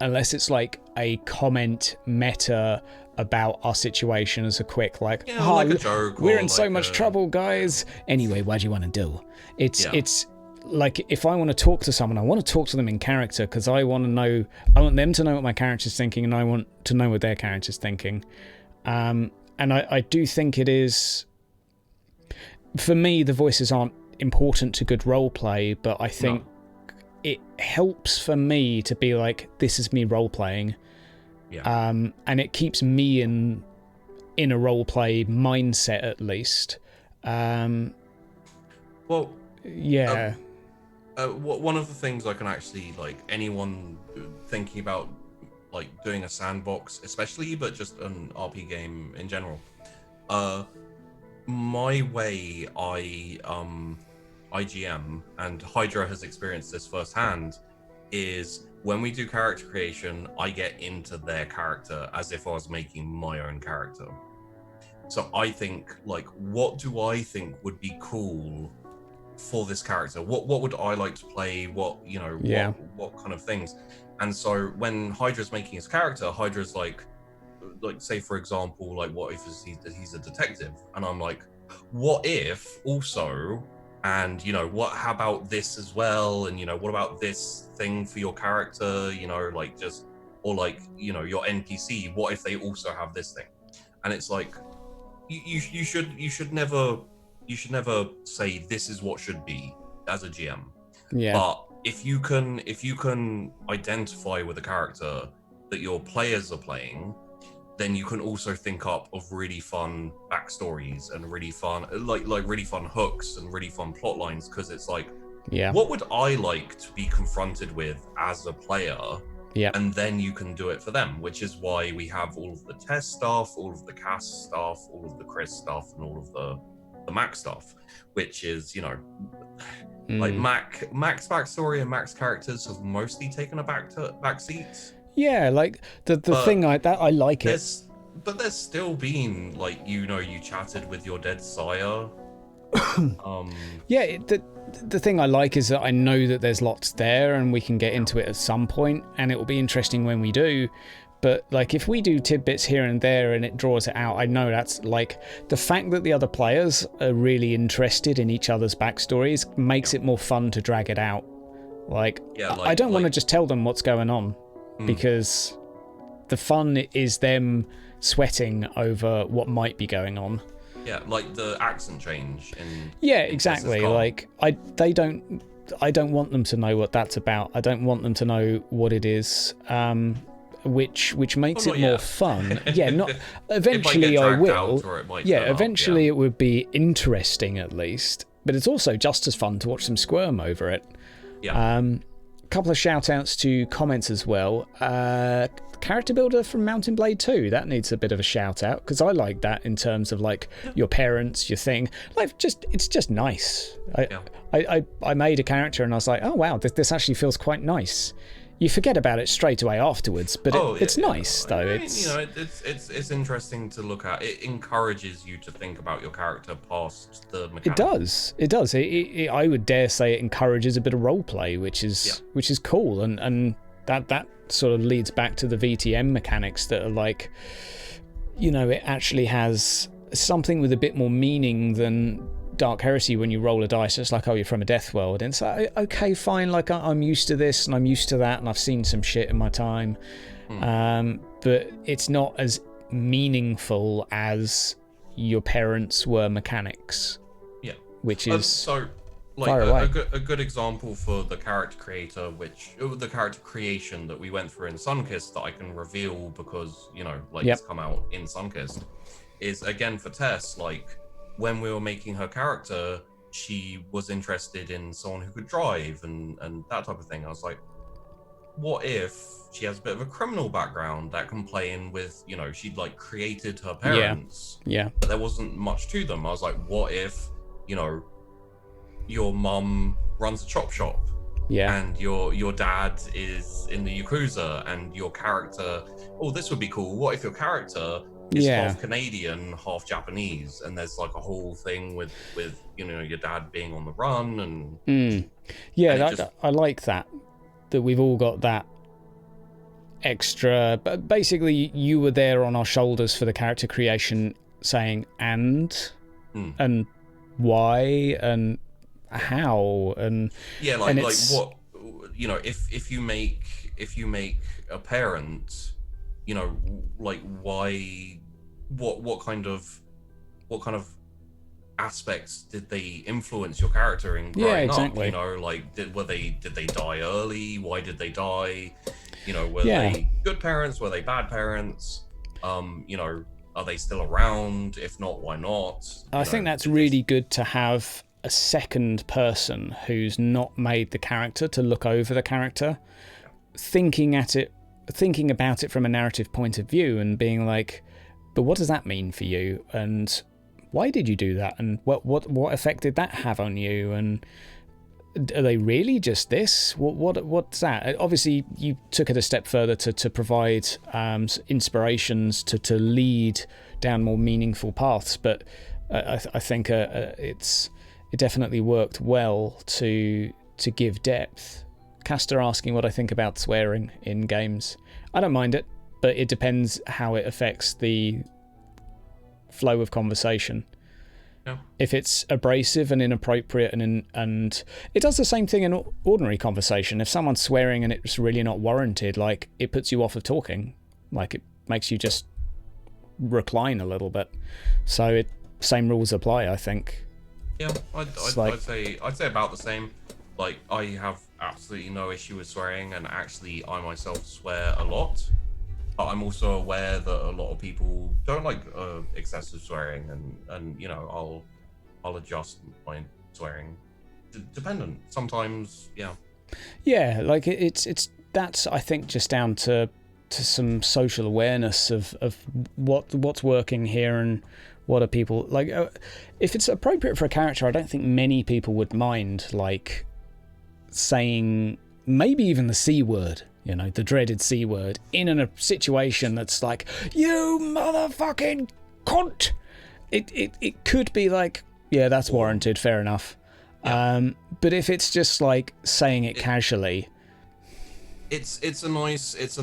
unless it's like a comment, meta, about our situation as a quick like, Yeah, like a joke. We're or in so like much a- trouble, guys. Anyway, what do you want to do? It's Yeah. like if I want to talk to someone, I want to talk to them in character because I want them to know what my character's thinking, and I want to know what their character's thinking. And I do think it is, for me, the voices aren't important to good role play, but I think it helps for me to be like, this is me role playing. Yeah. And it keeps me in a role play mindset at least. Well, yeah. One of the things I can actually, like, anyone thinking about like doing a sandbox especially, but just an RP game in general, my way I IGM, and Hydra has experienced this firsthand, is when we do character creation, I get into their character as if I was making my own character. So I think, like, what do I think would be cool for this character? What would I like to play? What, you know, what kind of things? And so when Hydra's making his character, Hydra's like say for example, like, what if he's a detective? And I'm like, what if also, and you know, how about this as well? And you know, what about this thing for your character? You know, like just, or like, you know, your NPC, what if they also have this thing? And it's like, you should never say this is what should be as a GM. Yeah. But if you can identify with a character that your players are playing, then you can also think up of really fun backstories and really fun like really fun hooks and really fun plot lines, because it's like, what would I like to be confronted with as a player? Yeah. And then you can do it for them, which is why we have all of the test stuff, all of the cast stuff, all of the Chris stuff, and all of the Mac stuff, which is, you know, like Mac's backstory and Mac's characters have mostly taken a back seat. Yeah, like the thing I like it. But there's still been, like, you know, you chatted with your dead sire. Yeah, the thing I like is that I know that there's lots there and we can get into it at some point, and it will be interesting when we do. But like, if we do tidbits here and there and it draws it out, I know that's like, the fact that the other players are really interested in each other's backstories makes it more fun to drag it out. Like, I don't want to just tell them what's going on, because the fun is them sweating over what might be going on. Yeah, like the accent change in exactly. Like, I don't want them to know what that's about. I don't want them to know what it is. Which makes it more fun. Yeah, not eventually I will. Eventually it would be interesting at least, but it's also just as fun to watch them squirm over it. Couple of shout outs to comments as well. Character builder from Mountain Blade 2, that needs a bit of a shout out, because I like that in terms of like your parents, your thing. Like, it's just nice. I made a character and I was like, oh wow, this actually feels quite nice. You forget about it straight away afterwards, but it's nice though. You know, it's interesting to look at. It encourages you to think about your character past the mechanics. It does. I would dare say it encourages a bit of role play, which is cool, and that sort of leads back to the VTM mechanics that are like, you know, it actually has something with a bit more meaning than Dark Heresy. When you roll a dice, it's like, oh, you're from a death world, and it's like, okay, fine, like I'm used to this and I'm used to that and I've seen some shit in my time, but it's not as meaningful as your parents were mechanics, which is so like a good example for the character creator, the character creation that we went through in Sunkissed, that I can reveal because, you know, like it's come out in Sunkissed, is again for Tess. Like, when we were making her character, she was interested in someone who could drive and that type of thing. I was like, what if she has a bit of a criminal background that can play in with, you know, she'd like created her parents, but there wasn't much to them. I was like, what if, you know, your mum runs a chop shop, and your dad is in the Yakuza, and your character, oh, this would be cool. What if your character is half Canadian, half Japanese, and there's like a whole thing with you know, your dad being on the run and I like that we've all got that extra, but basically you were there on our shoulders for the character creation, saying and why and how and like and what, you know, if you make a parent, you know, like why, what kind of aspects did they influence your character in growing up? You know, like did they die early? Why did they die? You know, were they good parents? Were they bad parents? You know, are they still around? If not, why not? I think that's really good to have a second person who's not made the character to look over the character, thinking about it from a narrative point of view and being like, but what does that mean for you? And why did you do that? And what effect did that have on you? And are they really just this? What's that? Obviously, you took it a step further to provide inspirations to lead down more meaningful paths. But I think it definitely worked well to give depth. Caster asking what I think about swearing in games. I don't mind it, but it depends how it affects the flow of conversation. Yeah. If it's abrasive and inappropriate and it does the same thing in ordinary conversation. If someone's swearing and it's really not warranted, like it puts you off of talking, like it makes you just recline a little bit. So same rules apply, I think. Yeah, I'd say about the same. Like I have absolutely no issue with swearing, and actually I myself swear a lot. But I'm also aware that a lot of people don't like excessive swearing, and you know, I'll adjust my swearing dependent. Sometimes, yeah, like it's that's, I think, just down to some social awareness of what's working here and what are people like. If it's appropriate for a character, I don't think many people would mind like saying maybe even the C word. You know, the dreaded C word in a situation that's like, you motherfucking cunt. It could be like, yeah, that's warranted, fair enough. Yeah. But if it's just like saying it casually, it's a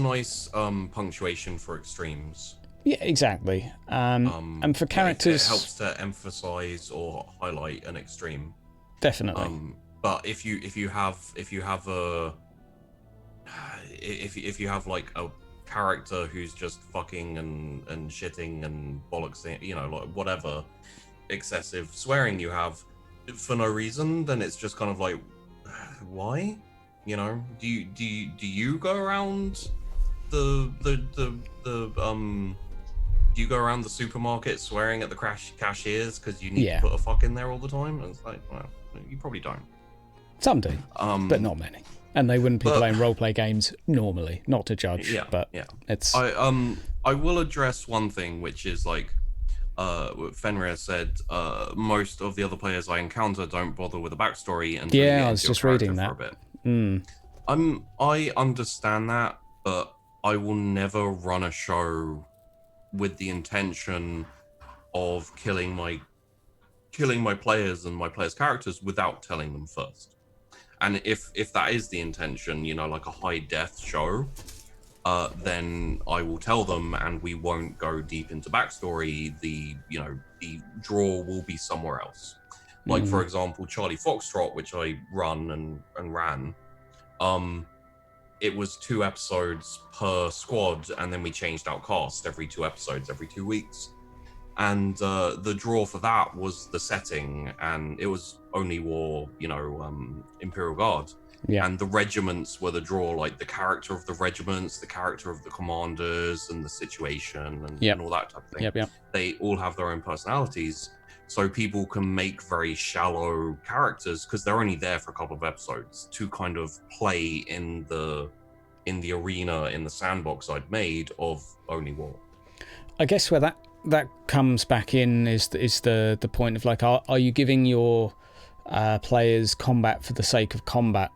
nice punctuation for extremes. Yeah, exactly. And for characters, it helps to emphasize or highlight an extreme. Definitely. But if you have like a character who's just fucking and shitting and bollocks, you know, like whatever excessive swearing you have for no reason, then it's just kind of like, why? You know, do you go around do you go around the supermarket swearing at the cashiers because you need to put a fuck in there all the time? And it's like, well, you probably don't. Some do, but not many. And they wouldn't be playing roleplay games normally, not to judge. It's. I will address one thing, which is like, Fenrir said, most of the other players I encounter don't bother with a backstory until you get I was just reading that. For a bit. I understand that, but I will never run a show with the intention of killing my players and my players' characters without telling them first. And if that is the intention, you know, like a high death show, then I will tell them, and we won't go deep into backstory. The draw will be somewhere else. Like for example, Charlie Foxtrot, which I run and ran, it was 2 episodes per squad, and then we changed out cast every 2 episodes, every 2 weeks. And the draw for that was the setting, and it was only war, you know, Imperial Guard. Yeah. And the regiments were the draw, like the character of the regiments, the character of the commanders, and the situation, and all that type of thing. They all have their own personalities, so people can make very shallow characters because they're only there for a couple of episodes to kind of play in the arena, in the sandbox I'd made of only war. I guess where that comes back in is the point of like, are you giving your players combat for the sake of combat?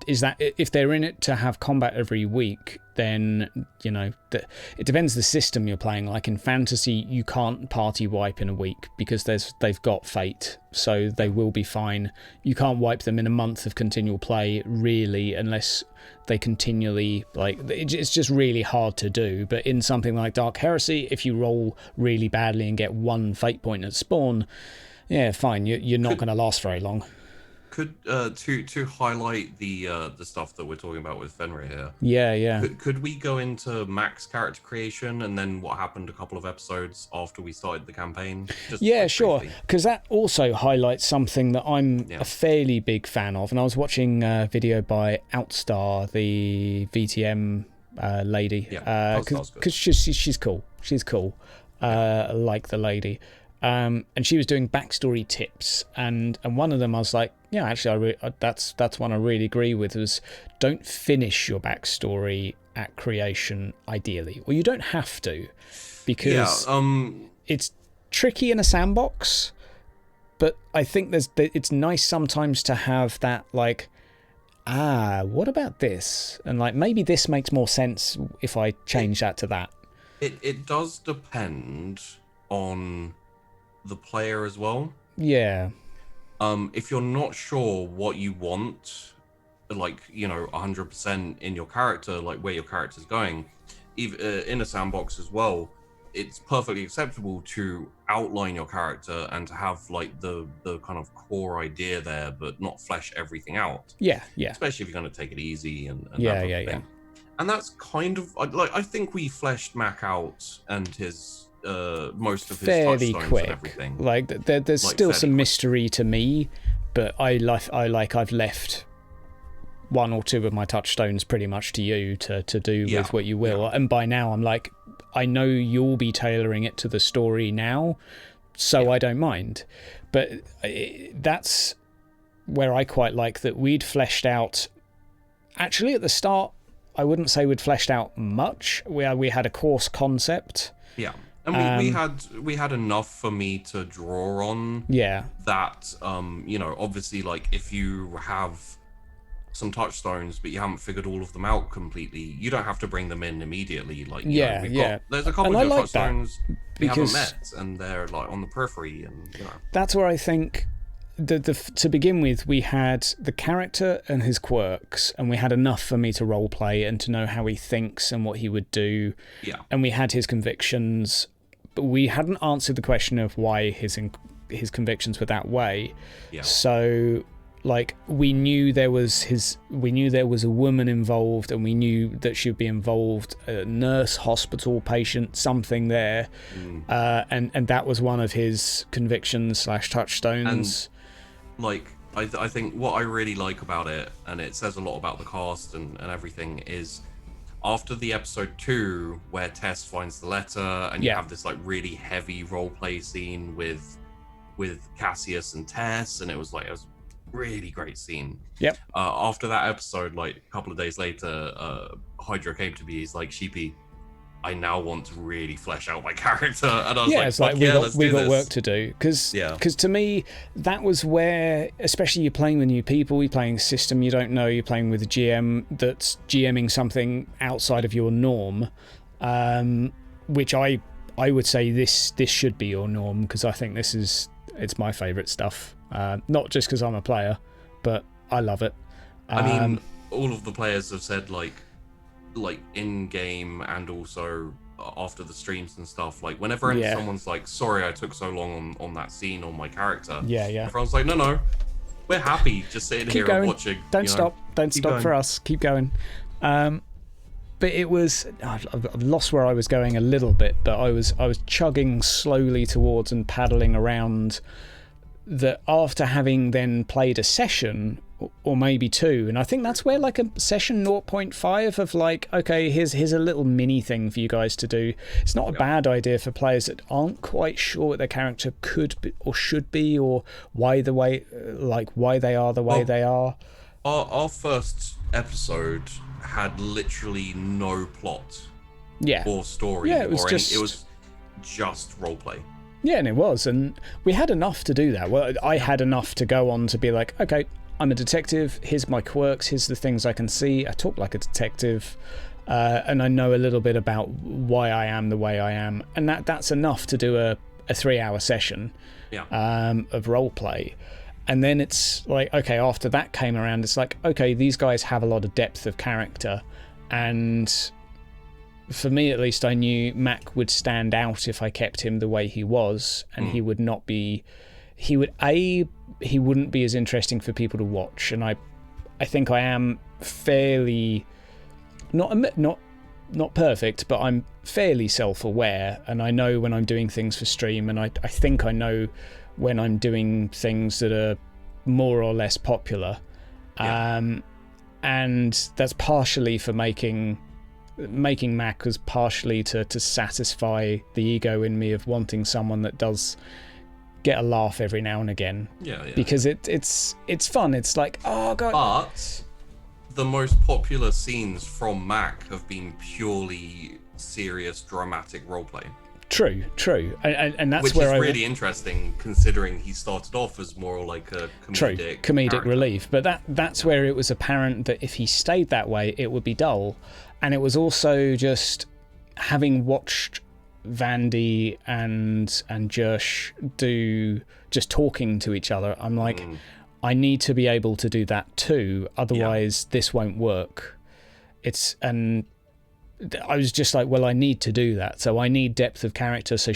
Is that if they're in it to have combat every week, then it depends the system you're playing. Like in fantasy, you can't party wipe in a week because they've got fate, so they will be fine. You can't wipe them in a month of continual play, really, unless they continually it's just really hard to do. But in something like Dark Heresy, if you roll really badly and get one fate point at spawn, yeah, fine, you're not going to last very long. Could to highlight the stuff that we're talking about with Fenrir here. Yeah. Could we go into max character creation and then what happened a couple of episodes after we started the campaign? Sure. Because that also highlights something that I'm a fairly big fan of. And I was watching a video by Outstar, the VTM lady. Yeah. Because she's cool. She's cool. Like the lady. And she was doing backstory tips, and one of them I was like, yeah, actually, that's one I really agree with, was don't finish your backstory at creation, ideally. Well, you don't have to, because it's tricky in a sandbox, but I think it's nice sometimes to have that, like, what about this? And like, maybe this makes more sense if I change that to that. It does depend on the player as well. Yeah. If you're not sure what you want, like, 100% in your character, like where your character's going, even in a sandbox as well, it's perfectly acceptable to outline your character and to have like the kind of core idea there, but not flesh everything out. Yeah. Especially if you're going to take it easy and yeah. And that's kind of like, I think we fleshed Mac out and his most of his fairly touchstones quick. And everything. Like there's like still some mystery to me, but I've left one or two of my touchstones pretty much to you to do with what you will. And by now I'm like, I know you'll be tailoring it to the story now, so I don't mind. But that's where I quite like that we'd fleshed out. Actually, at the start, I wouldn't say we'd fleshed out much. We had a course concept. Yeah. And we had enough for me to draw on. Yeah. That obviously, like, if you have some touchstones but you haven't figured all of them out completely, you don't have to bring them in immediately. Like, there's a couple of like touchstones we haven't met, and they're like on the periphery, and that's where I think to begin with, we had the character and his quirks, and we had enough for me to roleplay and to know how he thinks and what he would do. Yeah. And we had his convictions, but we hadn't answered the question of why his convictions were that way. Yeah. So, like, we knew there was a woman involved, and we knew that she'd be involved, a nurse, hospital patient, something there, and that was one of his convictions / touchstones. And, like, I think what I really like about it, and it says a lot about the cast and everything, is after the episode 2 where Tess finds the letter and you have this like really heavy roleplay scene with Cassius and Tess, and it was a really great scene. Yep. After that episode, like a couple of days later, Hydra came to me. He's like, Sheepy, I now want to really flesh out my character. And I was it's like we got work to do, because to me that was where, especially you're playing with new people, you're playing a system you don't know, you're playing with a GM that's GMing something outside of your norm, which I would say this should be your norm, because I think it's my favourite stuff, not just because I'm a player, but I love it. I mean, all of the players have said like in game and also after the streams and stuff, like whenever someone's like, sorry I took so long on that scene on my character, everyone's like, no, we're happy just sitting here and watching. Don't stop for us, keep going. But it was, I've lost where I was going a little bit, but I was chugging slowly towards and paddling around that after having then played a session or maybe 2, and I think that's where like a session 0.5 of like, okay, here's a little mini thing for you guys to do. It's not a bad idea for players that aren't quite sure what their character could be or should be, or why they are the way they are. Our first episode had literally no plot or story. It was just roleplay. Yeah, and it was, and we had enough to do that. Well, I had enough to go on to be like, okay, I'm a detective, here's my quirks, here's the things I can see, I talk like a detective, and I know a little bit about why I am the way I am, and that's enough to do a 3-hour session of roleplay. And then it's like, okay, after that came around, it's like, okay, these guys have a lot of depth of character, and for me at least, I knew Mac would stand out if I kept him the way he was, and he would not be, he wouldn't be as interesting for people to watch. And I think I am fairly not perfect, but I'm fairly self-aware, and I know when I'm doing things for stream, and I think I know when I'm doing things that are more or less popular. And that's partially for making Mac was partially to satisfy the ego in me of wanting someone that does get a laugh every now and again. Because it's fun. It's like, oh god. But the most popular scenes from Mac have been purely serious, dramatic roleplay. True, and that's which where is really interesting, considering he started off as more like a comedic character. Relief. But that's where it was apparent that if he stayed that way, it would be dull. And it was also just having watched Vandy and Jersh do just talking to each other. I'm like, I need to be able to do that too. Otherwise, this won't work. And I was just like, well, I need to do that. So I need depth of character. So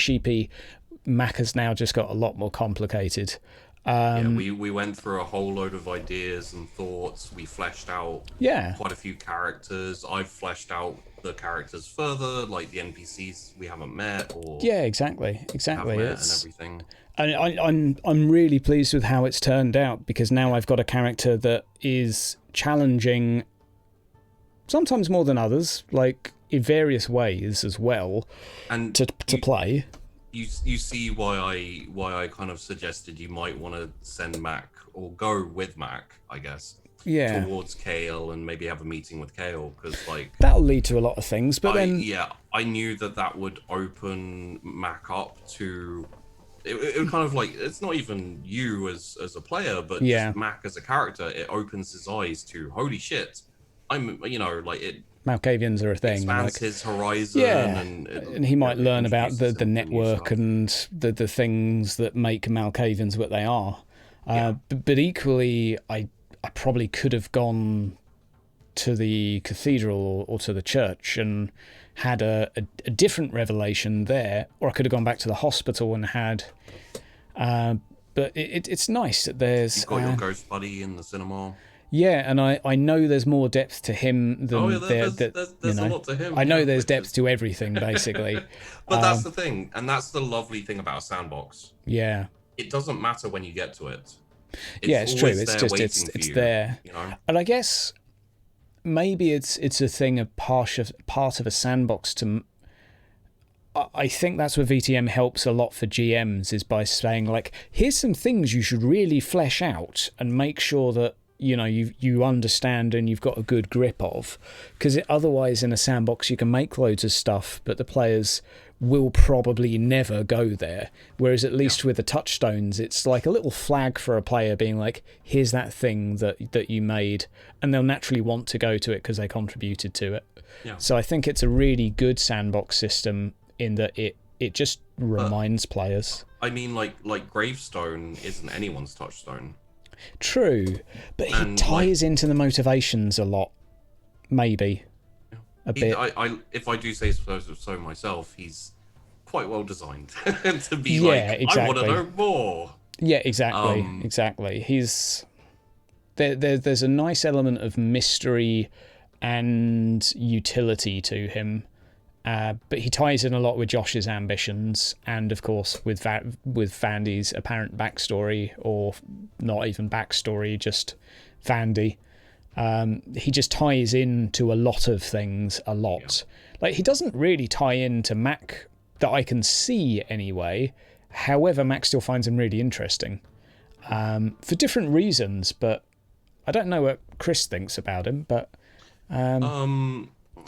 Mac has now just got a lot more complicated. We went through a whole load of ideas and thoughts. We fleshed out quite a few characters. I've fleshed out the characters further, like the NPCs we haven't met, or exactly. Have met and everything. And I'm really pleased with how it's turned out, because now I've got a character that is challenging, sometimes more than others, like in various ways as well, and to play. You see why I kind of suggested you might want to send Mac, or go with Mac, I guess, towards Kale, and maybe have a meeting with Kale, because like that'll lead to a lot of things. But I knew that would open Mac up to it would kind of like, it's not even you as a player, but just Mac as a character. It opens his eyes to, holy shit, I'm, like it. Malkavians are a thing. Expands his horizon, and he might learn about the network and the things that make Malkavians what they are. But equally, I probably could have gone to the cathedral or to the church and had a different revelation there, or I could have gone back to the hospital and had. But it's nice that there's. You've got your ghost buddy in the cinema. Yeah, and I know there's more depth to him than there's a lot to him. I know there's depth to everything, basically. But that's the thing, and that's the lovely thing about Sandbox. Yeah. It doesn't matter when you get to it. It's true. It's just it's there. And I guess maybe it's a thing of part of a sandbox to. I think that's where VTM helps a lot for GMs, is by saying, like, here's some things you should really flesh out and make sure that you understand and you've got a good grip of, because otherwise in a sandbox you can make loads of stuff, but the players will probably never go there. Whereas at least with the touchstones, it's like a little flag for a player being like, here's that thing that you made, and they'll naturally want to go to it because they contributed to it. So I think it's a really good sandbox system in that it just reminds players. I mean, like Gravestone isn't anyone's touchstone. True, but he ties into the motivations a lot, maybe a bit. If I do say so myself, he's quite well designed to be exactly. I want to know more. Yeah, exactly. He's there's a nice element of mystery and utility to him. But he ties in a lot with Josh's ambitions, and of course with Vandy's apparent backstory, or not even backstory, just Vandy. He just ties into a lot of things a lot. Like, he doesn't really tie into Mac that I can see anyway. However, Mac still finds him really interesting for different reasons. But I don't know what Chris thinks about him. But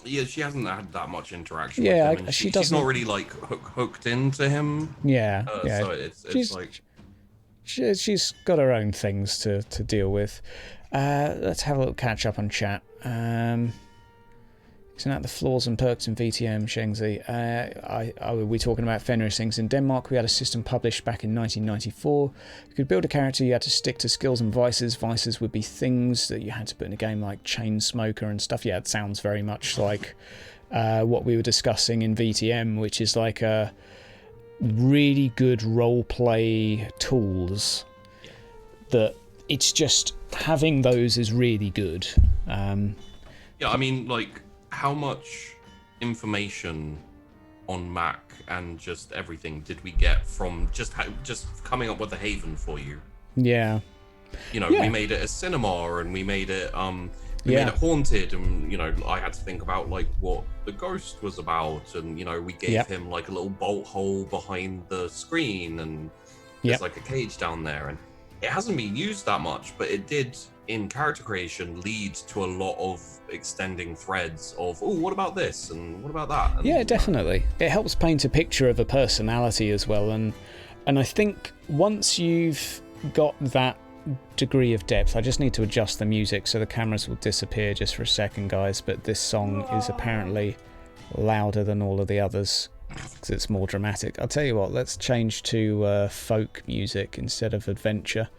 yeah, she hasn't had that much interaction with him. And she's not really like hooked into him. So it's like she's got her own things to deal with. Let's have a little catch up on chat. Isn't that the flaws and perks in VTM, Shengzi? We're talking about Fenris things. In Denmark, we had a system published back in 1994. You could build a character, you had to stick to skills and vices. Vices would be things that you had to put in a game like chain smoker and stuff. Yeah, it sounds very much like what we were discussing in VTM, which is like a really good roleplay tools that it's just having those is really good. Yeah, I mean, like, how much information on Mac and just everything did we get from just coming up with a haven for you? Yeah. You know, we made it a cinema, and we made it made it haunted, and you know, I had to think about like what the ghost was about, and you know, we gave him like a little bolt hole behind the screen, and there's like a cage down there, and it hasn't been used that much, but it did in character creation lead to a lot of extending threads of, oh, what about this and what about that? And, yeah, definitely. It helps paint a picture of a personality as well, and I think once you've got that degree of depth, I just need to adjust the music so the cameras will disappear just for a second, guys, but this song is apparently louder than all of the others because it's more dramatic. I'll tell you what, let's change to folk music instead of adventure.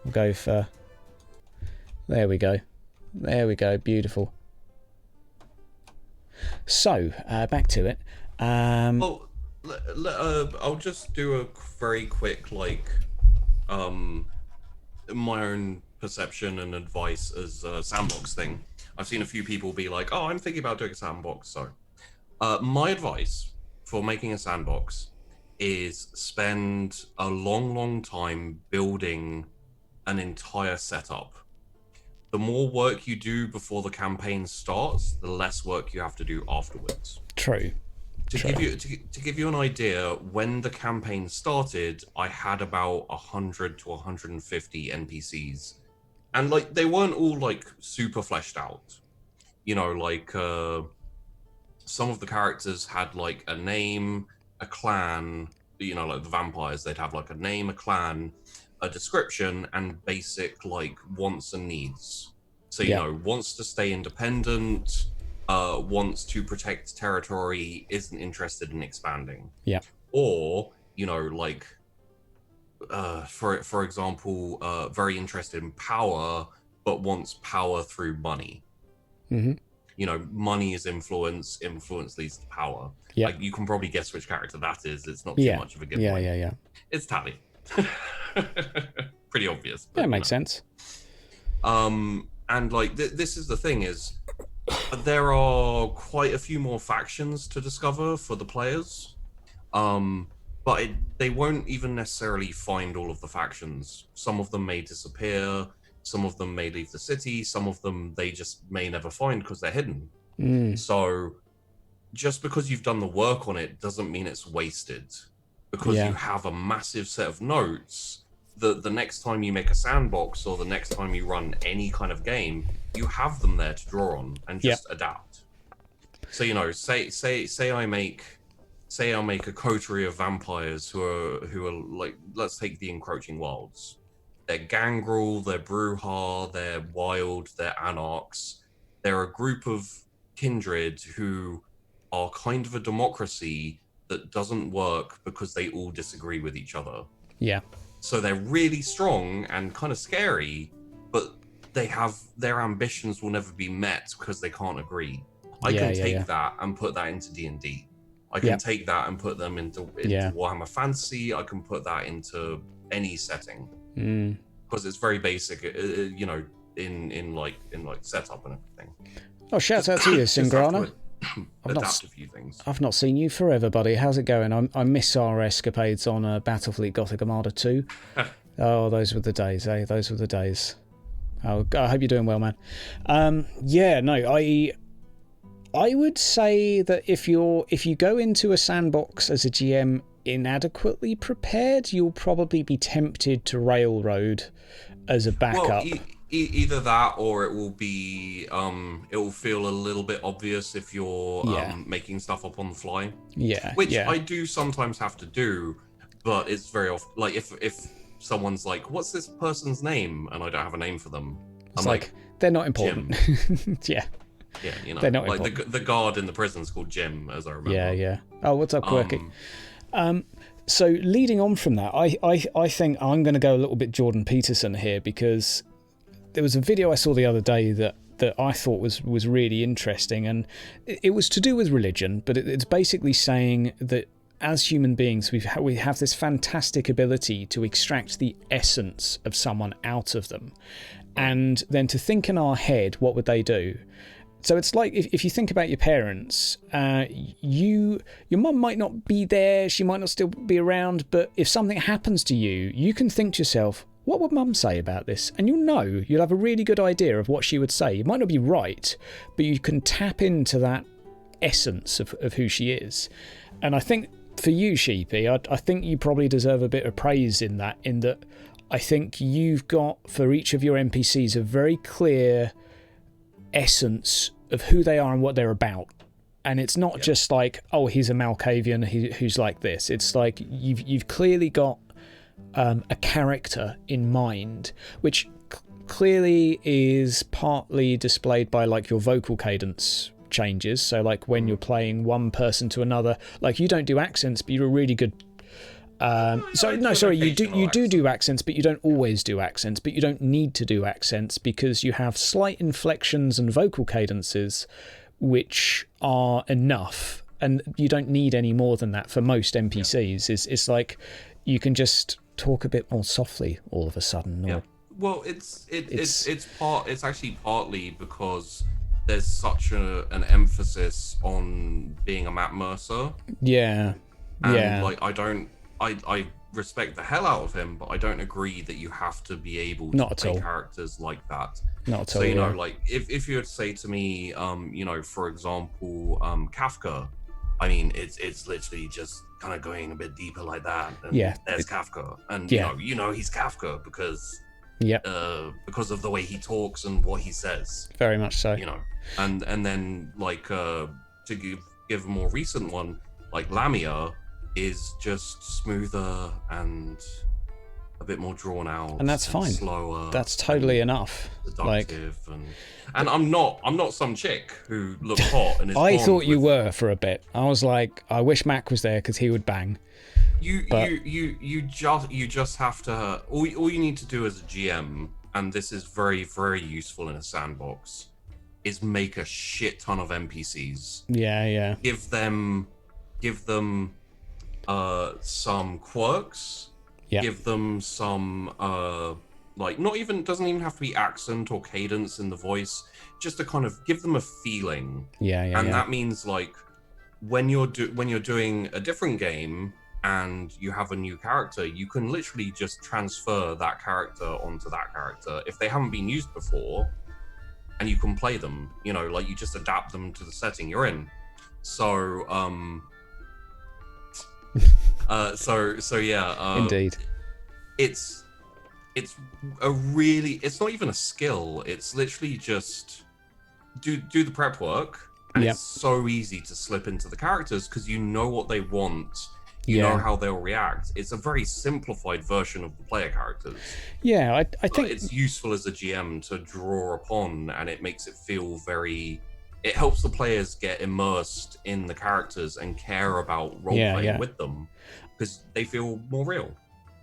We'll go for... There we go. There we go. Beautiful. So, back to it. I'll just do a very quick, like, my own perception and advice as a Sandbox thing. I've seen a few people be like, oh, I'm thinking about doing a Sandbox. So, my advice for making a Sandbox is spend a long time building an entire setup. The more work you do before the campaign starts, the less work you have to do afterwards. True. To give you an idea, when the campaign started, I had about 100 to 150 NPCs, and like they weren't all like super fleshed out. You know, like some of the characters had like a name, a clan. You know, like the vampires, they'd have like a name, a clan, a description, and basic like wants and needs. So you know, wants to stay independent, wants to protect territory, isn't interested in expanding. Yeah. Or you know, like for example, very interested in power, but wants power through money. Mm-hmm. You know, money is influence. Influence leads to power. Yeah. Like, you can probably guess which character that is. It's not too much of a giveaway. Yeah. It's Tally. Pretty obvious. But, yeah, it makes sense. And like this is the thing is, there are quite a few more factions to discover for the players, but they won't even necessarily find all of the factions. Some of them may disappear. Some of them may leave the city. Some of them they just may never find because they're hidden. So just because you've done the work on it doesn't mean it's wasted, because you have a massive set of notes that the next time you make a Sandbox or the next time you run any kind of game, you have them there to draw on and just adapt. So, you know, say I make a coterie of vampires who are like, let's take the Encroaching Wilds. They're gangrel, they're bruja, they're wild, they're anarchs. They're a group of kindred who are kind of a democracy that doesn't work because they all disagree with each other. Yeah. So they're really strong and kind of scary, but they have their ambitions will never be met because they can't agree. I can take that and put that into D&D. I can take that and put them into Warhammer Fantasy. I can put that into any setting because it's very basic. You know, in like setup and everything. Oh, shout out to you, Singrana. Adapt a few things. I've not seen you forever, buddy. How's it going? I miss our escapades on Battlefleet Gothic Armada 2. Oh, those were the days, eh? Those were the days. Oh, I hope you're doing well, man. I would say that if you go into a Sandbox as a GM inadequately prepared, you'll probably be tempted to railroad as a backup. Well, either that, or it will be it will feel a little bit obvious if you're making stuff up on the fly. Yeah, which I do sometimes have to do, but it's very often like if someone's like, "What's this person's name?" and I don't have a name for them, It's like they're not important. Yeah. Yeah, you know, They're not like important. the guard in the prison's called Jim, as I remember. Yeah. Oh, what's up, Quirky? So leading on from that, I think I'm going to go a little bit Jordan Peterson here, because there was a video I saw the other day that I thought was really interesting, and it was to do with religion, but it's basically saying that as human beings we have this fantastic ability to extract the essence of someone out of them, and then to think in our head, what would they do? So it's like if you think about your parents, your mum might not be there, she might not still be around, but if something happens to you, you can think to yourself, what would mum say about this? And you'll have a really good idea of what she would say. It might not be right, but you can tap into that essence of who she is. And I think for you, Sheepy, I think you probably deserve a bit of praise in that I think you've got, for each of your NPCs, a very clear essence of who they are and what they're about. And it's not just like, oh, he's a Malkavian who's like this. It's like you've clearly got a character in mind, which clearly is partly displayed by like your vocal cadence changes. So like when you're playing one person to another, like you don't do accents, but you're a really good you do accents, but you don't always do accents, but you don't need to do accents, because you have slight inflections and vocal cadences which are enough, and you don't need any more than that for most NPCs. It's like you can just talk a bit more softly all of a sudden. Well, it's actually partly because there's such an emphasis on being a Matt Mercer. Like I respect the hell out of him, but I don't agree that you have to be able to play characters like that. Not at all. So, you know, like if you would say to me, you know, for example, Kafka, I mean, it's literally just kind of going a bit deeper like that. And there's Kafka, and you know he's Kafka because of the way he talks and what he says. Very much so. You know, and then like to give a more recent one, like Lamia is just smoother and a bit more drawn out, and that's fine. Slower. That's totally enough. Seductive, and I'm not some chick who looks hot and is. I thought you were for a bit. I was like, I wish Mac was there because he would bang. You just have to. All you need to do as a GM, and this is very, very useful in a sandbox, is make a shit ton of NPCs. Yeah. Give them some quirks. Give them some like doesn't even have to be accent or cadence in the voice, just to kind of give them a feeling. That means like when you're doing a different game and you have a new character, you can literally just transfer that character onto that character if they haven't been used before, and you can play them, you know, like you just adapt them to the setting you're in. So indeed, it's not even a skill, it's literally just do the prep work, and it's so easy to slip into the characters because you know what they want, you know how they'll react. It's a very simplified version of the player characters. I think it's useful as a GM to draw upon, and it makes it feel it helps the players get immersed in the characters and care about role-playing with them, because they feel more real.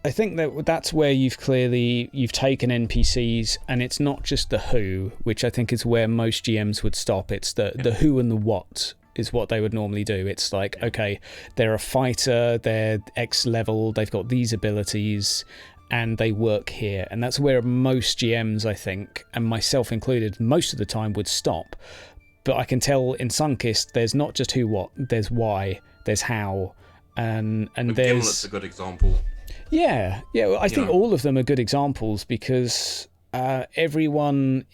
I think that's where you've taken NPCs, and it's not just the who, which I think is where most GMs would stop. It's the who and the what is what they would normally do. It's like, okay, they're a fighter, they're X level, they've got these abilities, and they work here. And that's where most GMs, I think, and myself included, most of the time would stop. But I can tell in Sunkist, there's not just who, what, there's why, there's how, and there's... Gimlet's a good example. Yeah. I think all of them are good examples, because everyone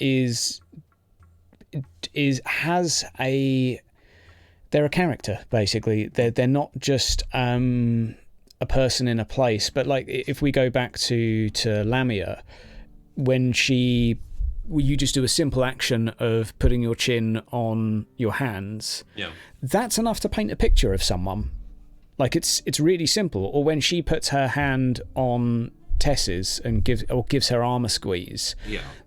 they're a character, basically. They're not just a person in a place. But like, if we go back to Lamia, when you just do a simple action of putting your chin on your hands, that's enough to paint a picture of someone. Like, it's really simple. Or when she puts her hand on Tess's and gives her armor squeeze,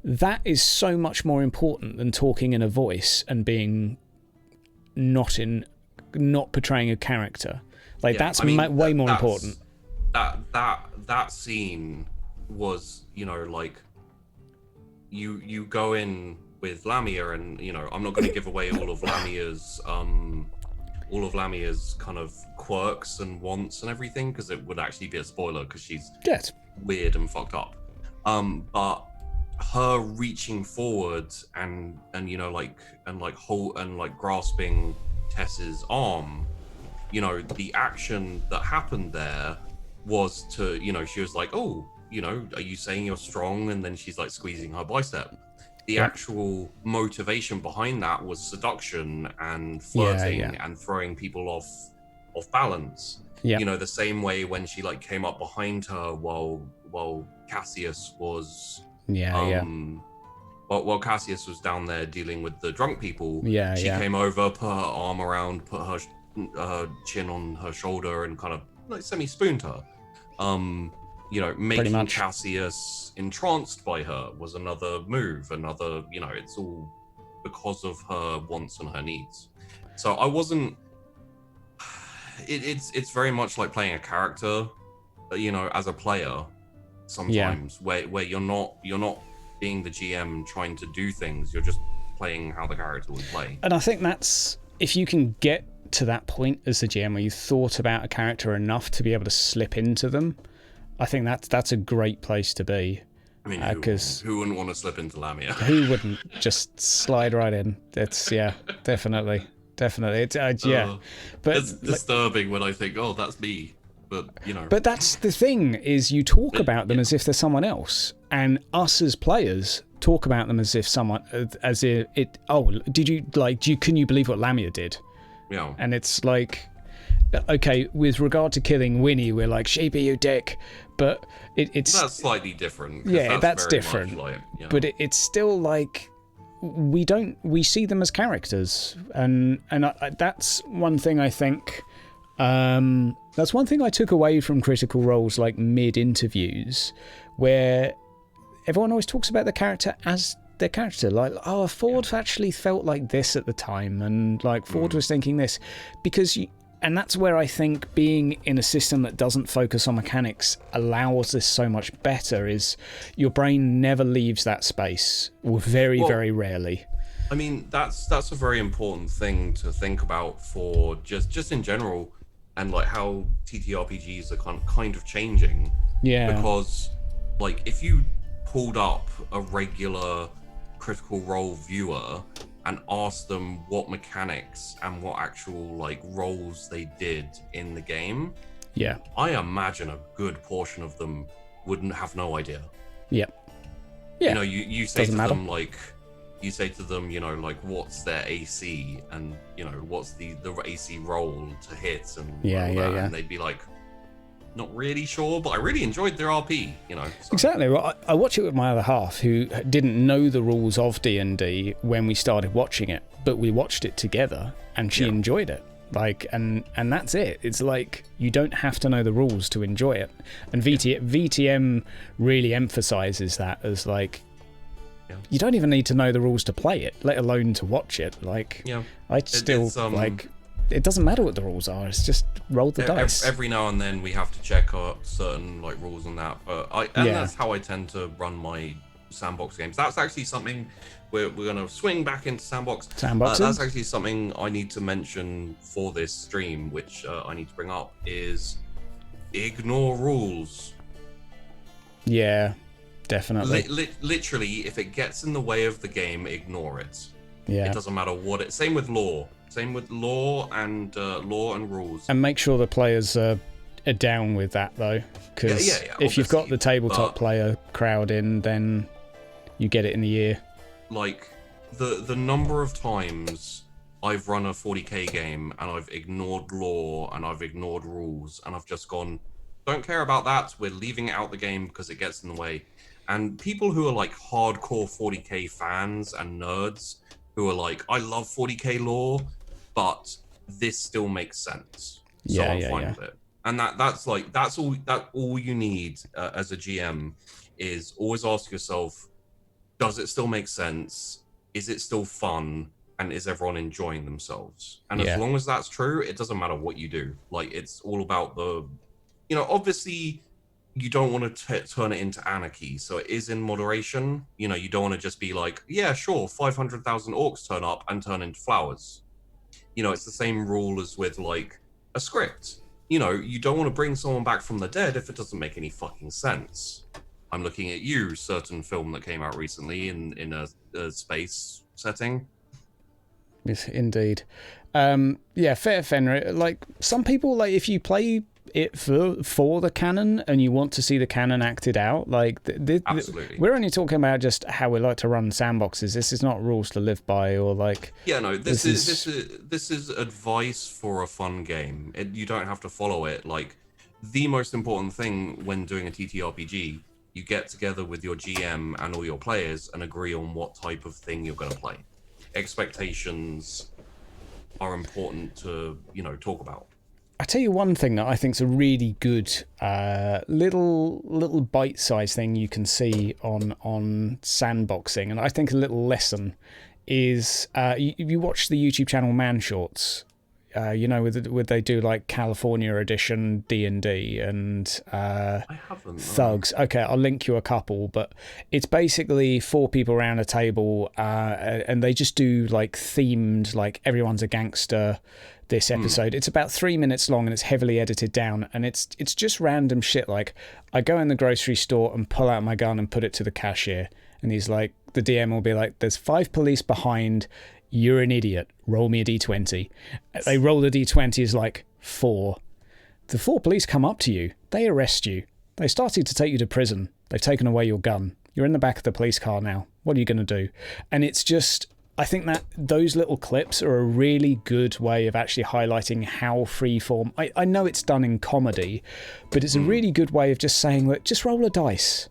that is so much more important than talking in a voice and being not portraying a character. Like that's way more important. That scene was, you know, like you go in with Lamia, and you know, I'm not going to give away all of Lamia's kind of quirks and wants and everything, because it would actually be a spoiler, because she's weird and fucked up. But her reaching forward and you know, like grasping Tess's arm, you know, the action that happened there was to, you know, she was like, oh, you know, are you saying you're strong? And then she's like squeezing her bicep. The actual motivation behind that was seduction and flirting and throwing people off balance. You know, the same way when she like came up behind her while Cassius was while Cassius was down there dealing with the drunk people. She came over, put her arm around, put her chin on her shoulder, and kind of like semi-spooned her. You know, making Cassius entranced by her was another move, another, you know, it's all because of her wants and her needs. So I wasn't, it's very much like playing a character, you know, as a player sometimes, where you're not being the GM trying to do things, you're just playing how the character would play. And I think that's, if you can get to that point as the GM where you thought about a character enough to be able to slip into them, I think that's a great place to be. I mean, who wouldn't want to slip into Lamia? Who wouldn't just slide right in? It's definitely. It's but it's disturbing when I think, oh, that's me. But you know. But that's the thing, is you talk about them as if they're someone else, and us as players talk about them as if it. Oh, can you believe what Lamia did? Yeah. And it's like, okay, with regard to killing Winnie, we're like, Sheepy, you dick. But it's... That's slightly different. Yeah, that's different. Like, you know. But it's still like, we see them as characters. And that's one thing I think... that's one thing I took away from Critical Role's like mid-interviews, where everyone always talks about the character as their character, like, oh, Ford actually felt like this at the time, and like Ford was thinking this, because and that's where I think being in a system that doesn't focus on mechanics allows this so much better, is your brain never leaves that space, or very rarely. I mean, that's a very important thing to think about for just in general, and like how TTRPGs are kind of changing. Yeah. Because like if you pulled up a regular Critical Role viewer and asked them what mechanics and what actual like roles they did in the game, I imagine a good portion of them wouldn't have no idea. You know, you say to them like, you say to them, you know, like, what's their AC, and you know, what's the AC roll to hit, and and they'd be like, not really sure, but I really enjoyed their RP, you know. So. Exactly. Well, I watch it with my other half, who didn't know the rules of D&D when we started watching it, but we watched it together, and she enjoyed it. Like, and that's it. It's like, you don't have to know the rules to enjoy it. And VTM really emphasizes that as like, you don't even need to know the rules to play it, let alone to watch it. Like, I still like, it doesn't matter what the rules are. It's just roll the dice. Every now and then we have to check out certain like rules and that. But that's how I tend to run my Sandbox games. That's actually something we're going to swing back into Sandbox. That's actually something I need to mention for this stream, which I need to bring up, is ignore rules. Yeah, definitely. Literally, if it gets in the way of the game, ignore it. Yeah. It doesn't matter what it. Same with law. Same with law and rules. And make sure the players are down with that, though, because if you've got the tabletop player crowd in, then you get it in the ear. Like the number of times I've run a 40k game and I've ignored law and I've ignored rules and I've just gone, don't care about that. We're leaving it out the game because it gets in the way. And people who are like hardcore 40k fans and nerds who are like, I love 40k lore, but this still makes sense. So I'm fine with it. And that's all you need as a GM is always ask yourself, does it still make sense? Is it still fun? And is everyone enjoying themselves? And as long as that's true, it doesn't matter what you do. Like, it's all about obviously you don't want to turn it into anarchy. So it is in moderation. You don't want to just be like, yeah, sure, 500,000 orcs turn up and turn into flowers. It's the same rule as with like a script. You don't want to bring someone back from the dead if it doesn't make any fucking sense. I'm looking at you, certain film that came out recently in a space setting. Yes, indeed. Fair Fenrir. Like, some people, like, if you play it for the canon and you want to see the canon acted out, like, absolutely. We're only talking about just how we like to run sandboxes. This is not rules to live by, or like. Yeah, no. This is advice for a fun game. You don't have to follow it. Like, the most important thing when doing a TTRPG, you get together with your GM and all your players and agree on what type of thing you're going to play. Expectations are important to talk about. I tell you one thing that I think is a really good little bite-sized thing you can see on sandboxing, and I think a little lesson is you watch the YouTube channel Man Shorts. Would they do like California edition D&D and I haven't, thugs? Okay, I'll link you a couple, but it's basically 4 people around a table, and they just do like themed, like everyone's a gangster. This episode, it's about 3 minutes long and it's heavily edited down, and it's just random shit. Like, I go in the grocery store and pull out my gun and put it to the cashier, and he's like, the DM will be like, "There's 5 police behind. You're an idiot. Roll me a d20." They roll the d20 is like 4. The 4 police come up to you. They arrest you. They started to take you to prison. They've taken away your gun. You're in the back of the police car now. What are you going to do? And it's just, I think that those little clips are a really good way of actually highlighting how freeform. I know it's done in comedy, but it's a really good way of just saying, look, just roll a dice.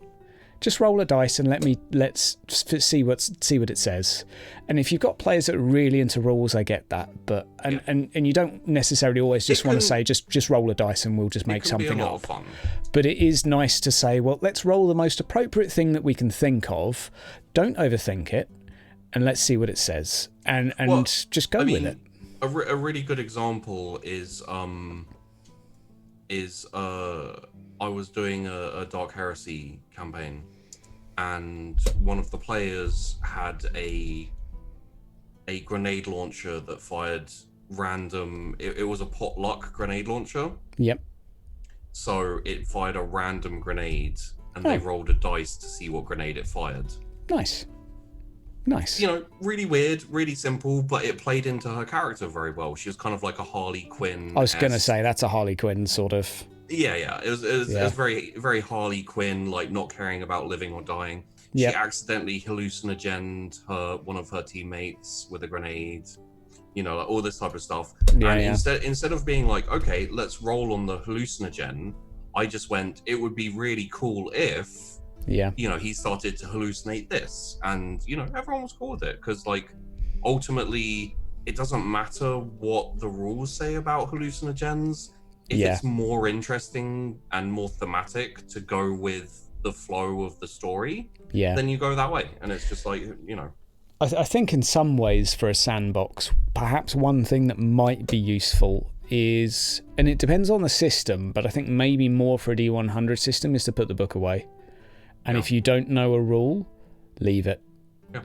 Just roll a dice and let's see what it says. And if you've got players that are really into rules, I get that. But and you don't necessarily always just want to say just roll a dice and we'll just make something up. Fun. But it is nice to say, well, let's roll the most appropriate thing that we can think of. Don't overthink it, and let's see what it says. And just go with it. A really good example is I was doing a Dark Heresy campaign, and one of the players had a grenade launcher that fired random. It was a potluck grenade launcher. Yep. So it fired a random grenade, and they rolled a dice to see what grenade it fired. Nice. Really weird, really simple, but it played into her character very well. She was kind of like a Harley Quinn. I was going to say, that's a Harley Quinn sort of. Yeah. It was very, very Harley Quinn, like not caring about living or dying. She accidentally hallucinogened one of her teammates with a grenade, like all this type of stuff. Instead of being like, okay, let's roll on the hallucinogen, I just went, it would be really cool if, he started to hallucinate this, and everyone was cool with it, because like ultimately it doesn't matter what the rules say about hallucinogens. If it's more interesting and more thematic to go with the flow of the story, then you go that way. And it's just like, I think in some ways for a sandbox, perhaps one thing that might be useful is, and it depends on the system, but I think maybe more for a D100 system is to put the book away. And if you don't know a rule, leave it.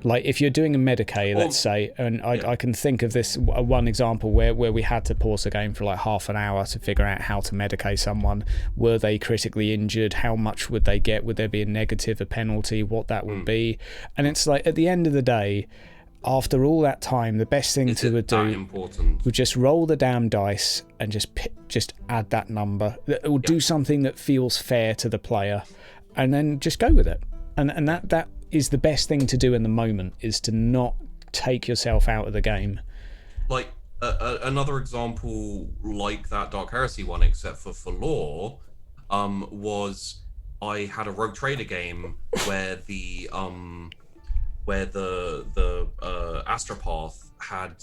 Like if you're doing a Medicaid, let's say, and I can think of this one example where we had to pause the game for like half an hour to figure out how to medicate someone. Were they critically injured? How much would they get? Would there be a negative, a penalty? What that would be? And it's like at the end of the day, after all that time, the best thing to do would just roll the damn dice and just add that number. Or do something that feels fair to the player, and then just go with it. And that is the best thing to do in the moment, is to not take yourself out of the game. Like another example like that Dark Heresy one, except for lore, was I had a Rogue Trader game where the astropath had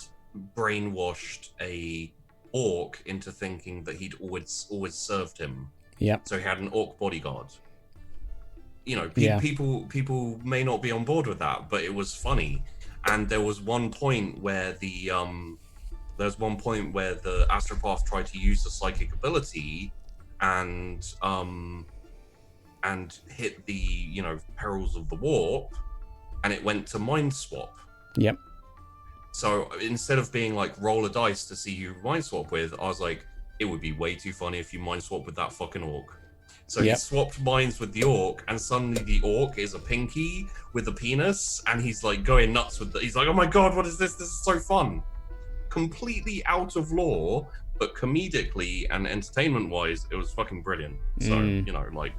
brainwashed a orc into thinking that he'd always served him. Yeah. So he had an orc bodyguard. You know, Yeah. people may not be on board with that, but it was funny. And there was one point where the astropath tried to use the psychic ability and hit the, you know, perils of the warp, and it went to mind swap. Yep. So instead of being like roll a dice to see who you mind swap with, I was like, it would be way too funny if you mind swap with that fucking orc. So he swapped minds with the orc, and suddenly the orc is a pinky with a penis, and he's like going nuts with he's like, oh my god, what is this? This is so fun. Completely out of lore, but comedically and entertainment wise, it was fucking brilliant. So, you know, like.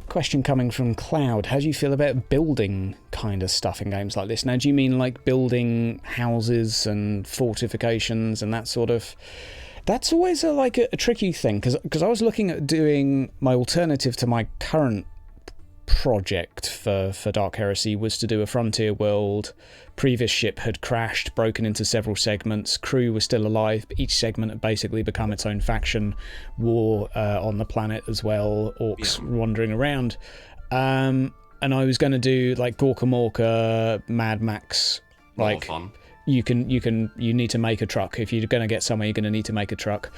Question coming from Cloud. How do you feel about building kind of stuff in games like this? Now, do you mean like building houses and fortifications and that sort of... That's always a tricky thing, because I was looking at doing my alternative to my current project for Dark Heresy was to do a frontier world. Previous ship had crashed, broken into several segments. Crew was still alive, but each segment had basically become its own faction. War on the planet as well. Orcs wandering around. And I was going to do like Gorka Morka, Mad Max. Like, fun. You need to make a truck. If you're going to get somewhere, you're going to need to make a truck.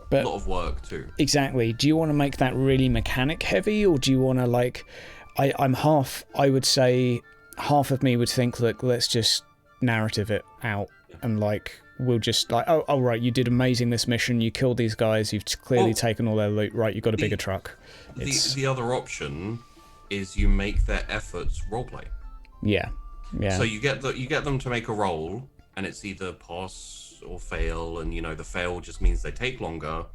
But a lot of work too. Exactly. Do you want to make that really mechanic heavy, or do you want to like... I would say half of me would think, look, let's just narrative it out, and like we'll just like, oh right, you did amazing this mission, you killed these guys, you've clearly taken all their loot, right, you've got a bigger truck. The other option is you make their efforts roleplay. Yeah. So you get them to make a roll, and it's either pass or fail, and you know the fail just means they take longer,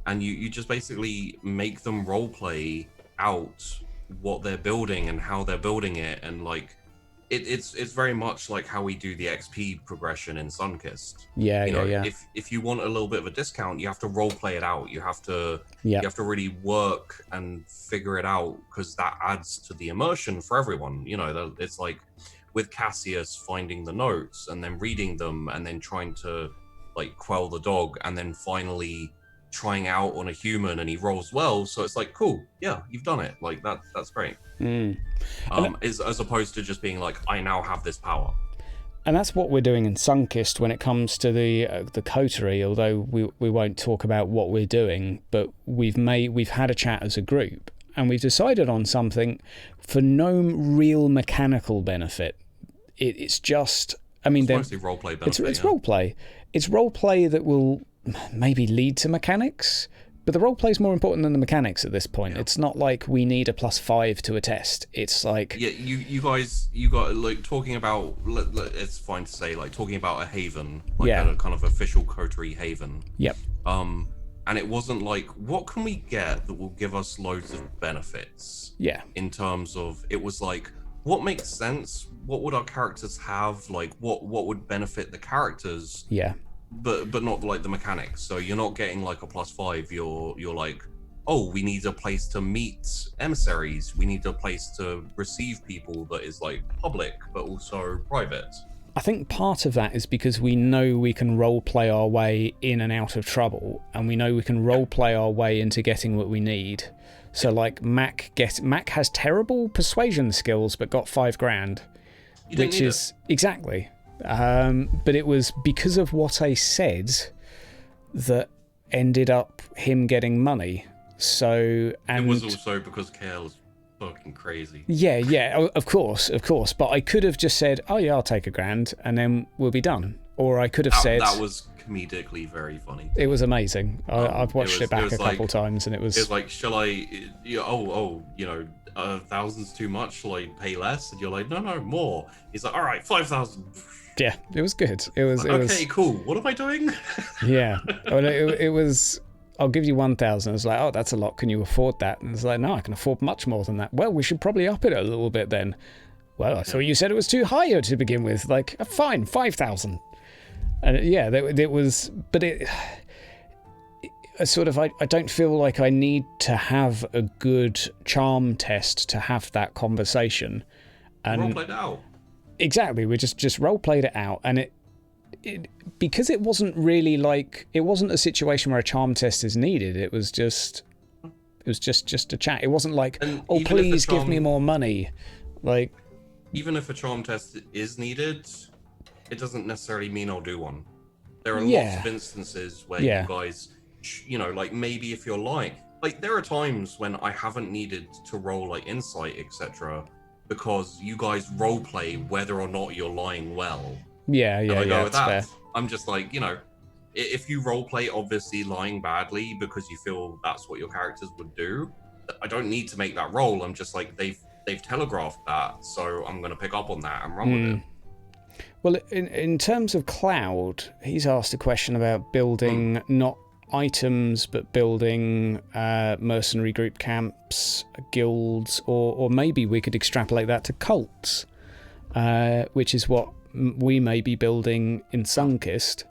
and you just basically make them roleplay out what they're building and how they're building it, and like it's very much like how we do the XP progression in Sunkist. Yeah. If you want a little bit of a discount, you have to role play it out. You have to really work and figure it out, because that adds to the immersion for everyone. You know, it's like with Cassius finding the notes and then reading them and then trying to like quell the dog, and then finally trying out on a human, and he rolls well, so it's like, cool, yeah, you've done it, like that's great. As opposed to just being like, I now have this power. And that's what we're doing in Sunkist when it comes to the coterie, although we won't talk about what we're doing, but we've had a chat as a group, and we've decided on something for no real mechanical benefit. It's just, I mean, it's mostly roleplay benefit. It's roleplay. It's roleplay that will maybe lead to mechanics, but the roleplay is more important than the mechanics at this point. It's not like we need a +5 to a test. It's like, you got like talking about, it's fine to say, like talking about a haven, like a kind of official coterie haven. Yep. And it wasn't like, what can we get that will give us loads of benefits? Yeah. In terms of, it was like, what makes sense? What would our characters have? Like, what would benefit the characters? Yeah. But not like the mechanics. So you're not getting like a +5. You're like, oh, we need a place to meet emissaries. We need a place to receive people that is like public, but also private. I think part of that is because we know we can role play our way in and out of trouble, and we know we can role play our way into getting what we need. So like Mac has terrible persuasion skills, but got $5,000, which is exactly. But it was because of what I said that ended up him getting money. So, and it was also because Kale is fucking crazy. Yeah, of course. But I could have just said, oh yeah, I'll take $1,000 and then we'll be done. Or I could have said... That was comedically very funny. It was amazing. I've watched it back a couple times, and it was... It was like, shall I... you know, 1,000's too much, shall I pay less? And you're like, no, more. He's like, all right, 5,000. Yeah, it was good. It was cool. What am I doing? Yeah. Well, it was... I'll give you 1,000. It's like, oh, that's a lot. Can you afford that? And it's like, no, I can afford much more than that. Well, we should probably up it a little bit then. Well, I thought you said it was too high to begin with. Like, fine, 5,000. And it was, but it sort of, I don't feel like I need to have a good charm test to have that conversation. And role played it out. Exactly, we just role played it out, and because it wasn't really like, it wasn't a situation where a charm test is needed. It was just a chat. It wasn't like, And oh, even if a please give me charm- more money. Like, Even if a charm test is needed, it doesn't necessarily mean I'll do one. There are Yeah. lots of instances where Yeah. you guys, you know, like maybe if you're lying, like there are times when I haven't needed to roll like insight, etc., because you guys role play whether or not you're lying well. yeah, And I go with that's that. fair. I'm just like, you know, if you role play obviously lying badly because you feel that's what your characters would do, I don't need to make that roll. I'm just like, they've telegraphed that, so I'm going to pick up on that and run with it. Well, in terms of Cloud, he's asked a question about building not items, but building mercenary group camps, guilds, or maybe we could extrapolate that to cults, which is what we may be building in Sunkist.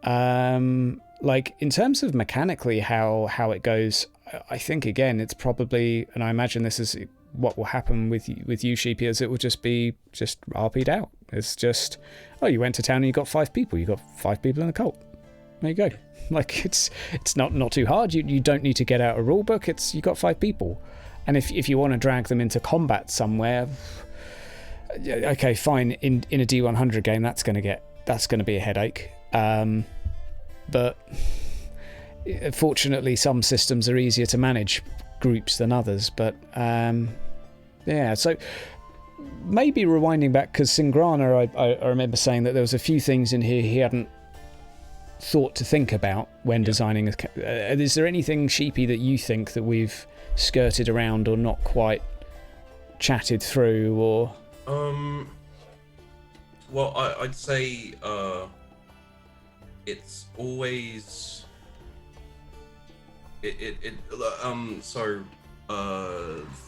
Like, in terms of mechanically how it goes, I think, again, it's probably, and I imagine this is what will happen with you, Sheepy, is it will just be RP'd out. It's just, oh, you went to town and you got 5 people. You got 5 people in the cult. There you go. Like, it's not too hard. You don't need to get out a rule book. You got 5 people. And if you want to drag them into combat somewhere, okay, fine. In a D100 game, that's going to be a headache. But fortunately, some systems are easier to manage groups than others. But yeah, so maybe rewinding back, because Singrana, I remember saying that there was a few things in here he hadn't thought to think about when designing. Is there anything, Sheepy, that you think that we've skirted around or not quite chatted through, or? Well, I'd say it's always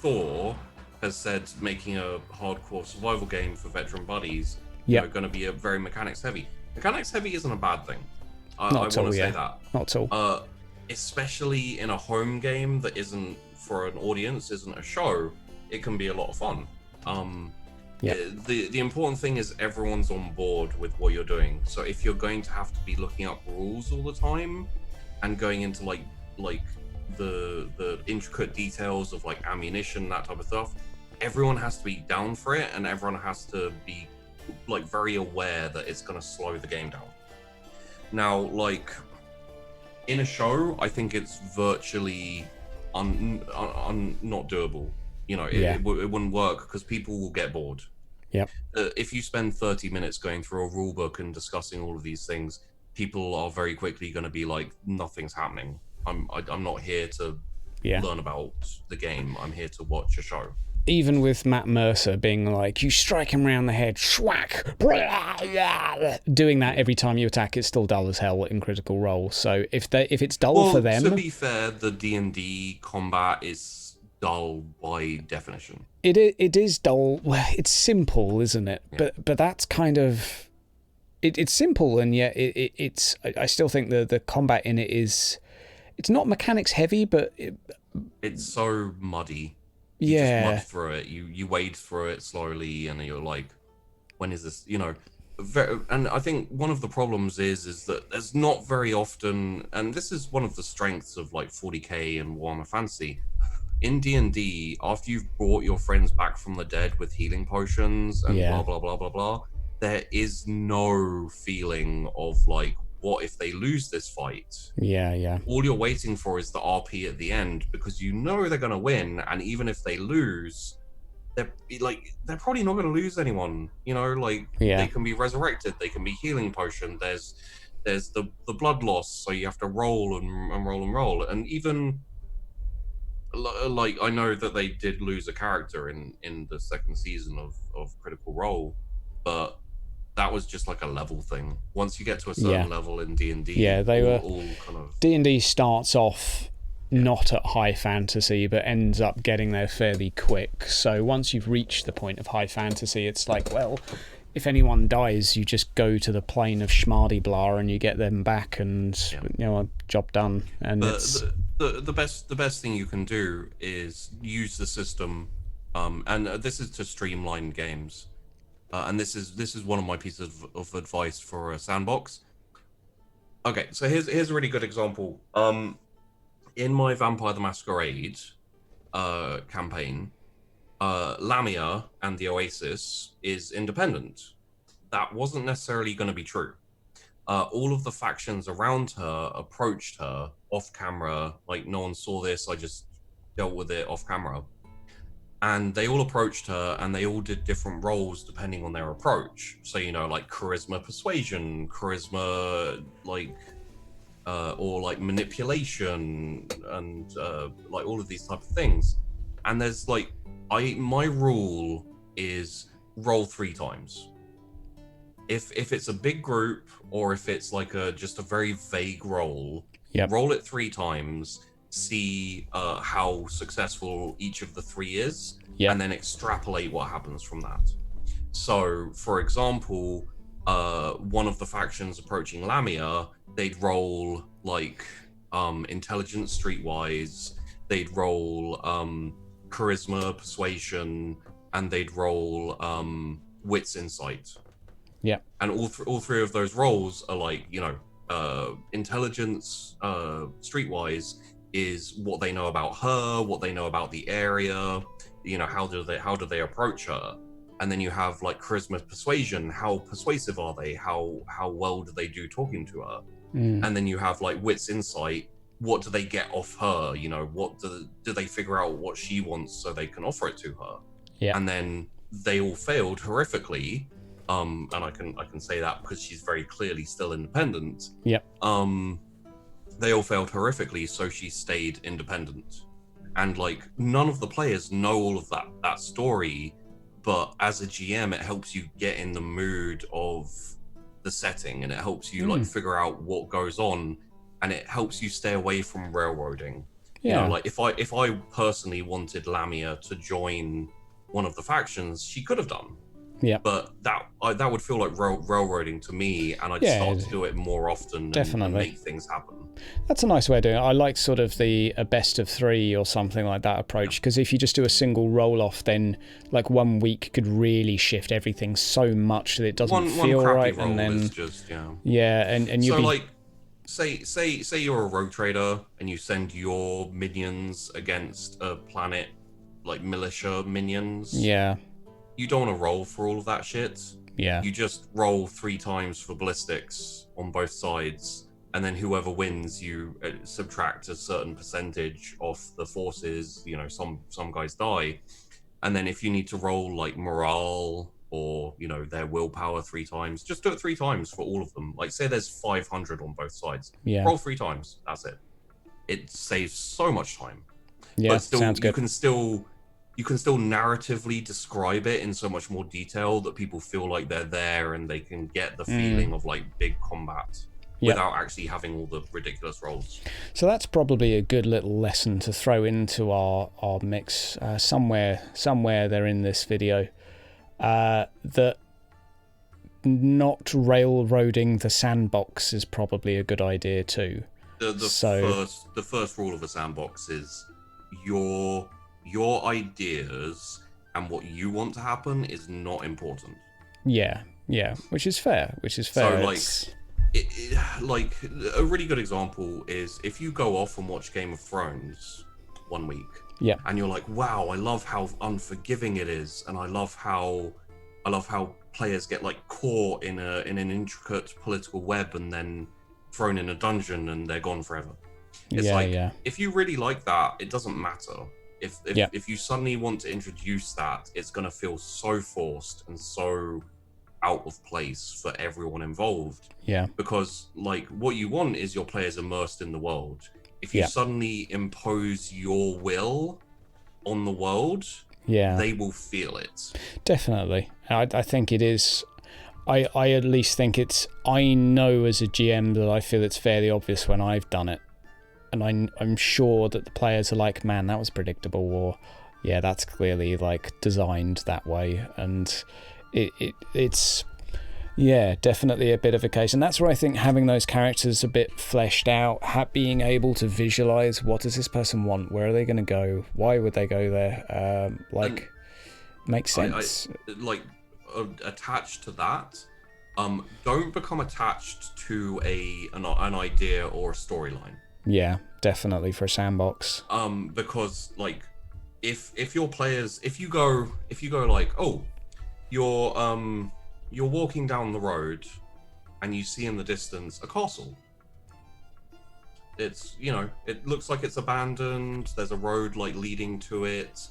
Thor has said making a hardcore survival game for veteran buddies are going to be a very mechanics heavy. Mechanics heavy isn't a bad thing. I want to say that. Not at all. Especially in a home game that isn't for an audience, isn't a show, it can be a lot of fun. The important thing is everyone's on board with what you're doing. So if you're going to have to be looking up rules all the time and going into like the intricate details of like ammunition, that type of stuff, everyone has to be down for it, and everyone has to be like very aware that it's going to slow the game down. Now, like in a show, I think it's virtually not doable. You know, it wouldn't work because people will get bored. Yep. If you spend 30 minutes going through a rule book and discussing all of these things, people are very quickly going to be like, nothing's happening. I'm not here to learn about the game. I'm here to watch a show. Even with Matt Mercer being like, you strike him round the head, schwack, doing that every time you attack, it's still dull as hell in Critical Role. So if it's dull for them, to be fair, the D&D combat is dull by definition. It is dull. Well, it's simple, isn't it? Yeah. But that's kind of it's simple, and yet it's. I still think the combat in it is. It's not mechanics heavy, but it's so muddy. You just mud through it. You wade through it slowly, and you're like, when is this? You know, and I think one of the problems is that there's not very often, and this is one of the strengths of like 40k and Warhammer Fantasy. In D&D, after you've brought your friends back from the dead with healing potions and blah blah blah blah blah, there is no feeling of like, what if they lose this fight? Yeah. All you're waiting for is the RP at the end, because you know they're going to win, and even if they lose, they're probably not going to lose anyone. You know, like they can be resurrected, they can be healing potion. There's the blood loss, so you have to roll and roll and roll. And even like I know that they did lose a character in the second season of Critical Role, but that was just like a level thing. Once you get to a certain level in D&D, they were all kind of... D&D starts off not at high fantasy, but ends up getting there fairly quick. So once you've reached the point of high fantasy, it's like, well, if anyone dies, you just go to the plane of Schmardy Blah and you get them back, and you know, job done. And the best thing you can do is use the system, and this is to streamline games. and this is one of my pieces of advice for a sandbox. Okay, so here's a really good example. In my Vampire the Masquerade campaign, Lamia and the Oasis is independent. That wasn't necessarily going to be true. All of the factions around her approached her off camera, like no one saw this, I just dealt with it off camera. And they all approached her and they all did different roles depending on their approach. So, you know, like charisma persuasion, charisma, like, or like manipulation, and like all of these type of things. And there's like, my rule is roll 3 times. If it's a big group, or if it's like just a very vague role, roll it 3 times, see how successful each of the 3 is, and then extrapolate what happens from that. So, for example, one of the factions approaching Lamia, they'd roll like intelligence streetwise, they'd roll charisma persuasion, and they'd roll wits insight. Yeah. And all 3 of those rolls are like, you know, intelligence streetwise is what they know about her, what they know about the area, you know, how do they approach her. And then you have like charisma persuasion, how persuasive are they, how well do they do talking to her. And then you have like wits insight, what do they get off her, you know, what do they figure out what she wants so they can offer it to her. And then they all failed horrifically, and I can say that because she's very clearly still independent. They all failed horrifically, so she stayed independent. And like none of the players know all of that story, but as a GM, it helps you get in the mood of the setting, and it helps you like figure out what goes on, and it helps you stay away from railroading. You know, like if I personally wanted Lamia to join one of the factions, she could have done. But that would feel like railroading to me, and I'd start to do it more often and make things happen. That's a nice way of doing it. I like sort of the best of 3 or something like that approach, because if you just do a single roll-off, then like 1 week could really shift everything so much that it doesn't feel one right. Roll and then is just, and you so like say you're a rogue trader and you send your minions against a planet, like militia minions. You don't want to roll for all of that shit. You just roll 3 times for ballistics on both sides, and then whoever wins, you subtract a certain percentage off the forces. You know, some guys die, and then if you need to roll like morale or, you know, their willpower 3 times, just do it 3 times for all of them. Like say there's 500 on both sides, roll 3 times. That's it. It saves so much time. But still, sounds good. You can still narratively describe it in so much more detail that people feel like they're there and they can get the feeling of like big combat without actually having all the ridiculous rolls. So that's probably a good little lesson to throw into our mix somewhere there in this video, that not railroading the sandbox is probably a good idea too. The first rule of a sandbox is your ideas and what you want to happen is not important. Which is fair. So like a really good example is if you go off and watch Game of Thrones 1 week, and you're like, wow, I love how unforgiving it is, and I love how players get like caught in an intricate political web and then thrown in a dungeon and they're gone forever. It's if you really like that, it doesn't matter. If you suddenly want to introduce that, it's going to feel so forced and so out of place for everyone involved. Because like what you want is your players immersed in the world. If you suddenly impose your will on the world, they will feel it. Definitely. I think it is. I at least think it's. I know as a GM that I feel it's fairly obvious when I've done it. And I'm sure that the players are like, man, that was predictable, or that's clearly like designed that way. And it's definitely a bit of a case. And that's where I think having those characters a bit fleshed out, being able to visualize what does this person want, where are they going to go, why would they go there, makes sense. attached to that, don't become attached to an idea or a storyline. Yeah, definitely for a sandbox. Because like, if your players, if you go like, oh, you're walking down the road and you see in the distance a castle. It's, you know, it looks like it's abandoned. There's a road like leading to it.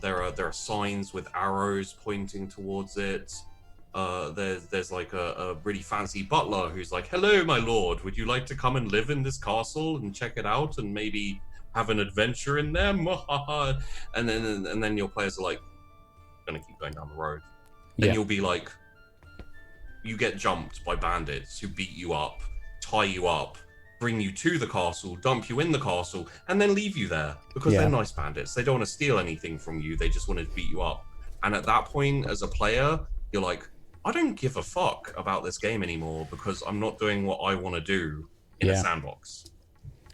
There are signs with arrows pointing towards it. There's like a really fancy butler who's like, "Hello, my lord. Would you like to come and live in this castle and check it out and maybe have an adventure in there?" and then your players are like, "Gonna keep going down the road." Then you'll be like, you get jumped by bandits who beat you up, tie you up, bring you to the castle, dump you in the castle, and then leave you there because they're nice bandits. They don't want to steal anything from you. They just want to beat you up. And at that point, as a player, you're like, I don't give a fuck about this game anymore because I'm not doing what I want to do in a sandbox.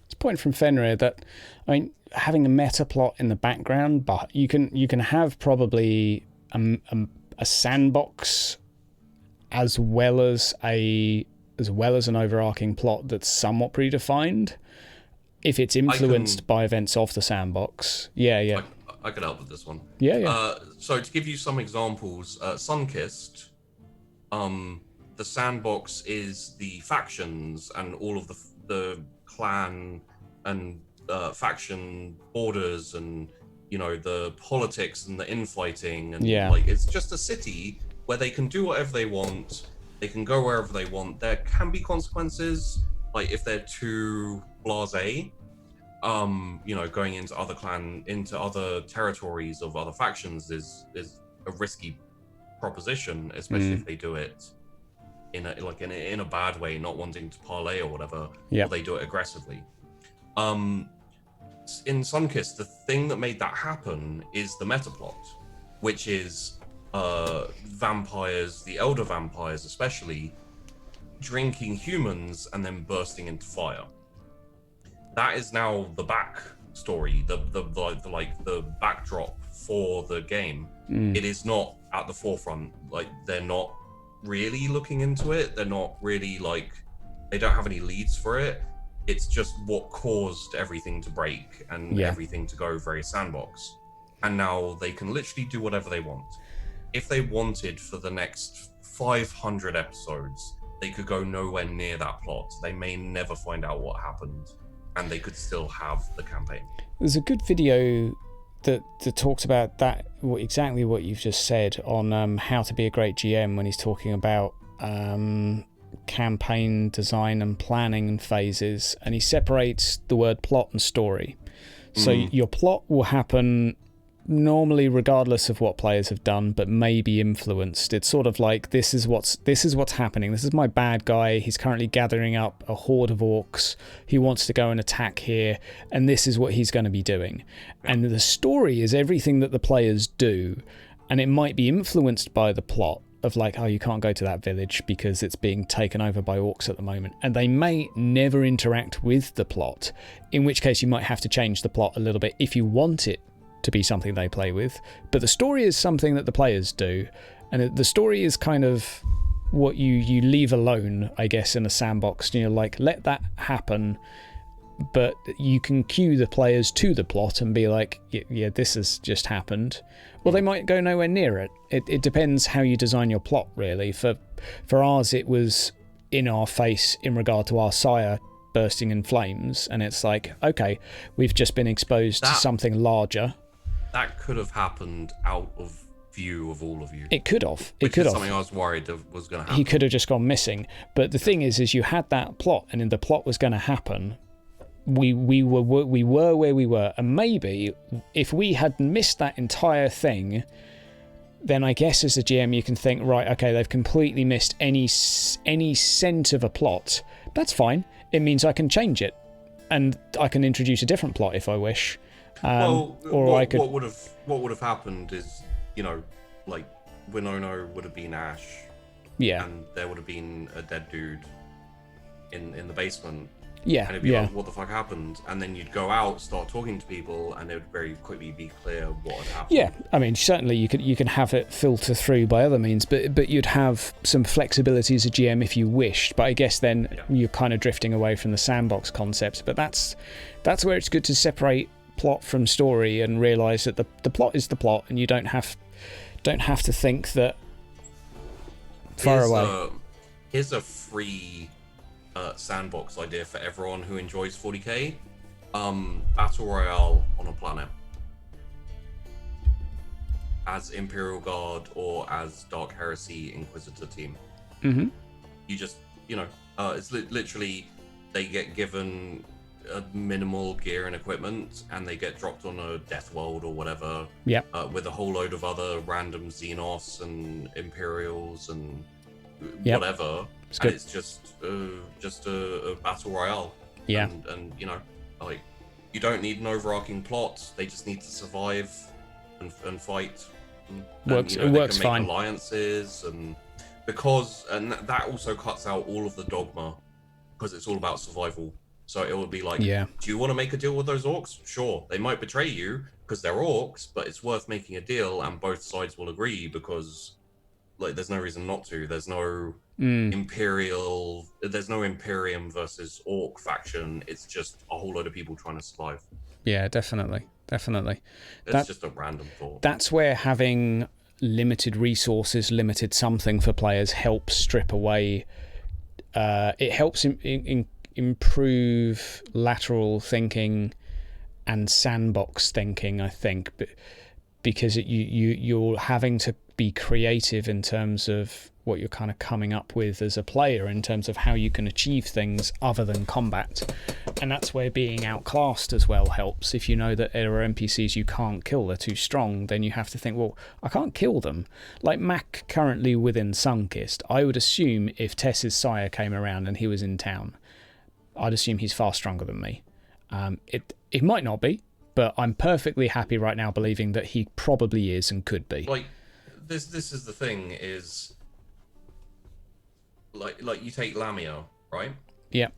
It's a point from Fenrir that, I mean, having a meta plot in the background, but you can have probably a sandbox as well as an overarching plot that's somewhat predefined if it's influenced by events of the sandbox. I could help with this one. So to give you some examples, Sunkissed, the sandbox is the factions and all of the clan and faction borders and, you know, the politics and the infighting and like, it's just a city where they can do whatever they want. They can go wherever they want. There can be consequences, like if they're too blasé, you know, going into other territories of other factions is a risky proposition, especially if they do it in a bad way, not wanting to parlay or whatever, or they do it aggressively. In Sunkissed, the thing that made that happen is the meta plot, which is vampires, the elder vampires especially, drinking humans and then bursting into fire. That is now the back story, the backdrop for the game. It is not at the forefront. Like, they're not really looking into it. They're not really they don't have any leads for it. It's just what caused everything to break and everything to go very sandbox. And now they can literally do whatever they want. If they wanted for the next 500 episodes, they could go nowhere near that plot. They may never find out what happened, and they could still have the campaign. There's a good video that talks about that, exactly what you've just said, on how to be a great GM, when he's talking about campaign design and planning and phases, and he separates the word plot and story. So your plot will happen normally regardless of what players have done, but may be influenced. It's sort of like, this is what's happening. This is my bad guy. He's currently gathering up a horde of orcs. He wants to go and attack here, and this is what he's going to be doing. And the story is everything that the players do, and it might be influenced by the plot of like, oh, you can't go to that village because it's being taken over by orcs at the moment, and they may never interact with the plot, in which case you might have to change the plot a little bit if you want it to be something they play with. But the story is something that the players do, and the story is kind of what you leave alone, I guess, in a sandbox. You know, like, let that happen, but you can cue the players to the plot and be like, yeah, this has just happened. Well, they might go nowhere near it. It depends how you design your plot, really. For ours, it was in our face in regard to our sire bursting in flames, and it's like, okay, we've just been exposed to something larger. That could have happened out of view of all of you. It could have. Which is something I was worried was going to happen. He could have just gone missing. But the thing is you had that plot, and the plot was going to happen. We were where we were, and maybe if we had missed that entire thing, then I guess as a GM you can think, right, okay, they've completely missed any scent of a plot. That's fine. It means I can change it, and I can introduce a different plot if I wish. What would have happened is, you know, like, Winona would have been Ash, and there would have been a dead dude in the basement. Yeah, and it'd be like, what the fuck happened? And then you'd go out, start talking to people, and it would very quickly be clear what had happened. Yeah, I mean, certainly you can have it filter through by other means, but you'd have some flexibility as a GM if you wished. But I guess then you're kind of drifting away from the sandbox concept. But that's where it's good to separate plot from story and realise that the plot is the plot, and you don't have to think that far away. Here's a free sandbox idea for everyone who enjoys 40k. Battle Royale on a planet. As Imperial Guard or as Dark Heresy Inquisitor team. Mm-hmm. You just, it's literally they get given a minimal gear and equipment, and they get dropped on a death world or whatever. Yeah. With a whole load of other random Xenos and Imperials and whatever. It's just a battle royale. Yeah. And like, you don't need an overarching plot. They just need to survive and fight. It works they can fine. Make alliances and that also cuts out all of the dogma, because it's all about survival. So it would be like, do you want to make a deal with those orcs? Sure. They might betray you because they're orcs, but it's worth making a deal, and both sides will agree, because like there's no reason not to. There's no there's no Imperium versus orc faction. It's just a whole load of people trying to survive. Yeah, definitely. It's just a random thought. That's where having limited resources, limited something for players helps strip away. It helps improve lateral thinking and sandbox thinking, I think, because you're having to be creative in terms of what you're kind of coming up with as a player, in terms of how you can achieve things other than combat. And that's where being outclassed as well helps. If you know that there are NPCs you can't kill, they're too strong, then you have to think, well, I can't kill them. Like Mac currently within Sunkist, I would assume if Tess's sire came around and he was in town, I'd assume he's far stronger than me. It might not be, but I'm perfectly happy right now believing that he probably is and could be. Like, this is the thing, is like you take Lamia, right? Yeah.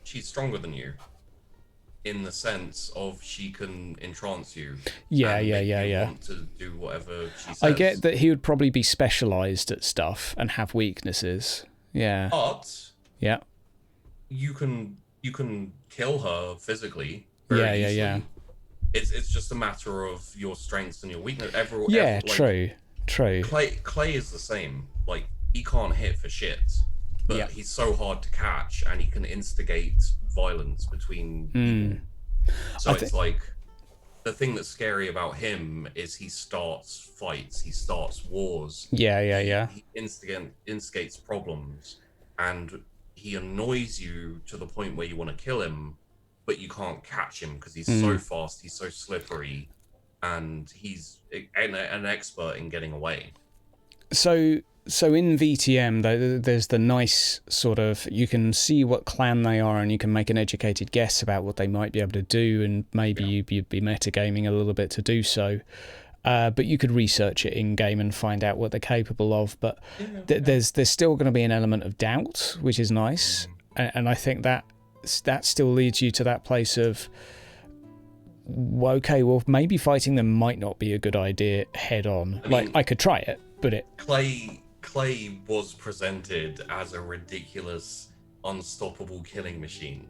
She's stronger than you in the sense of she can entrance you. Yeah. Want to do whatever she says. I get that he would probably be specialised at stuff and have weaknesses. Yeah. But yeah, you can kill her physically. Very easily. Yeah. It's just a matter of your strengths and your weakness. True. Clay is the same. Like, he can't hit for shit, but he's so hard to catch, and he can instigate violence between people. So it's like, the thing that's scary about him is he starts fights, he starts wars. Yeah. He instigates problems, and he annoys you to the point where you want to kill him, but you can't catch him because he's so fast, he's so slippery, and he's an expert in getting away. So in VTM, there's the nice sort of, you can see what clan they are, and you can make an educated guess about what they might be able to do, and maybe you'd be metagaming a little bit to do so. But you could research it in game and find out what they're capable of. But there's still going to be an element of doubt, which is nice, and I think that still leads you to that place of, okay, well, maybe fighting them might not be a good idea head on. I could try it, but Clay was presented as a ridiculous, unstoppable killing machine.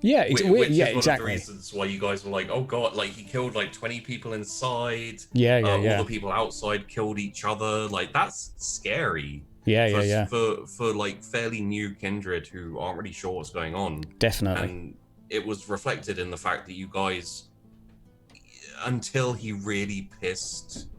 Yeah, it's weird. Which is one exactly. of the reasons why you guys were like, oh god, like he killed like 20 people inside. Yeah. All the people outside killed each other. Like, that's scary. Yeah. For like fairly new kindred who aren't really sure what's going on. Definitely. And it was reflected in the fact that you guys, until he really pissed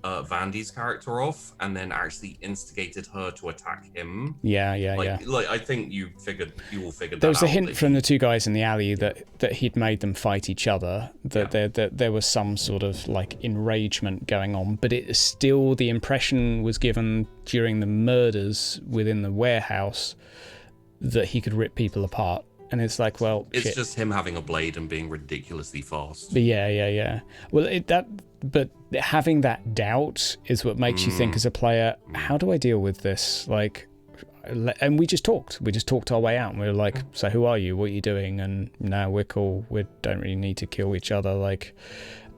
Vandy's character off, and then actually instigated her to attack him. Yeah. Like, I think you all figured that out. There was a hint from the two guys in the alley that he'd made them fight each other, that there was some sort of like enragement going on, but it still, the impression was given during the murders within the warehouse that he could rip people apart. And it's like, well, it's shit. just him having a blade and being ridiculously fast. But yeah. Well, but having that doubt is what makes you think as a player, how do I deal with this? Like, and we just talked our way out, and we were like, so who are you, what are you doing? And no, we're cool, we don't really need to kill each other, like,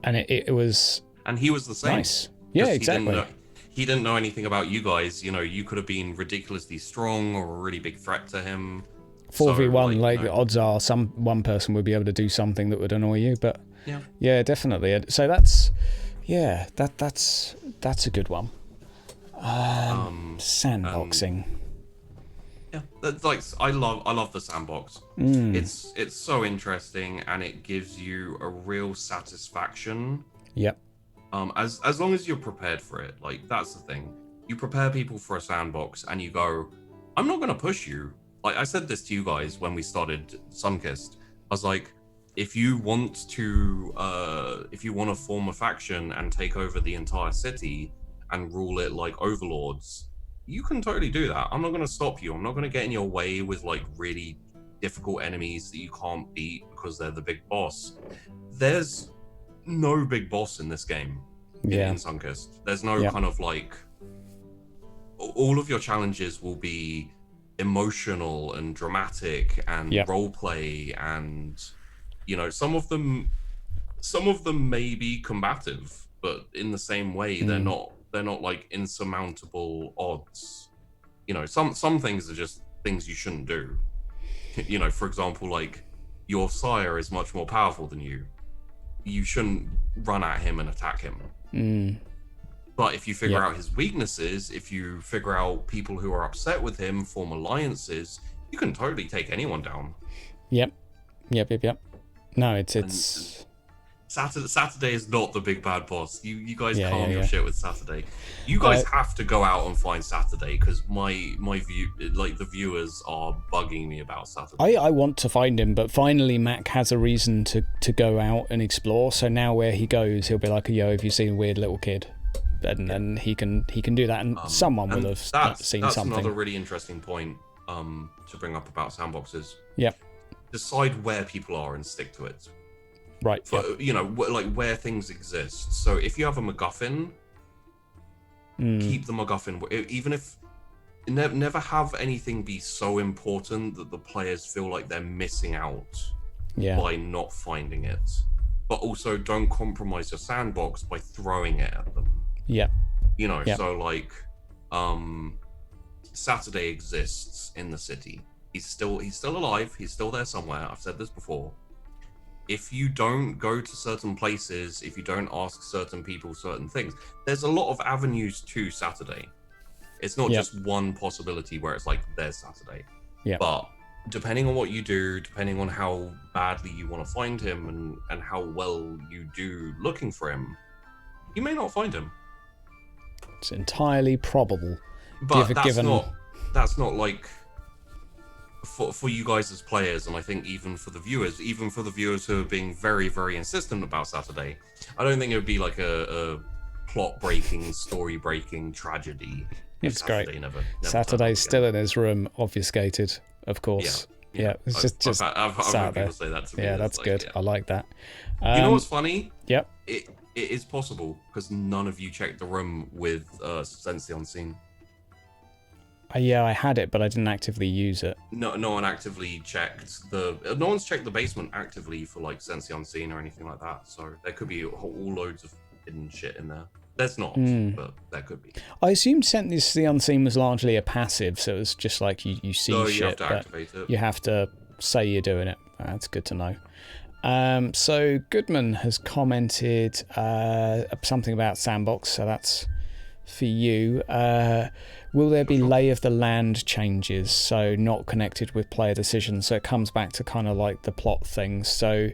and it was, and he was the same. Nice. Yeah, exactly. He didn't know anything about you guys. You know, you could have been ridiculously strong or a really big threat to him. 4v1, like the odds are one person would be able to do something that would annoy you, but yeah, definitely. So that's a good one. Sandboxing. Yeah, that's like I love the sandbox. It's so interesting, and it gives you a real satisfaction. Yep. As long as you're prepared for it, like that's the thing. You prepare people for a sandbox, and you go, I'm not going to push you. Like I said this to you guys when we started Sunkissed. I was like, if you want to form a faction and take over the entire city and rule it like overlords, you can totally do that. I'm not going to stop you. I'm not going to get in your way with like really difficult enemies that you can't beat because they're the big boss. There's no big boss in this game. In Sunkissed, there's no kind of like, all of your challenges will be emotional and dramatic and role play, and you know, some of them may be combative, but in the same way they're not like insurmountable odds. You know, some things are just things you shouldn't do. You know, for example, like your sire is much more powerful than you. You shouldn't run at him and attack him. But if you figure out his weaknesses, if you figure out people who are upset with him, form alliances, you can totally take anyone down. Yep. No, it's Saturday is not the big bad boss. You guys calm your shit with Saturday. You guys have to go out and find Saturday, because my view, like the viewers are bugging me about Saturday. I want to find him, but finally Mac has a reason to go out and explore. So now where he goes, he'll be like, yo, have you seen a weird little kid? And he can do that, and someone will have seen that's something. That's another really interesting point to bring up about sandboxes. Yep. Decide where people are and stick to it. Right. You know, like where things exist. So if you have a MacGuffin, keep the MacGuffin. Even if never have anything be so important that the players feel like they're missing out by not finding it. But also don't compromise your sandbox by throwing it at them. Yeah. You know, so like Saturday exists in the city. He's still alive. He's still there somewhere. I've said this before. If you don't go to certain places, if you don't ask certain people certain things, there's a lot of avenues to Saturday. It's not just one possibility where it's like, there's Saturday. Yeah. But depending on what you do, depending on how badly you want to find him and how well you do looking for him, you may not find him. It's entirely probable. But that's not like... For you guys as players, and I think even for the viewers who are being very, very insistent about Saturday, I don't think it would be like a plot-breaking, story-breaking tragedy. It's great. Saturday's still in his room, obfuscated, of course. Yeah, it's just I've heard people say that to me. Yeah, that's like, good. I like that. You know what's funny? Yep. It is possible, because none of you checked the room with Sense the Unseen. Yeah, I had it, but I didn't actively use it. No one actively checked no one's checked the basement actively for like Sense the Unseen or anything like that. So there could be all loads of hidden shit in there. There's not, but there could be. I assumed Sense the Unseen was largely a passive, so it's just like you see shit. You have to activate it. You have to say you're doing it. That's good to know. So Goodman has commented something about Sandbox, so that's for you. Will there be lay of the land changes, so not connected with player decisions? So it comes back to kind of like the plot things. So,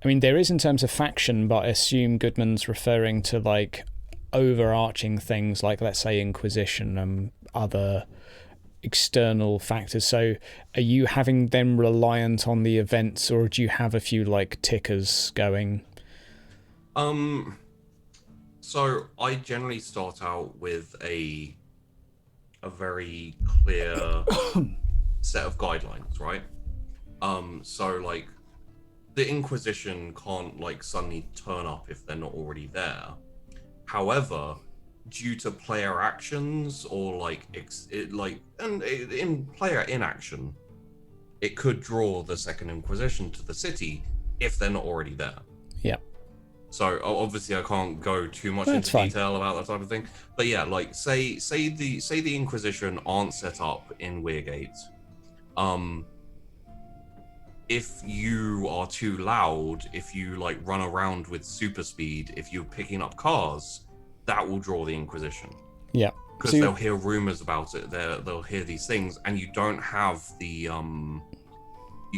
I mean, there is in terms of faction, but I assume Goodman's referring to like overarching things like, let's say, Inquisition and other external factors. So are you having them reliant on the events, or do you have a few like tickers going? So I generally start out with a very clear set of guidelines, right? So like the Inquisition can't like suddenly turn up if they're not already there. However, due to player actions or in player inaction, it could draw the Second Inquisition to the city if they're not already there. Yeah. So obviously I can't go too much into detail about that type of thing. But yeah, like say the Inquisition aren't set up in Weirgate. If you are too loud, if you like run around with super speed, if you're picking up cars, that will draw the Inquisition. Yeah. Because they'll hear rumors about it. They'll hear these things, and you don't have the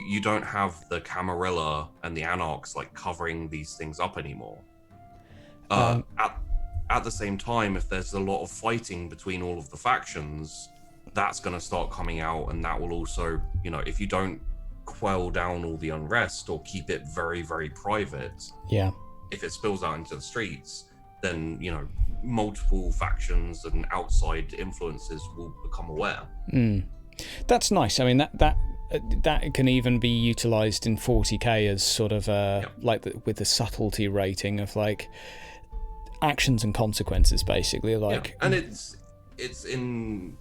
you don't have the Camarilla and the Anarchs like covering these things up anymore. At the same time, if there's a lot of fighting between all of the factions, that's going to start coming out, and that will also, you know, if you don't quell down all the unrest or keep it very, very private, if it spills out into the streets, then, you know, multiple factions and outside influences will become aware. That's nice. I mean, that can even be utilized in 40k as sort of with the subtlety rating of like actions and consequences, basically. Like, and it's in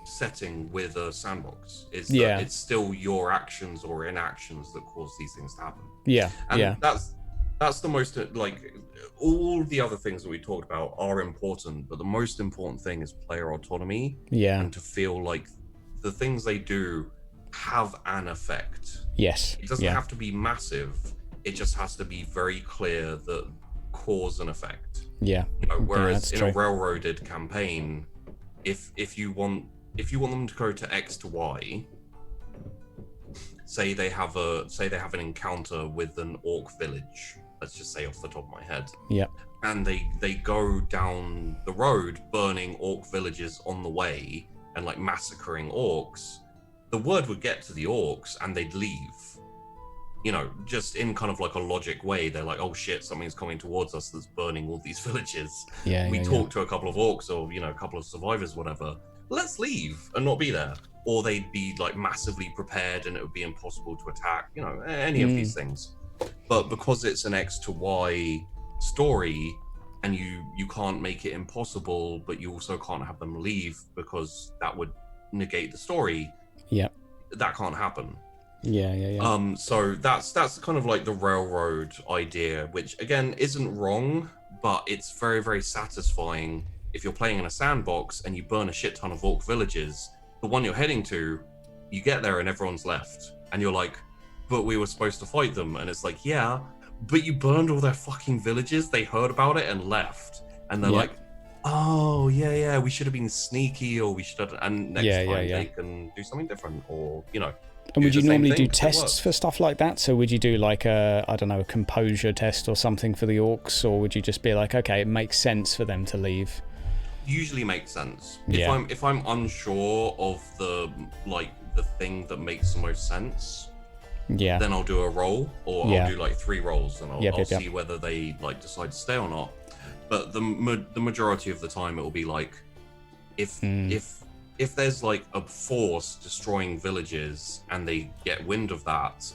setting with a sandbox. It's still your actions or inactions that cause these things to happen. That's the most, like, all the other things that we talked about are important, but the most important thing is player autonomy. And to feel like the things they do have an effect. It doesn't have to be massive. It just has to be very clear that cause and effect. You know, whereas in a railroaded campaign, if you want them to go to X to Y, say they have an encounter with an orc village, let's just say off the top of my head. And they go down the road burning orc villages on the way and like massacring orcs, the word would get to the orcs and they'd leave. You know, just in kind of like a logic way, they're like, oh shit, something's coming towards us that's burning all these villages. We talked to a couple of orcs or, you know, a couple of survivors, whatever. Let's leave and not be there. Or they'd be like massively prepared and it would be impossible to attack, you know, any of these things. But because it's an X to Y story and you can't make it impossible, but you also can't have them leave because that would negate the story. That can't happen. So that's kind of like the railroad idea, which again isn't wrong, but it's very, very satisfying if you're playing in a sandbox and you burn a shit ton of orc villages. The one you're heading to, you get there and everyone's left, and you're like, but we were supposed to fight them. And it's like, yeah, but you burned all their fucking villages. They heard about it and left, and they're like, oh yeah, we should have been sneaky, or we should have, and next time they can do something different, or, you know. And would you normally do tests for stuff like that? So would you do like a composure test or something for the orcs, or would you just be like, okay, it makes sense for them to leave? Usually makes sense. If I'm unsure of the thing that makes the most sense, then I'll do a roll, or I'll do like 3 rolls, and I'll see whether they like decide to stay or not. But the majority of the time it will be like, if there's like a force destroying villages and they get wind of that,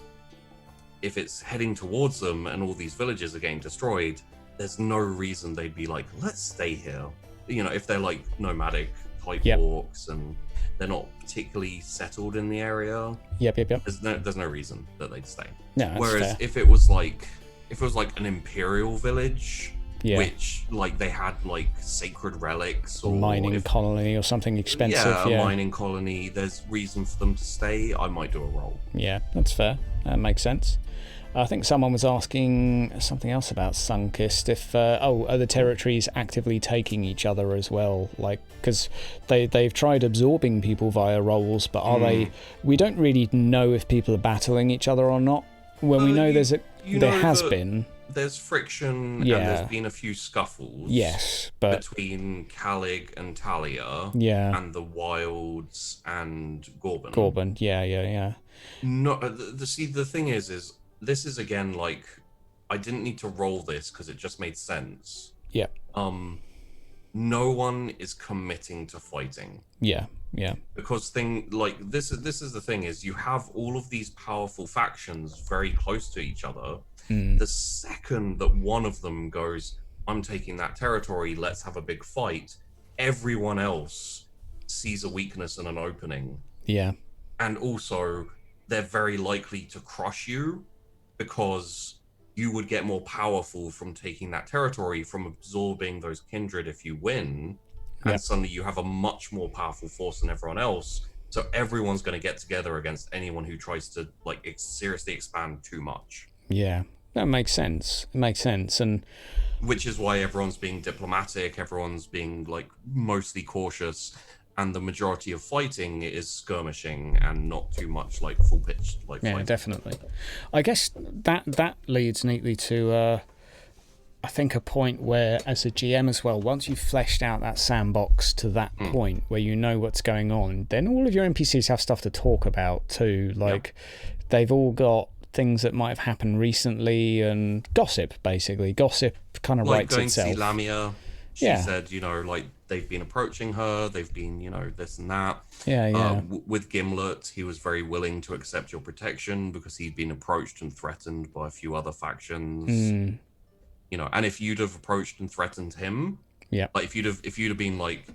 if it's heading towards them and all these villages are getting destroyed, there's no reason they'd be like, let's stay here. You know, if they're like nomadic type orcs and they're not particularly settled in the area, there's no reason that they'd stay. Whereas fair. if it was like an imperial village, which like they had like sacred relics or mining colony or something expensive, a mining colony, there's reason for them to stay, I might do a roll. That's fair. That makes sense. I think someone was asking something else about Sunkist, if are the territories actively taking each other as well, like, because they've tried absorbing people via rolls, but are they, we don't really know if people are battling each other or not. When we know there's friction, and there's been a few scuffles but between Calig and Talia and the Wilds and Gorban. No, the thing is this is again like, I didn't need to roll this because it just made sense. No one is committing to fighting. Yeah. Because this is the thing, is you have all of these powerful factions very close to each other. The second that one of them goes, I'm taking that territory, let's have a big fight, everyone else sees a weakness and an opening. Yeah. And also they're very likely to crush you, because you would get more powerful from taking that territory, from absorbing those kindred if you win. And suddenly you have a much more powerful force than everyone else. So everyone's going to get together against anyone who tries to like seriously expand too much. Yeah, that makes sense. It makes sense. And which is why everyone's being diplomatic, everyone's being like mostly cautious, and the majority of fighting is skirmishing and not too much like full pitched like fighting. Definitely. I guess that leads neatly to I think a point where, as a GM as well, once you've fleshed out that sandbox to that point where you know what's going on, then all of your NPCs have stuff to talk about too. Like, they've all got things that might have happened recently, and gossip, basically. Gossip kind of writes itself. Like going to see Lamia, she said, you know, like, they've been approaching her, they've been, you know, this and that. With Gimlet, he was very willing to accept your protection because he'd been approached and threatened by a few other factions. You know, and if you'd have approached and threatened him, like if you'd have been like,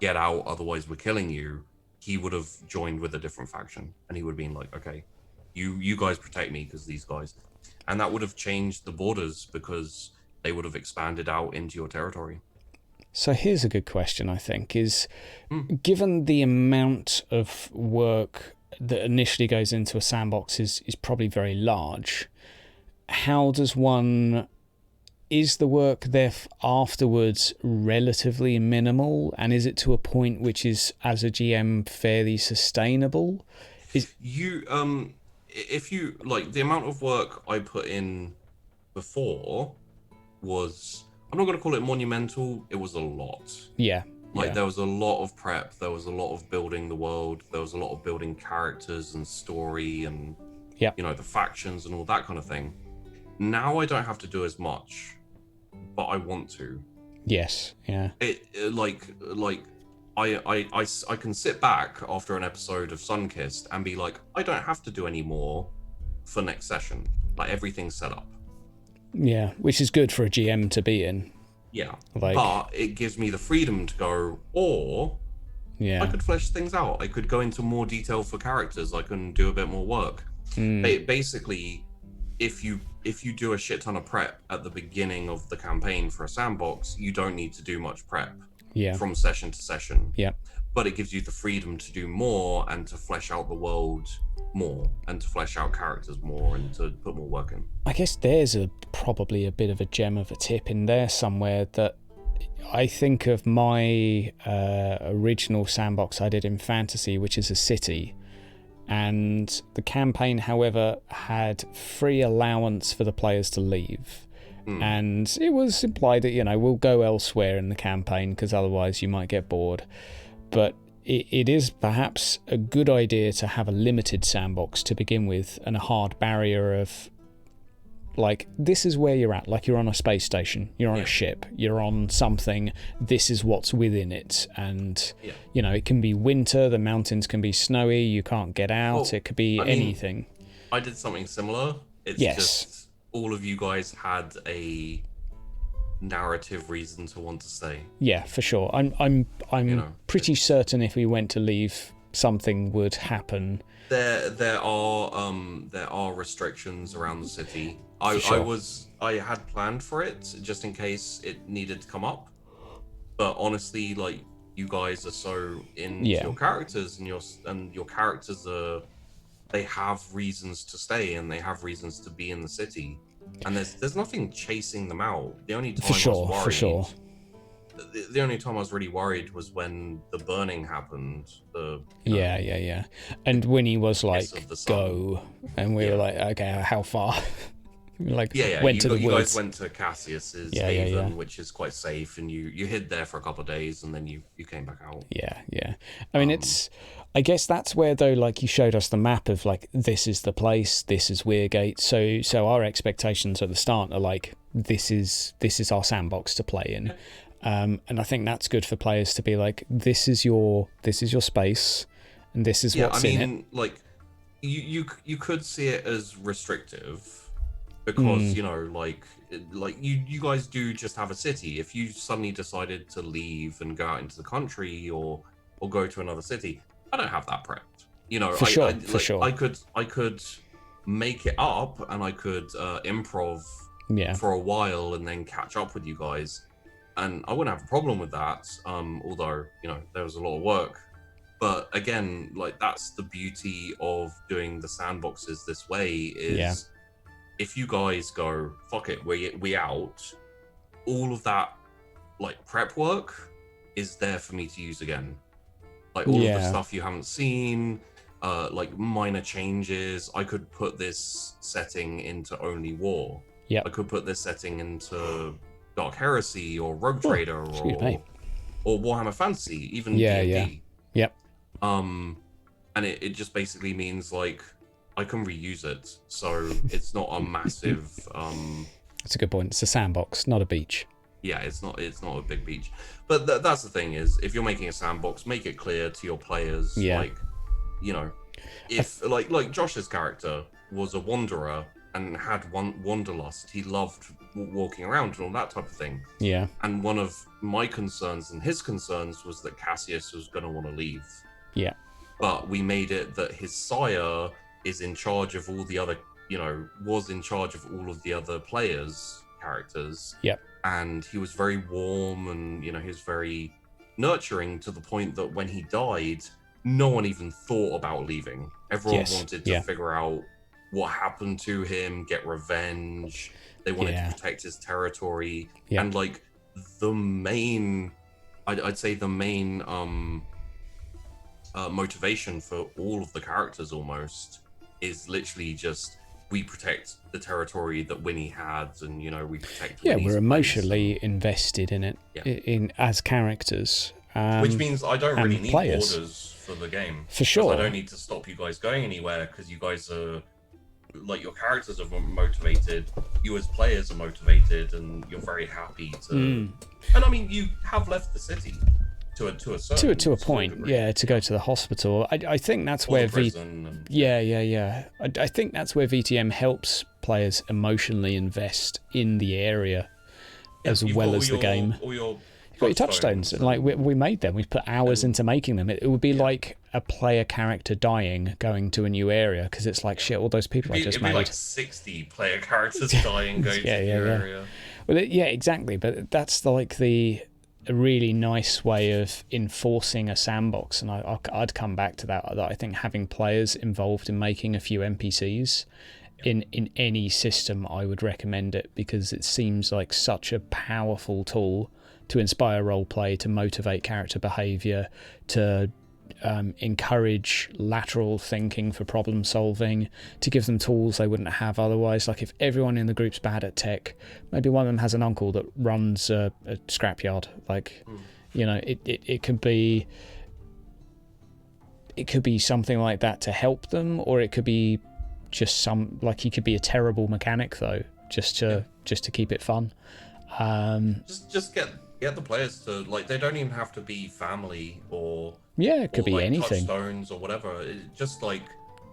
get out, otherwise we're killing you, he would have joined with a different faction, and he would have been like, okay, you guys protect me because these guys, and that would have changed the borders because they would have expanded out into your territory. So here's a good question, I think, is given the amount of work that initially goes into a sandbox is probably very large, how does one... Is the work there afterwards relatively minimal, and is it to a point which is, as a GM, fairly sustainable? If you like, the amount of work I put in before was, I'm not going to call it monumental, it was a lot. There was a lot of prep, there was a lot of building the world, there was a lot of building characters and story and you know, the factions and all that kind of thing. Now I don't have to do as much, but I want to. Yes, yeah. I can sit back after an episode of Sunkissed and be like, I don't have to do any more for next session. Like, everything's set up. Yeah, which is good for a GM to be in. Yeah, but it gives me the freedom to go, or I could flesh things out. I could go into more detail for characters. I can do a bit more work. Basically, if you do a shit ton of prep at the beginning of the campaign for a sandbox, you don't need to do much prep from session to session. But it gives you the freedom to do more and to flesh out the world more and to flesh out characters more and to put more work in. I guess there's probably a bit of a gem of a tip in there somewhere, that I think of my original sandbox I did in fantasy, which is a city. And the campaign, however, had free allowance for the players to leave. And it was implied that, you know, we'll go elsewhere in the campaign because otherwise you might get bored. But it is perhaps a good idea to have a limited sandbox to begin with, and a hard barrier of, like, this is where you're at. Like, you're on a space station, you're on a ship, you're on something, this is what's within it. And, you know, it can be winter, the mountains can be snowy, you can't get out, it could be anything. I did something similar. It's just all of you guys had a narrative reason to want to stay. Yeah, for sure. I'm you know, pretty certain if we went to leave, something would happen. There are restrictions around the city. I had planned for it just in case it needed to come up, but honestly, like, you guys are so into your characters, and your characters they have reasons to stay and they have reasons to be in the city, and there's nothing chasing them out. The only time the only time I was really worried was when the burning happened. And Winnie was like, go, and we were like, okay, how far? Went to the woods. You guys went to Cassius's haven, which is quite safe, and you hid there for a couple of days, and then you came back out. I mean, I guess that's where, though, like, you showed us the map of, like, this is the place, this is Weirgate, so our expectations at the start are like, this is our sandbox to play in. And I think that's good for players to be like, this is your space, and this is what's in it. Like you could see it as restrictive because you know, like you guys do just have a city. If you suddenly decided to leave and go out into the country or go to another city, I don't have that prepped. You know, for sure. I could make it up and I could improv for a while and then catch up with you guys, and I wouldn't have a problem with that. Although, you know, there was a lot of work. But again, like, that's the beauty of doing the sandboxes this way is if you guys go, fuck it, we out, all of that like prep work is there for me to use again. Like all of the stuff you haven't seen, like minor changes. I could put this setting into Only War. Yeah. I could put this setting into Dark Heresy or Rogue Trader or Warhammer Fantasy, even D&D. Yep. And it just basically means like I can reuse it, so it's not a massive. That's a good point. It's a sandbox, not a beach. Yeah, it's not a big beach. But that's the thing is, if you're making a sandbox, make it clear to your players. Yeah. Like, you know, if like Josh's character was a wanderer and had wanderlust, he loved walking around and all that type of thing. Yeah. And one of my concerns and his concerns was that Cassius was going to want to leave. Yeah. But we made it that his sire is in charge of all the other, you know, was in charge of all of the other players' characters. Yep. And he was very warm and, you know, he was very nurturing to the point that when he died, no one even thought about leaving. Everyone wanted to figure out what happened to him, get revenge. They wanted to protect his territory. Yep. And like the main, I'd say the main motivation for all of the characters almost is literally just we protect the territory that Winnie had, and you know, we protect we're emotionally invested in it in as characters, which means I don't really need players. Orders for the game for sure. I don't need to stop you guys going anywhere because you guys are like, your characters are motivated, you as players are motivated, and you're very happy to and I mean, you have left the city to a point, to go to the hospital. I think that's where I think that's where VTM helps players emotionally invest in the area as well as the game. You've got your touchstones, and like we made them. We put hours into making them. It would be like a player character dying, going to a new area, because it's like shit. All those people I just made. It'd be like 60 player characters dying, going to a new area. Well, exactly. But that's like a really nice way of enforcing a sandbox, and I'd come back to that. I think having players involved in making a few NPCs in any system, I would recommend it, because it seems like such a powerful tool to inspire roleplay, to motivate character behaviour, to encourage lateral thinking for problem solving, to give them tools they wouldn't have otherwise. Like if everyone in the group's bad at tech, maybe one of them has an uncle that runs a scrapyard. Like, you know, it could be something like that to help them, or it could be just he could be a terrible mechanic though, just to keep it fun. Just get the players to, like, they don't even have to be family or it could be like anything, touchstones or whatever. Just like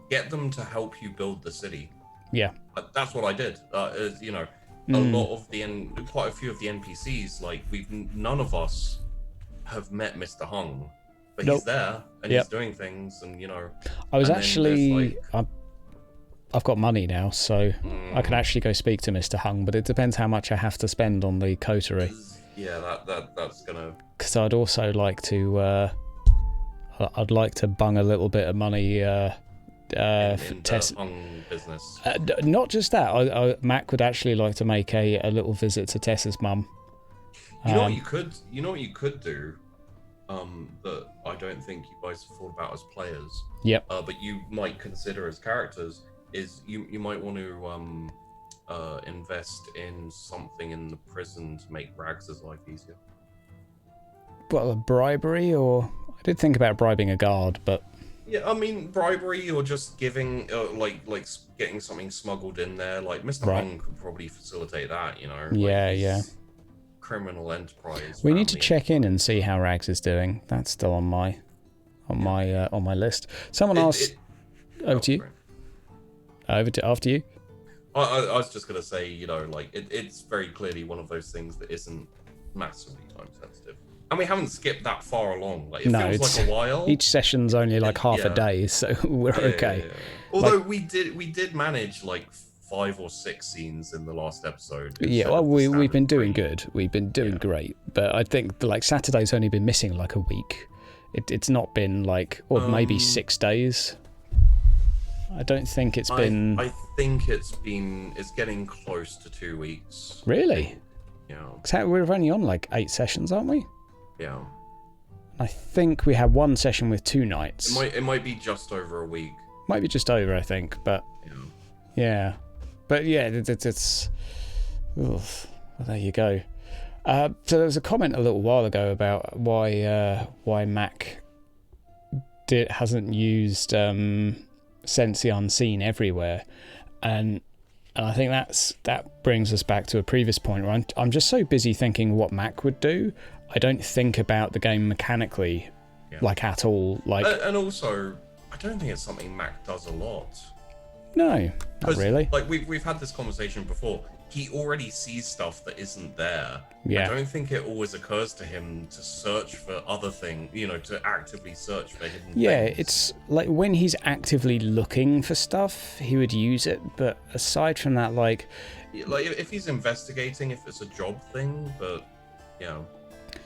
get them to help you build the city. That's what I did. You know, a lot of quite a few of the NPCs, like none of us have met Mr. Hung, but he's there and he's doing things, and you know, I was actually I've got money now, so I can actually go speak to Mr. Hung, but it depends how much I have to spend on the coterie. Yeah, that's gonna. Because I'd also like to, I'd like to bung a little bit of money for Tess. Hung business. Not just that. Mac would actually like to make a little visit to Tess's mum. You know what you could. You know what you could do. That I don't think you guys have thought about as players. Yep. But you might consider as characters is you might want to invest in something in the prison to make Rags' life easier. Well, a bribery, or I did think about bribing a guard, but yeah, I mean bribery or just giving like getting something smuggled in there. Like Mr. Hung could probably facilitate that, you know. criminal enterprise. We need to check in and see how Rags is doing. That's still on my list. Someone asked. Over to you. After you. I was just gonna say, you know, like it's very clearly one of those things that isn't massively time sensitive, and we haven't skipped that far along. Like it feels like a while. Each session's only like half a day, so we're okay. Yeah. Although we did manage like 5 or 6 scenes in the last episode. Yeah, well, we've been doing good. We've been doing great, but I think like Saturday's only been missing like a week. It's not been like, or maybe 6 days. I don't think it's been. I think it's getting close to 2 weeks. Really? Yeah. So we're only on like 8 sessions, aren't we? Yeah. I think we had 1 session with 2 nights. It might be just over a week. Might be just over, I think, but yeah. But yeah, it's. Oof. Well, there you go. So there was a comment a little while ago about why Mac hasn't used Sense the Unseen everywhere, and I think that brings us back to a previous point where I'm just so busy thinking what Mac would do. I don't think about the game mechanically, like at all. Like, and also, I don't think it's something Mac does a lot. No, not really. Like we've had this conversation before. He already sees stuff that isn't there. Yeah. I don't think it always occurs to him to search for other things, you know, to actively search for hidden things. It's like when he's actively looking for stuff, he would use it. But aside from that, like if he's investigating, if it's a job thing, but yeah.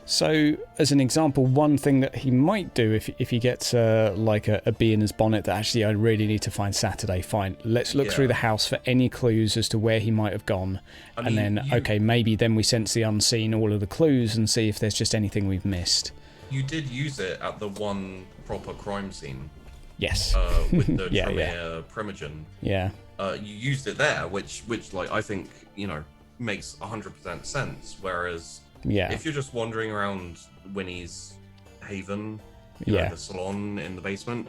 So, as an example, one thing that he might do if he gets like a bee in his bonnet that actually I really need to find Saturday, fine, let's look through the house for any clues as to where he might have gone. Okay, maybe then we sense the unseen, all of the clues, and see if there's just anything we've missed. You did use it at the one proper crime scene. Yes. With the Tremere Primogen. Yeah. You used it there, which like I think, you know, makes 100% sense, whereas... Yeah. If you're just wandering around Winnie's haven, you know, the salon in the basement,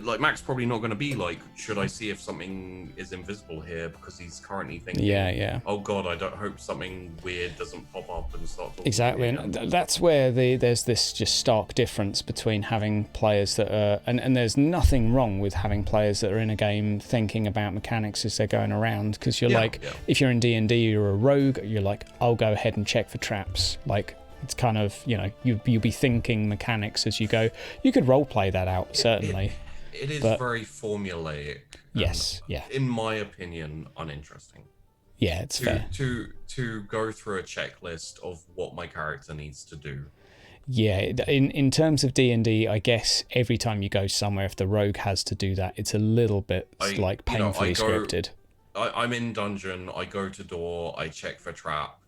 like Mac's probably not going to be like, should I see if something is invisible here? Because he's currently thinking, oh God, I don't hope something weird doesn't pop up and start talking. Exactly, and that's where there's this just stark difference between having players that are, and there's nothing wrong with having players that are in a game thinking about mechanics as they're going around, because you're if you're in D&D, you're a rogue, you're like, I'll go ahead and check for traps, like. It's kind of, you know, you'll be thinking mechanics as you go. You could role play that out, certainly. It is very formulaic. Yes, in my opinion, uninteresting. Yeah, it's fair. To go through a checklist of what my character needs to do. Yeah, in terms of D&D, I guess every time you go somewhere, if the rogue has to do that, it's a little bit painfully scripted. I'm in dungeon, I go to door, I check for trap.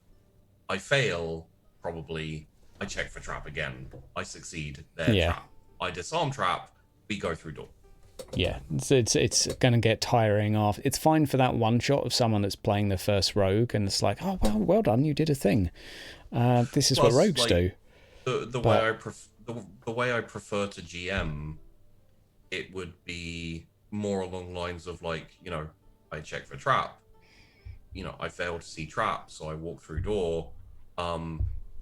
I fail... Probably, I check for trap again. I succeed. Trap. I disarm trap. We go through door. Yeah, it's going to get tiring off. It's fine for that one shot of someone that's playing the first rogue, and it's like, oh well done, you did a thing. This is what rogues do. The way I prefer to GM, it would be more along the lines of like, you know, I check for trap. You know, I fail to see trap, so I walk through door.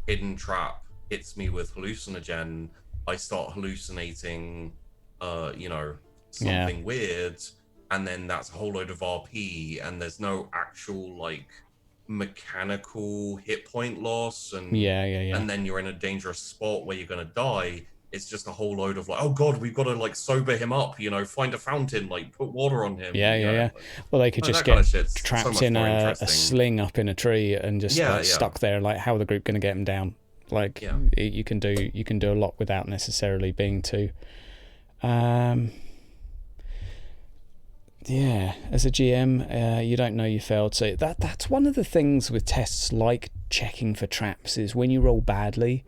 Hidden trap hits me with hallucinogen. I start hallucinating, you know, something weird, and then that's a whole load of RP, and there's no actual like mechanical hit point loss, and and then you're in a dangerous spot where you're gonna die. It's just a whole load of like, oh God, we've got to like sober him up, you know, find a fountain, like put water on him. Like, well, they could just get trapped in a sling up in a tree and just stuck there. Like, how are the group going to get him down? Like, you can do a lot without necessarily being too. As a GM, you don't know you failed. So that's one of the things with tests like checking for traps is when you roll badly,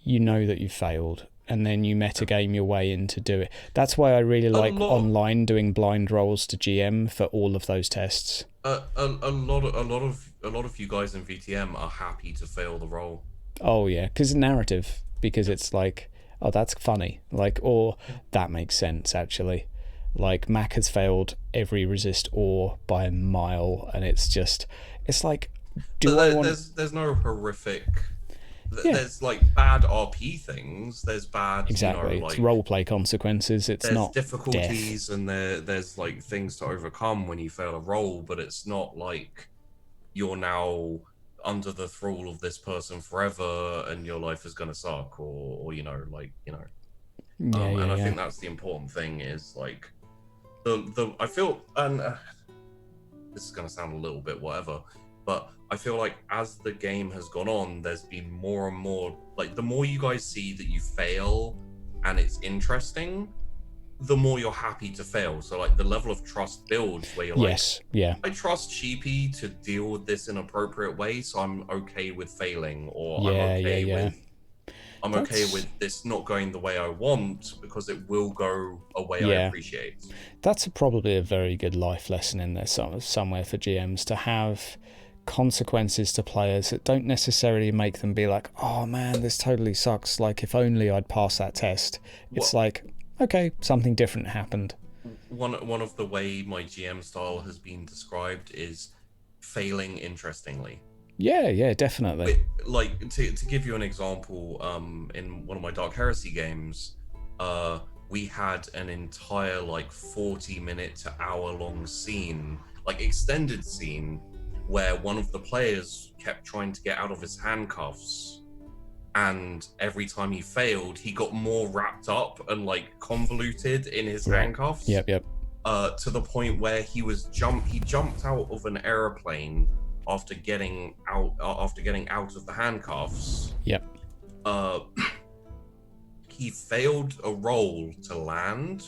you know that you failed, and then you metagame your way in to do it. That's why I really like online doing blind rolls to GM for all of those tests. A lot of you guys in VTM are happy to fail the roll. Oh yeah, because narrative, because it's like, oh, that's funny, like, or that makes sense actually. Like Mac has failed every resist or by a mile, and it's like, There's no horrific. There's like bad RP things. There's bad, exactly. It's roleplay consequences. It's not difficulties, death. and there's like things to overcome when you fail a roll. But it's not like you're now under the thrall of this person forever, and your life is gonna suck, or and I think that's the important thing. Is like I feel, and this is gonna sound a little bit whatever, but I feel like as the game has gone on, there's been more and more, like, the more you guys see that you fail and it's interesting, the more you're happy to fail. So like the level of trust builds where you're like, I trust Sheepy to deal with this in an appropriate way, so I'm okay with failing, or I'm okay with this not going the way I want because it will go a way I appreciate. That's probably a very good life lesson in there somewhere for GMs, to have consequences to players that don't necessarily make them be like, oh man, this totally sucks, like if only I'd pass that test. It's like, okay, something different happened. One of the way my GM style has been described is failing interestingly. Yeah, definitely. Like, to give you an example, in one of my Dark Heresy games, we had an entire like 40-minute to hour-long scene, like extended scene, where one of the players kept trying to get out of his handcuffs, and every time he failed, he got more wrapped up and like convoluted in his handcuffs. Yep. To the point where he jumped out of an airplane after getting out of the handcuffs. Yep. He failed a roll to land,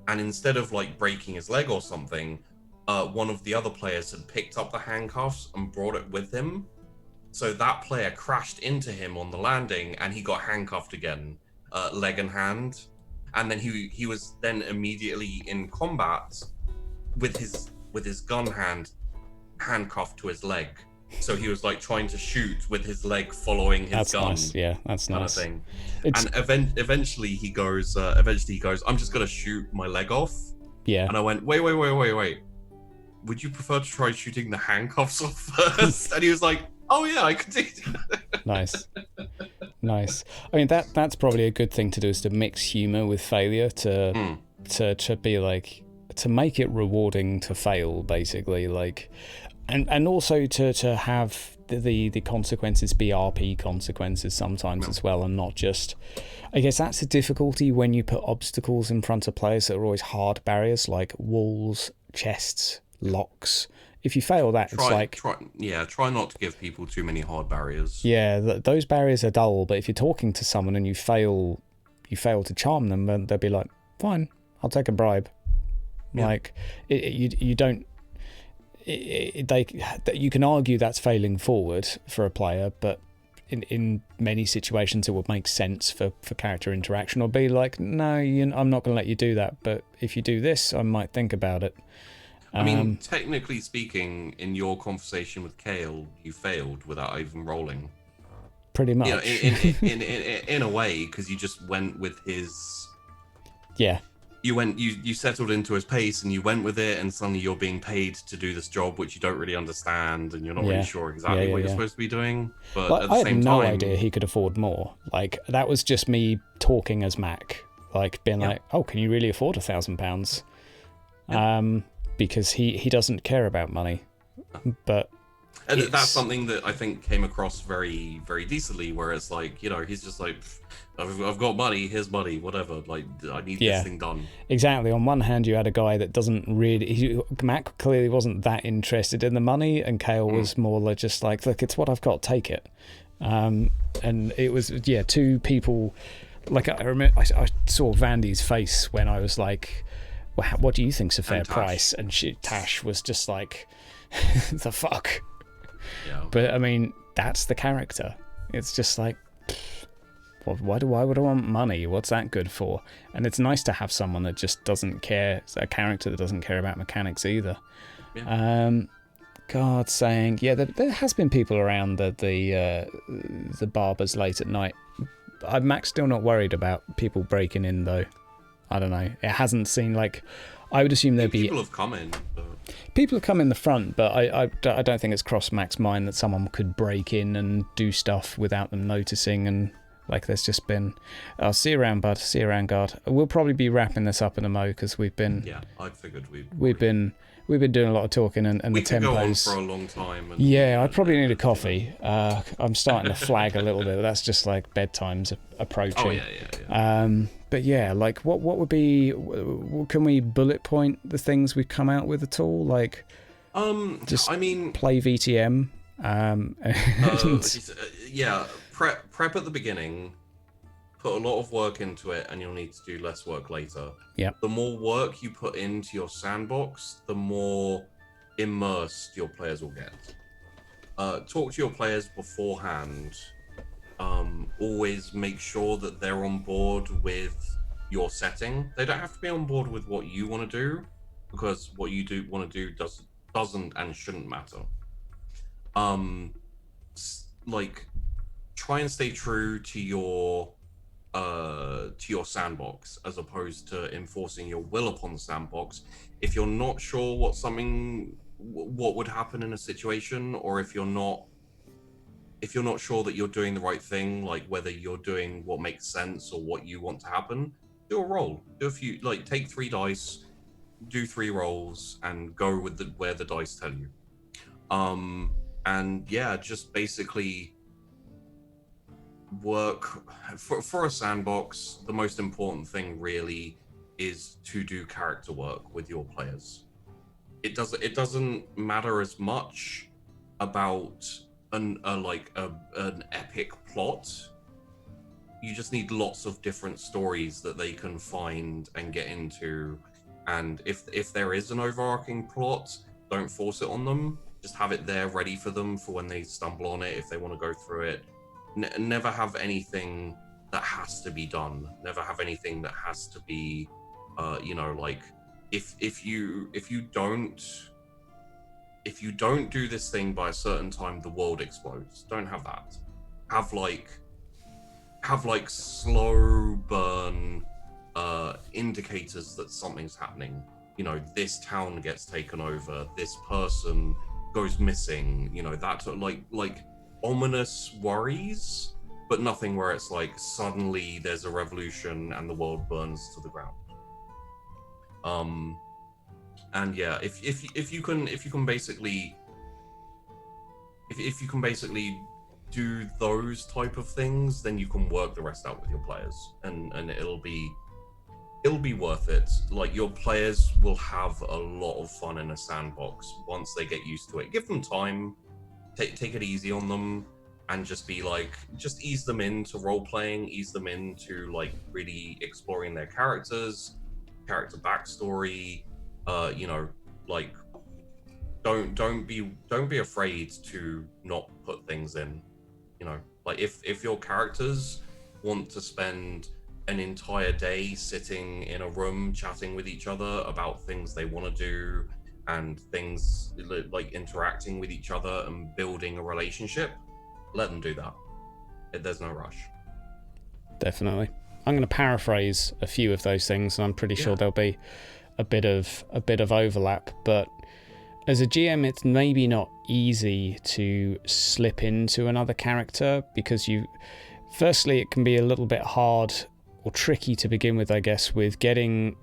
and instead of like breaking his leg or something, one of the other players had picked up the handcuffs and brought it with him. So that player crashed into him on the landing, and he got handcuffed again, leg and hand. And then he was then immediately in combat with his gun hand handcuffed to his leg. So he was like trying to shoot with his leg following his gun. Nice. Yeah, that's nice. Kind of thing. And eventually he goes, I'm just gonna shoot my leg off. Yeah. And I went, wait. Would you prefer to try shooting the handcuffs off first? And he was like, oh yeah, I could do that. Nice. I mean, that's probably a good thing to do, is to mix humor with failure, to be like, to make it rewarding to fail, basically, like, and also to have the consequences be RP consequences sometimes as well, and not just, I guess that's the difficulty when you put obstacles in front of players that are always hard barriers, like walls, chests, locks. If you fail that, try not to give people too many hard barriers. Yeah, those barriers are dull, but if you're talking to someone and you fail to charm them, then they'll be like, fine, I'll take a bribe. Yeah. Like, you don't, you can argue that's failing forward for a player, but in many situations it would make sense for character interaction, or be like, no, I'm not going to let you do that, but if you do this, I might think about it. I mean, technically speaking, in your conversation with Kale, you failed without even rolling. Pretty much. In a way, because you just went with his... Yeah. You settled into his pace, and you went with it, and suddenly you're being paid to do this job, which you don't really understand, and you're not really sure exactly what you're supposed to be doing. But at the same time... I had no idea he could afford more. Like, that was just me talking as Mac. Like, being like, oh, can you really afford £1,000? Yeah. Because he doesn't care about money, but that's something that I think came across very, very decently, where it's like, he's just like, I've got money, here's money, whatever, like, I need this thing done. Exactly. On one hand, you had a guy that doesn't really, Mac clearly wasn't that interested in the money, and Kale was more like, just like, look, it's what I've got, take it. And it was, two people, like, I remember, I saw Vandy's face when I was like, what do you think's a fair price? And Tash was just like, the fuck. Yeah. But I mean, that's the character. It's just like, why would I want money? What's that good for? And it's nice to have someone that just doesn't care, a character that doesn't care about mechanics either. Yeah. God saying, there has been people around the barbers late at night. I'm still not worried about people breaking in though. I don't know. It hasn't seemed like... I would assume there'd be... People have come in. people have come in the front, but I don't think it's crossed Mac's mind that someone could break in and do stuff without them noticing. And like, there's just been, I'll see you around, bud. See you around, guard. We'll probably be wrapping this up in a mo because we've been. Yeah, I figured we've been doing a lot of talking, and we the could tempos. go on for a long time. Yeah, I probably need a coffee. I'm starting to flag a little bit. That's just like bedtime's approaching. Oh yeah. But yeah, like what would be? Can we bullet point the things we've come out with at all? Like, just play VTM. Yeah, prep at the beginning. Put a lot of work into it, and you'll need to do less work later. Yeah. The more work you put into your sandbox, the more immersed your players will get. Talk to your players beforehand. Always make sure that they're on board with your setting. They don't have to be on board with what you want to do, because what you do want to do doesn't and shouldn't matter. Like, try and stay true to your sandbox, as opposed to enforcing your will upon the sandbox. If you're not sure what would happen in a situation, or if you're not sure that you're doing the right thing, like whether you're doing what makes sense or what you want to happen, do a roll. Do a few, like, take 3 dice, do 3 rolls, and go with where the dice tell you. And yeah, just basically work for a sandbox. The most important thing really is to do character work with your players. It doesn't matter as much about an epic plot. You just need lots of different stories that they can find and get into. And if there is an overarching plot, don't force it on them. Just have it there ready for them for when they stumble on it, if they want to go through it. Never have anything that has to be done. Never have anything that has to be, like, if you don't do this thing by a certain time, the world explodes. Don't have that. Have like slow burn indicators that something's happening. This town gets taken over. This person goes missing. That like ominous worries, but nothing where it's like suddenly there's a revolution and the world burns to the ground. And yeah, if you can basically do those type of things, then you can work the rest out with your players, and it'll be worth it. Like, your players will have a lot of fun in a sandbox once they get used to it. Give them time, take it easy on them, and just ease them into role playing, ease them into like really exploring their character backstory. Like, don't be afraid to not put things in. Like, if your characters want to spend an entire day sitting in a room chatting with each other about things they want to do, and things like interacting with each other and building a relationship, let them do that. There's no rush. Definitely. I'm going to paraphrase a few of those things, and I'm pretty sure there'll be a bit of overlap. But as a GM, it's maybe not easy to slip into another character, because firstly, it can be a little bit hard or tricky to begin with, I guess, with getting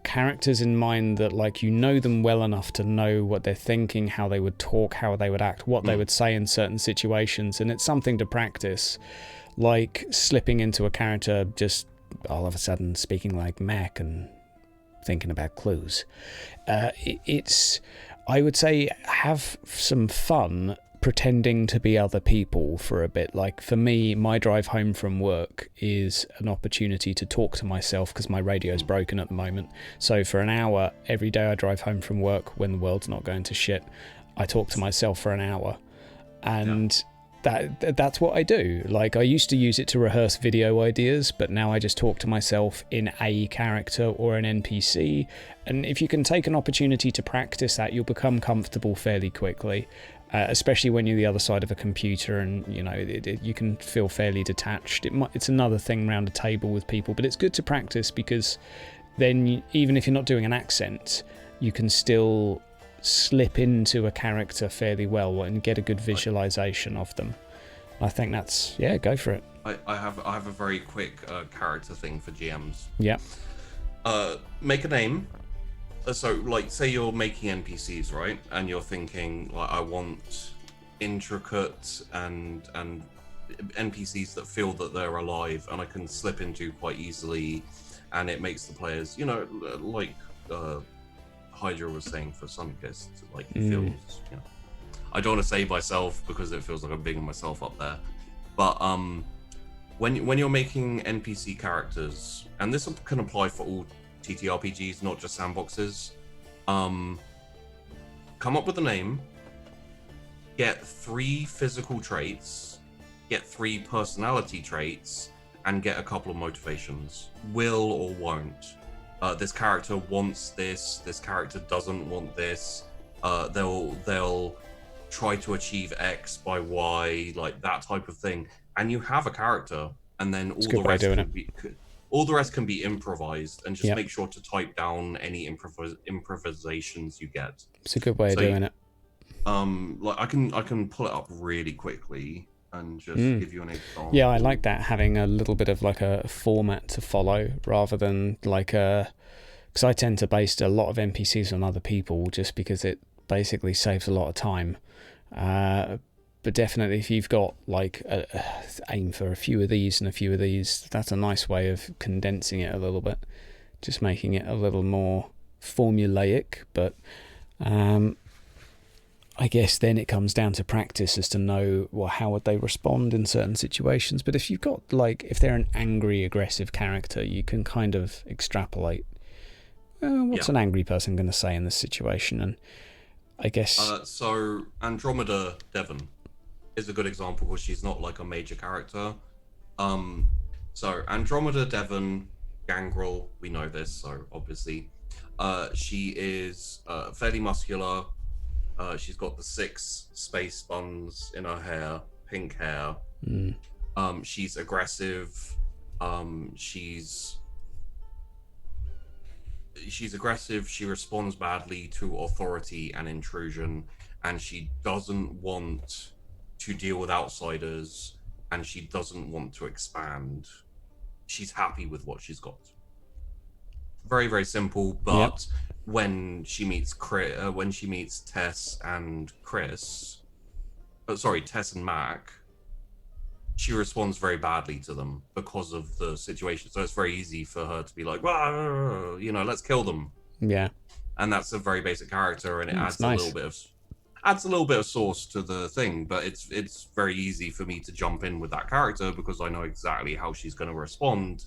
characters in mind that, like, them well enough to know what they're thinking, how they would talk, how they would act, what they would say in certain situations. And it's something to practice, like slipping into a character just all of a sudden speaking like Mac and thinking about clues. I would say, have some fun pretending to be other people for a bit. Like, for me, my drive home from work is an opportunity to talk to myself, because my radio's broken at the moment. So for an hour every day I drive home from work, when the world's not going to shit, I talk to myself for an hour. And that's what I do. Like, I used to use it to rehearse video ideas, but now I just talk to myself in a character or an NPC. And if you can take an opportunity to practice that, you'll become comfortable fairly quickly. Especially when you're the other side of a computer, and you can feel fairly detached. It's another thing around a table with people, but it's good to practice, because then even if you're not doing an accent, you can still slip into a character fairly well and get a good visualization of them. I think that's, yeah, go for it. I have a very quick character thing for GMs. Yeah. Make a name. So, like, say you're making NPCs, right? And you're thinking, like, I want intricate and NPCs that feel that they're alive and I can slip into quite easily, and it makes the players, you know, like Hydra was saying for Sunkist, like, it feels, you know, I don't want to say myself because it feels like I'm bigging myself up there, but when you're making NPC characters, and this can apply for all TTRPGs, not just sandboxes, come up with a name, get 3 physical traits, get 3 personality traits, and get a couple of motivations. Will or won't. This character wants this character doesn't want this. They'll try to achieve X by Y, like that type of thing. And you have a character, and then all the rest can be improvised, and just make sure to type down any improvisations you get. It's a good way of doing it. Like I can pull it up really quickly and just give you an example. Yeah, I like that, having a little bit of like a format to follow rather than like because I tend to base a lot of NPCs on other people just because it basically saves a lot of time. But definitely if you've got like aim for a few of these and a few of these, that's a nice way of condensing it a little bit, just making it a little more formulaic. But I guess then it comes down to practice as to know, well, how would they respond in certain situations. But if you've got, like, if they're an angry, aggressive character, you can kind of extrapolate, what's an angry person going to say in this situation? And I guess... so Andromeda Devon is a good example because she's not like a major character. So Andromeda Devon, Gangrel, we know this, so obviously. She is fairly muscular. She's got the 6 space buns in her hair, pink hair. She's aggressive. She's aggressive. She responds badly to authority and intrusion, and she doesn't want to deal with outsiders, and she doesn't want to expand. She's happy with what she's got. Very, very simple, but when she meets Tess and Chris, Tess and Mac, she responds very badly to them because of the situation. So it's very easy for her to be like, well, you know, let's kill them. Yeah. And that's a very basic character, and it adds nice. a little bit of sauce to the thing. But it's very easy for me to jump in with that character because I know exactly how she's going to respond,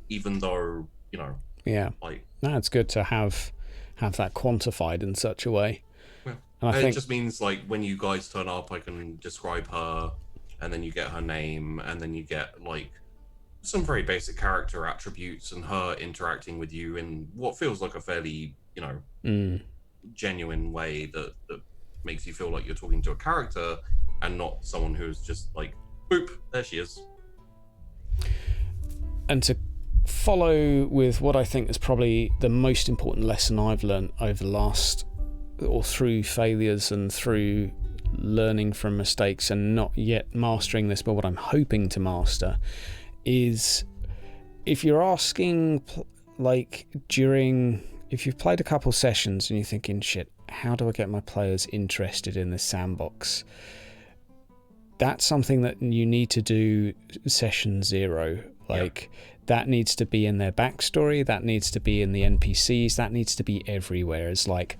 even though, you know. Yeah. Like, no, it's good to have that quantified in such a way. Yeah. And it just means, like, when you guys turn up, I can describe her, and then you get her name, and then you get, like, some very basic character attributes and her interacting with you in what feels like a fairly, you know, genuine way that makes you feel like you're talking to a character and not someone who's just like, boop, there she is. And to follow with what I think is probably the most important lesson I've learned over the last, or through failures and through learning from mistakes and not yet mastering this, but what I'm hoping to master is, if you're asking, like, if you've played a couple sessions and you're thinking, shit, how do I get my players interested in this sandbox? That's something that you need to do session 0. Like, that needs to be in their backstory, that needs to be in the NPCs, that needs to be everywhere. It's like,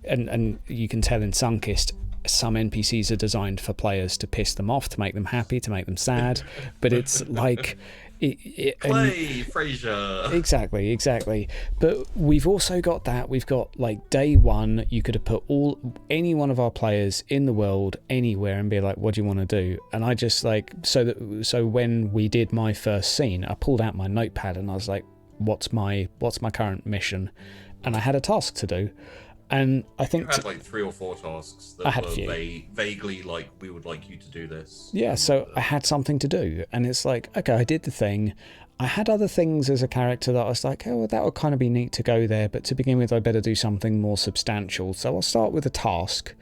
and you can tell in Sunkist, some NPCs are designed for players to piss them off, to make them happy, to make them sad, but it's like... Play, Frasier. Exactly. But we've also got that. We've got, like, day 1, you could have put any one of our players in the world anywhere and be like, what do you want to do? And I just, like, so when we did my first scene, I pulled out my notepad and I was like, what's my current mission? And I had a task to do. And I think you had like 3 or 4 tasks that I had were a few. vaguely like, we would like you to do this. Yeah, so I had something to do, and it's like, okay, I did the thing. I had other things as a character that I was like, oh, well, that would kind of be neat to go there, but to begin with, I better do something more substantial. So I'll start with a task,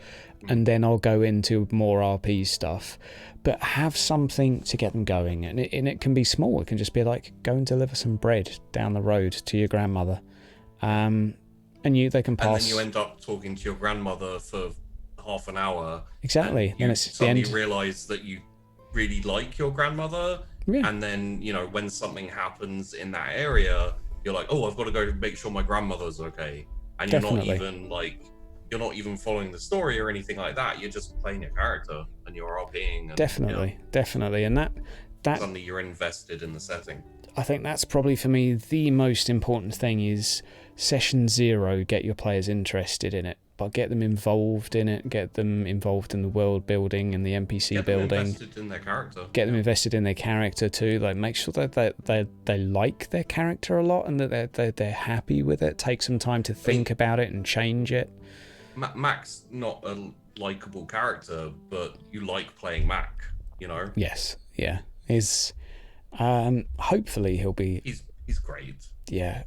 and then I'll go into more RP stuff, but have something to get them going. And it can be small. It can just be like, go and deliver some bread down the road to your grandmother. And they can pass. And then you end up talking to your grandmother for half an hour. Exactly. Then it's suddenly the end. realise that you really like your grandmother. Yeah. And then, you know, when something happens in that area, you're like, oh, I've got to go to make sure my grandmother's okay. And Definitely. you're not even following the story or anything like that. You're just playing your character and you're RPing. And, Definitely. And that suddenly you're invested in the setting. I think that's probably for me the most important thing is session 0, get your players interested in it, but get them involved in it, get them involved in the world building and the NPC building. Get them invested in their character. Get them invested in their character too. Like, make sure that they like their character a lot and that they're happy with it. Take some time to think about it and change it. Mac's not a likable character, but you like playing Mac, you know? Yes, yeah. Hopefully he'll be... He's great. Yeah,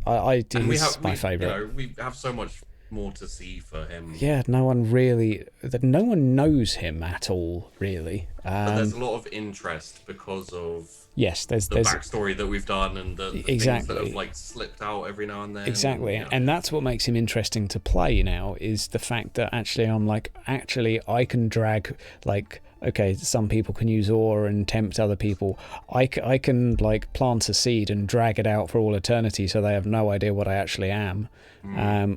he's my favourite. You know, we have so much more to see for him. Yeah, no one knows him at all, really. But there's a lot of interest because of there's the backstory that we've done and the things that have like slipped out every now and then. Exactly, and that's what makes him interesting to play now, is the fact that actually I can drag, like, okay, some people can use ore and tempt other people. I can like plant a seed and drag it out for all eternity so they have no idea what I actually am,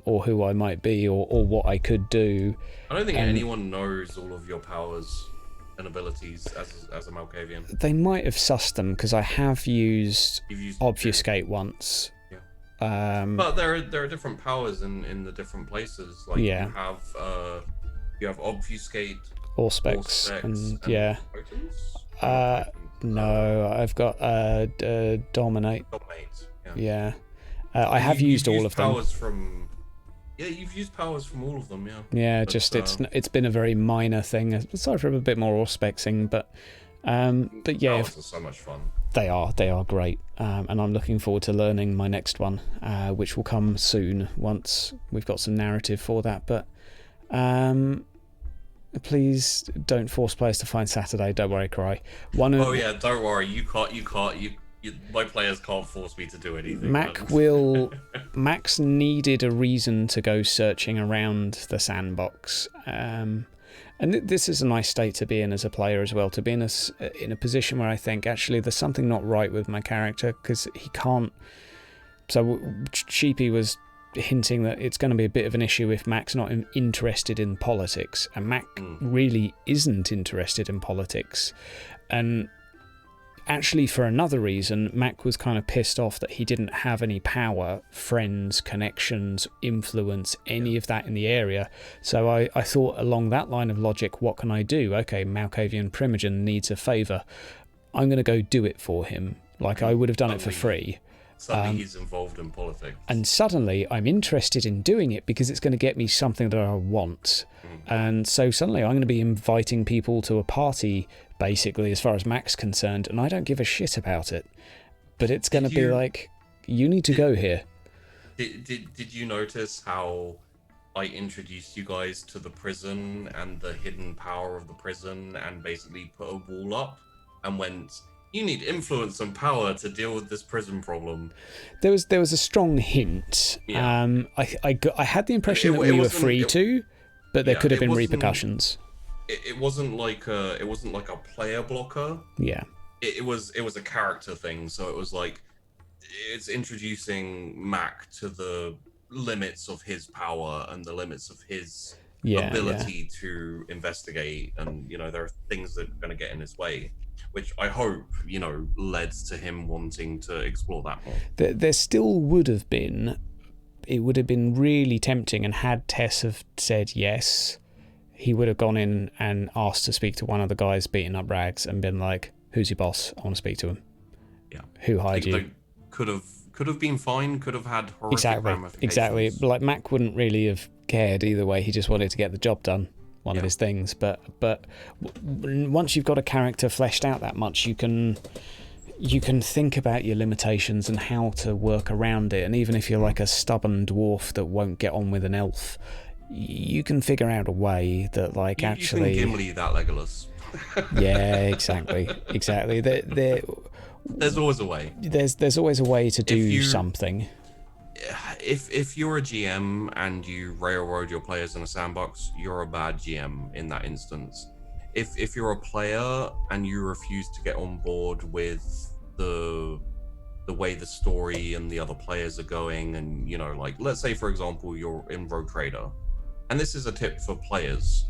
or who I might be, or what I could do. I don't think anyone knows all of your powers and abilities as a Malkavian. They might have sussed them, because I have used obfuscate once. Yeah. But there are different powers in the different places. Like you have obfuscate, Auspex, and Potence? No, I've got dominate. Yeah. I have used all of them. You've used powers from all of them, yeah. Yeah, but, it's been a very minor thing, aside from a bit more auspexing, but yeah. Powers are so much fun. They are great, and I'm looking forward to learning my next one, which will come soon once we've got some narrative for that. But please don't force players to find Saturday. Don't worry, Cry. Don't worry. My players can't force me to do anything. Max needed a reason to go searching around the sandbox, and this is a nice state to be in as a player as well. To be in a position where I think actually there's something not right with my character, because he can't. So Sheepy was hinting that it's going to be a bit of an issue if Mac's not interested in politics, and Mac really isn't interested in politics. And actually, for another reason, Mac was kind of pissed off that he didn't have any power, friends, connections, influence, any of that in the area. So I thought along that line of logic, what can I do? Okay, Malkavian Primogen needs a favour. I'm going to go do it for him. Like, I would have done it for free. Suddenly he's involved in politics. And suddenly I'm interested in doing it because it's going to get me something that I want. And so suddenly I'm going to be inviting people to a party, basically, as far as Mac's concerned, and I don't give a shit about it. But it's going to be like, you need to go here. Did you notice how I introduced you guys to the prison and the hidden power of the prison, and basically put a wall up and went, you need influence and power to deal with this prison problem? There was a strong hint. Yeah. I had the impression that we were free to, but there could have been repercussions. It wasn't like a player blocker. Yeah. It was a character thing. So it was like, it's introducing Mac to the limits of his power and the limits of his ability to investigate, and there are things that are going to get in his way, which I hope led to him wanting to explore that more. There still would have been. It would have been really tempting, and had Tess have said yes, he would have gone in and asked to speak to one of the guys beating up Rags and been like, who's your boss? I want to speak to him. Yeah. Who hired you? Could have been fine, could have had horrific ramifications. Exactly. Like, Mac wouldn't really have cared either way. He just wanted to get the job done. One of his things. But once you've got a character fleshed out that much, you can think about your limitations and how to work around it. And even if you're like a stubborn dwarf that won't get on with an elf, you can figure out a way that like you actually can Gimli that Legolas. Yeah, exactly. There's always a way. There's always a way to do something. If you're a GM and you railroad your players in a sandbox, you're a bad GM in that instance. If you're a player and you refuse to get on board with the way the story and the other players are going, and you know, like let's say for example you're in Rogue Trader, and this is a tip for players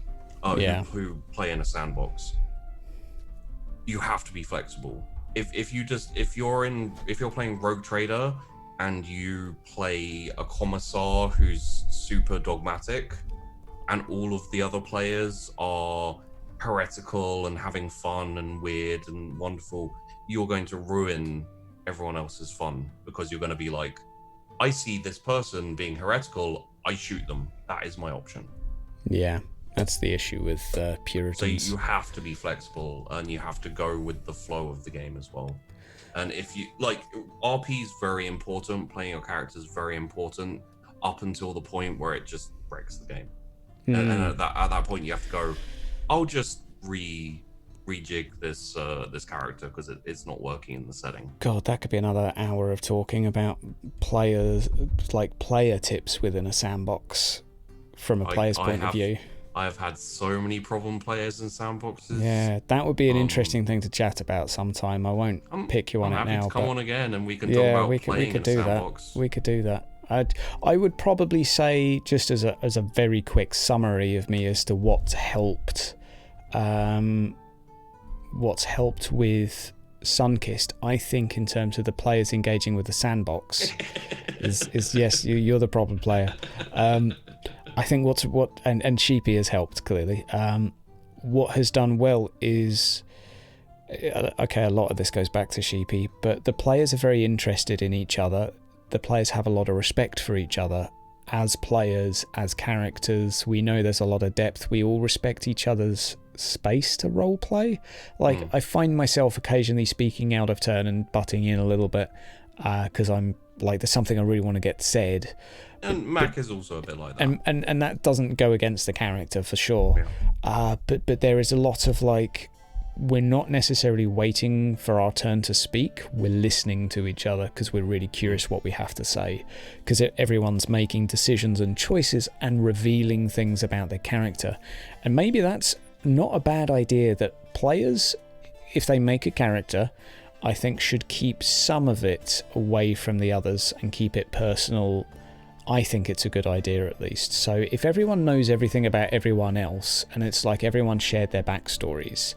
who play in a sandbox, you have to be flexible. If you're playing Rogue Trader and you play a commissar who's super dogmatic, and all of the other players are heretical and having fun and weird and wonderful, you're going to ruin everyone else's fun, because you're going to be like, I see this person being heretical, I shoot them. That is my option. Yeah, that's the issue with Puritans. So you have to be flexible, and you have to go with the flow of the game as well. And if you like, RP is very important, playing your character is very important, up until the point where it just breaks the game. And at that point you have to go, I'll just rejig this character because it's not working in the setting. God, that could be another hour of talking about players, like player tips within a sandbox from a player's point of view. I have had so many problem players in sandboxes. Yeah, that would be an interesting thing to chat about sometime. I won't pick you on it now. I'm happy to come on again, and we can talk about playing in a sandbox. We could do that. I would probably say, just as a very quick summary of me as to what's helped with Sunkist, I think in terms of the players engaging with the sandbox is yes, you're the problem player. I think and Sheepy has helped clearly. What has done well is, okay, a lot of this goes back to Sheepy, but the players are very interested in each other. The players have a lot of respect for each other as players, as characters. We know there's a lot of depth. We all respect each other's space to role play. Like I find myself occasionally speaking out of turn and butting in a little bit because I'm like, there's something I really want to get said. And Mac is also a bit like that. And that doesn't go against the character for sure. Yeah. But there is a lot of like, we're not necessarily waiting for our turn to speak. We're listening to each other because we're really curious what we have to say. Because everyone's making decisions and choices and revealing things about their character. And maybe that's not a bad idea, that players, if they make a character, I think should keep some of it away from the others and keep it personal. I think it's a good idea, at least. So if everyone knows everything about everyone else, and it's like everyone shared their backstories,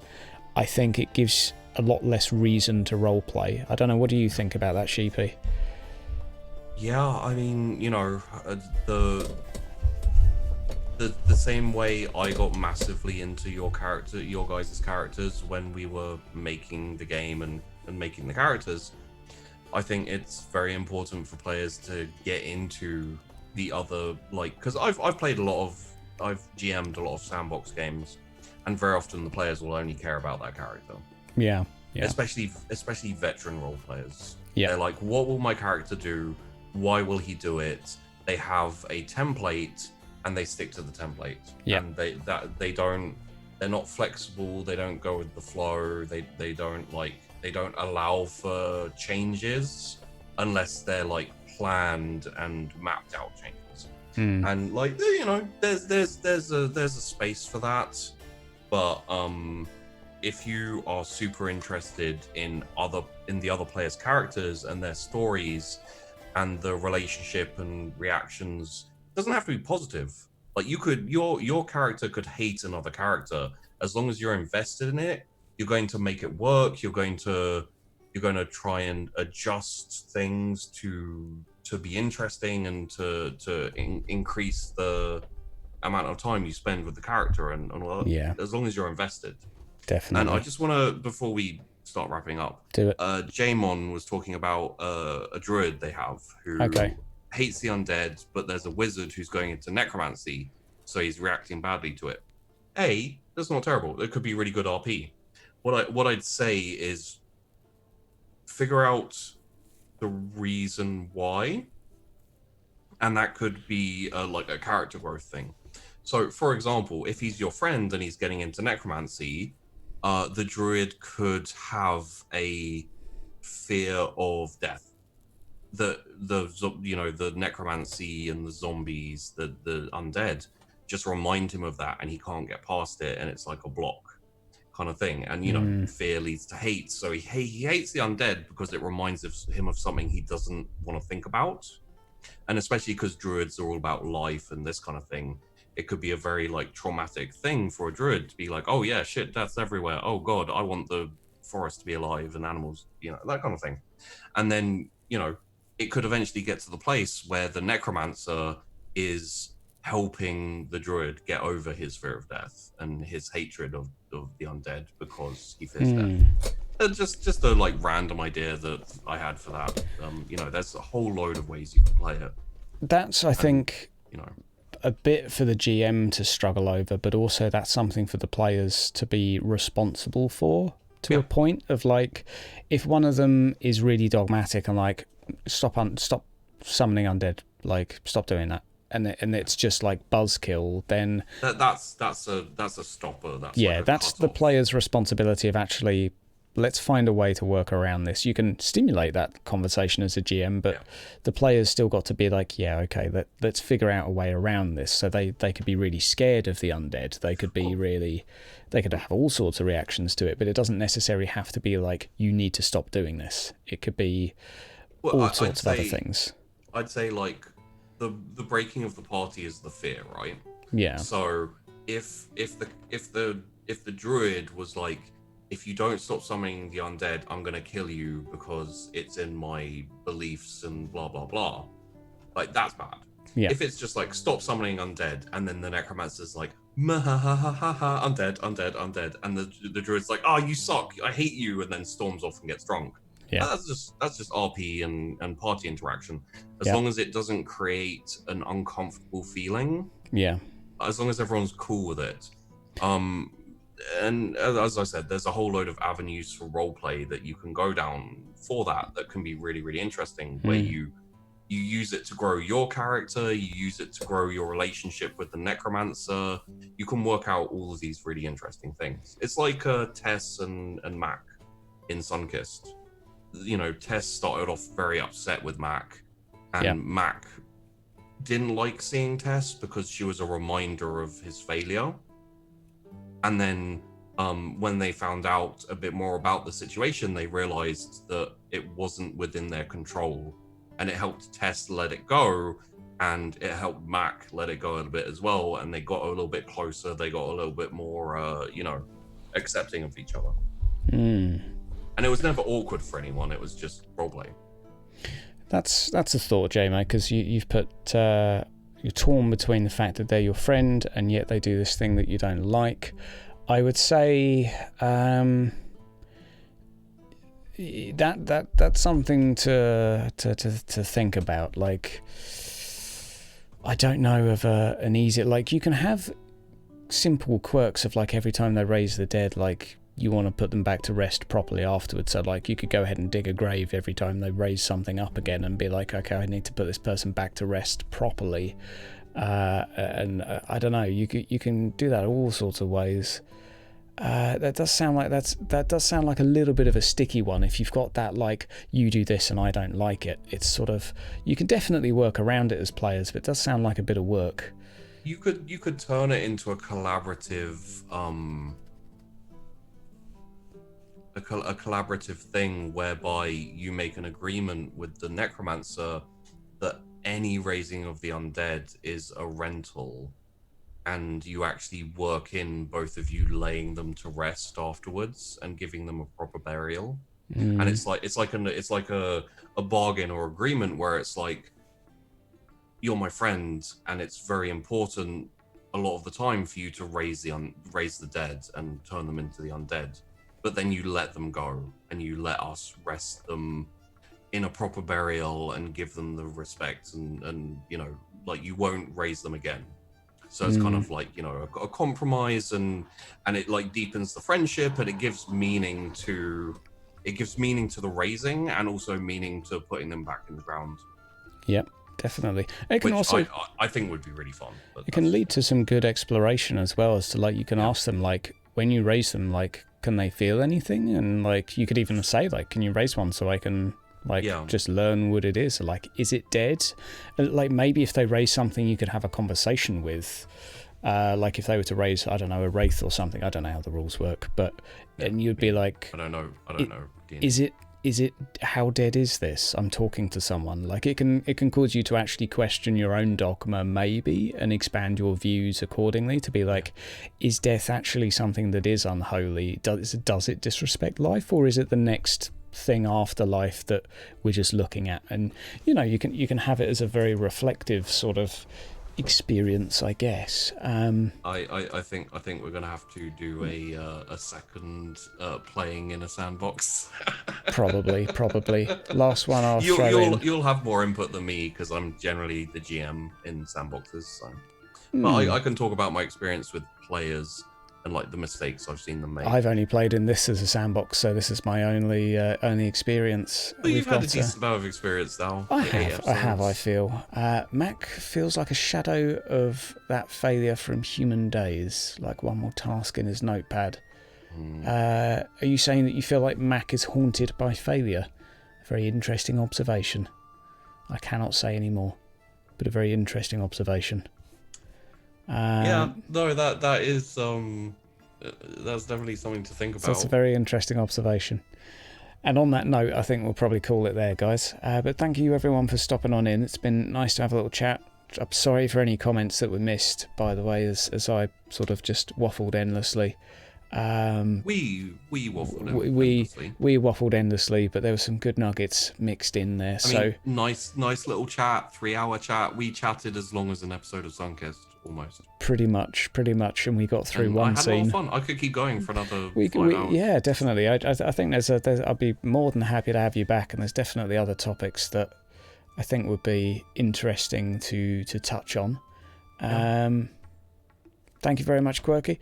I think it gives a lot less reason to roleplay. I don't know, what do you think about that, Sheepy? Yeah, I mean, you know, the same way I got massively into your guys' characters when we were making the game and making the characters, I think it's very important for players to get into the other, like, because I've GM'd a lot of sandbox games, and very often the players will only care about that character. Yeah. Especially veteran role players. Yeah. They're like, what will my character do? Why will he do it? They have a template and they stick to the template. Yeah. And they're not flexible. They don't go with the flow. They don't allow for changes unless they're like planned and mapped out changes. And like, you know, there's a space for that. But if you are super interested in the other players' characters and their stories and the relationship and reactions, it doesn't have to be positive. Like your character could hate another character. As long as you're invested in it, you're going to make it work. You're going to try and adjust things to be interesting and to increase the amount of time you spend with the character and all that. Yeah. As long as you're invested. Definitely. And I just want to, before we start wrapping up, do it. Jamon was talking about a druid they have who hates the undead, but there's a wizard who's going into necromancy, so he's reacting badly to it. That's not terrible. It could be really good RP. What I'd say is figure out the reason why, and that could be like a character growth thing. So, for example, if he's your friend and he's getting into necromancy, the druid could have a fear of death. The necromancy and the zombies, the undead, just remind him of that, and he can't get past it, and it's like a block kind of thing. And fear leads to hate, so he hates the undead because it reminds him of something he doesn't want to think about. And especially because druids are all about life and this kind of thing, it could be a very like traumatic thing for a druid to be like, oh yeah, shit, death's everywhere, oh god, I want the forest to be alive and animals, that kind of thing. And then it could eventually get to the place where the necromancer is helping the druid get over his fear of death and his hatred of the undead because he fears death. Just a like random idea that I had for that. There's a whole load of ways you can play it. That's, I think, a bit for the GM to struggle over, but also that's something for the players to be responsible for, to a point of like, if one of them is really dogmatic and like, stop summoning undead, like stop doing that, and it's just like buzzkill, then that's a stopper. That's the player's responsibility of actually, let's find a way to work around this. You can stimulate that conversation as a GM, but the players still got to be like, let's figure out a way around this. So they could be really scared of the undead. They could be they could have all sorts of reactions to it, but it doesn't necessarily have to be like, you need to stop doing this. It could be all sorts of other things. I'd say like the breaking of the party is the fear, right? Yeah. So if the druid was like, if you don't stop summoning the undead, I'm going to kill you because it's in my beliefs and blah, blah, blah. Like, that's bad. Yeah. If it's just like, stop summoning undead, and then the necromancer's like, undead, undead, and the druid's like, oh, you suck, I hate you, and then storms off and gets drunk. Yeah. That's just RP and party interaction. As long as it doesn't create an uncomfortable feeling. Yeah. As long as everyone's cool with it. And as I said, there's a whole load of avenues for roleplay that you can go down for that can be really, really interesting, where you use it to grow your character, you use it to grow your relationship with the necromancer. You can work out all of these really interesting things. It's like Tess and Mac in Sunkissed. Tess started off very upset with Mac, and Mac didn't like seeing Tess because she was a reminder of his failure. And then when they found out a bit more about the situation, they realized that it wasn't within their control. And it helped Tess let it go, and it helped Mac let it go a little bit as well. And they got a little bit closer. They got a little bit more, accepting of each other. And it was never awkward for anyone. It was just roleplay. That's a thought, J-Mo, because you've put... you're torn between the fact that they're your friend and yet they do this thing that you don't like. I would say that's something to think about. Like, I don't know of an easy, like, you can have simple quirks of like every time they raise the dead, like you want to put them back to rest properly afterwards. So like you could go ahead and dig a grave every time they raise something up again and be like, okay, I need to put this person back to rest properly. And I don't know, you can do that all sorts of ways. That does sound like a little bit of a sticky one. If you've got that, like, you do this and I don't like it, it's sort of, you can definitely work around it as players, but it does sound like a bit of work. You could turn it into a collaborative a collaborative thing whereby you make an agreement with the necromancer that any raising of the undead is a rental, and you actually work in both of you laying them to rest afterwards and giving them a proper burial. And it's like a bargain or agreement where it's like, you're my friend and it's very important a lot of the time for you to raise the dead and turn them into the undead, but then you let them go and you let us rest them in a proper burial and give them the respect, and you know, like, you won't raise them again. So it's kind of like, you know, a compromise, and it like deepens the friendship, and it gives meaning to the raising, and also meaning to putting them back in the ground. Yep, definitely. It can Which also, I think would be really fun. But it can lead to some good exploration as well, as to like, you can ask them, like, when you raise them, like, can they feel anything? And like, you could even say, like, can you raise one so I can like just learn what it is? Like, is it dead? Like, maybe if they raise something you could have a conversation with, like if they were to raise, I don't know, a wraith or something. I don't know how the rules work, but and you'd be like, I don't know. Is it how dead is this? I'm talking to someone. Like, it can cause you to actually question your own dogma, maybe, and expand your views accordingly, to be like, is death actually something that is unholy? Does it disrespect life, or is it the next thing after life that we're just looking at? And you know, you can have it as a very reflective sort of experience, I guess. I think we're gonna have to do a second playing in a sandbox. probably last one I'll throw in. You'll have more input than me, because I'm generally the GM in sandboxes, so. But I can talk about my experience with players and like the mistakes I've seen them make. I've only played in this as a sandbox, so this is my only experience. But you've had a decent amount of experience now. I have, I feel. Mac feels like a shadow of that failure from Human Days, like one more task in his notepad. Are you saying that you feel like Mac is haunted by failure? A very interesting observation. I cannot say any more, but a very interesting observation. Yeah, no, that is that's definitely something to think about. So it's a very interesting observation. And on that note, I think we'll probably call it there, guys. But thank you everyone for stopping on in. It's been nice to have a little chat. I'm sorry for any comments that were missed, by the way, as I sort of just waffled endlessly. We waffled endlessly. We waffled endlessly, but there were some good nuggets mixed in there. I mean, nice little chat, 3-hour chat. We chatted as long as an episode of Sunkist, almost. Pretty much, and we got through one scene. I had a lot of fun. I could keep going for another 5 hours. Yeah, definitely. I think I'd be more than happy to have you back, and there's definitely other topics that I think would be interesting to touch on. Thank you very much, Quirky.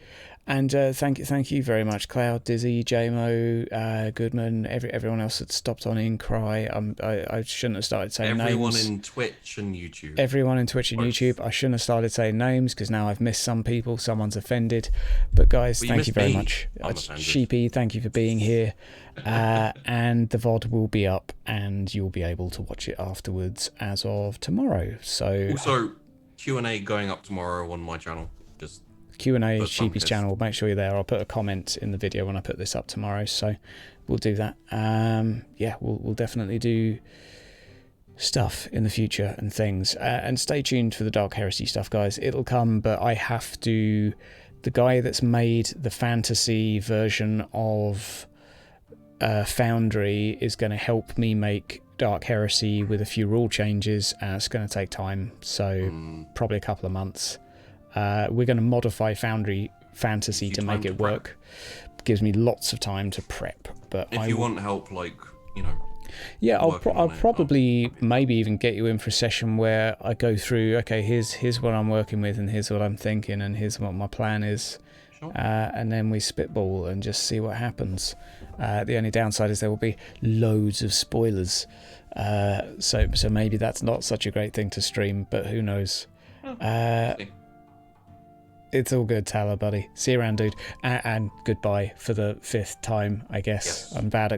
And thank you very much, Cloud, Dizzy, JMO, Goodman, everyone else that stopped on in. Cry. I shouldn't have started saying names. Everyone in Twitch and YouTube. Everyone in Twitch and YouTube. I shouldn't have started saying names, because now I've missed some people. Someone's offended. But guys, thank you very much. Sheepy, thank you for being here. And the VOD will be up, and you'll be able to watch it afterwards as of tomorrow. So also, Q&A going up tomorrow on my channel. Just Q&A, Sheepy's channel. Make sure you're there. I'll put a comment in the video when I put this up tomorrow, so we'll do that. Yeah, we'll definitely do stuff in the future and things. And stay tuned for the Dark Heresy stuff, guys. It'll come, but I have to... The guy that's made the fantasy version of Foundry is going to help me make Dark Heresy with a few rule changes, and it's going to take time, so probably a couple of months. We're going to modify Foundry Fantasy to make it work. Gives me lots of time to prep. But if you want help, like, you know... Yeah, I'll probably maybe even get you in for a session where I go through, okay, here's what I'm working with, and here's what I'm thinking, and here's what my plan is. Sure. And then we spitball and just see what happens. The only downside is there will be loads of spoilers. So maybe that's not such a great thing to stream, but who knows. It's all good, Tyler, buddy. See you around, dude. And goodbye for the 5th time, I guess. Yes. I'm bad at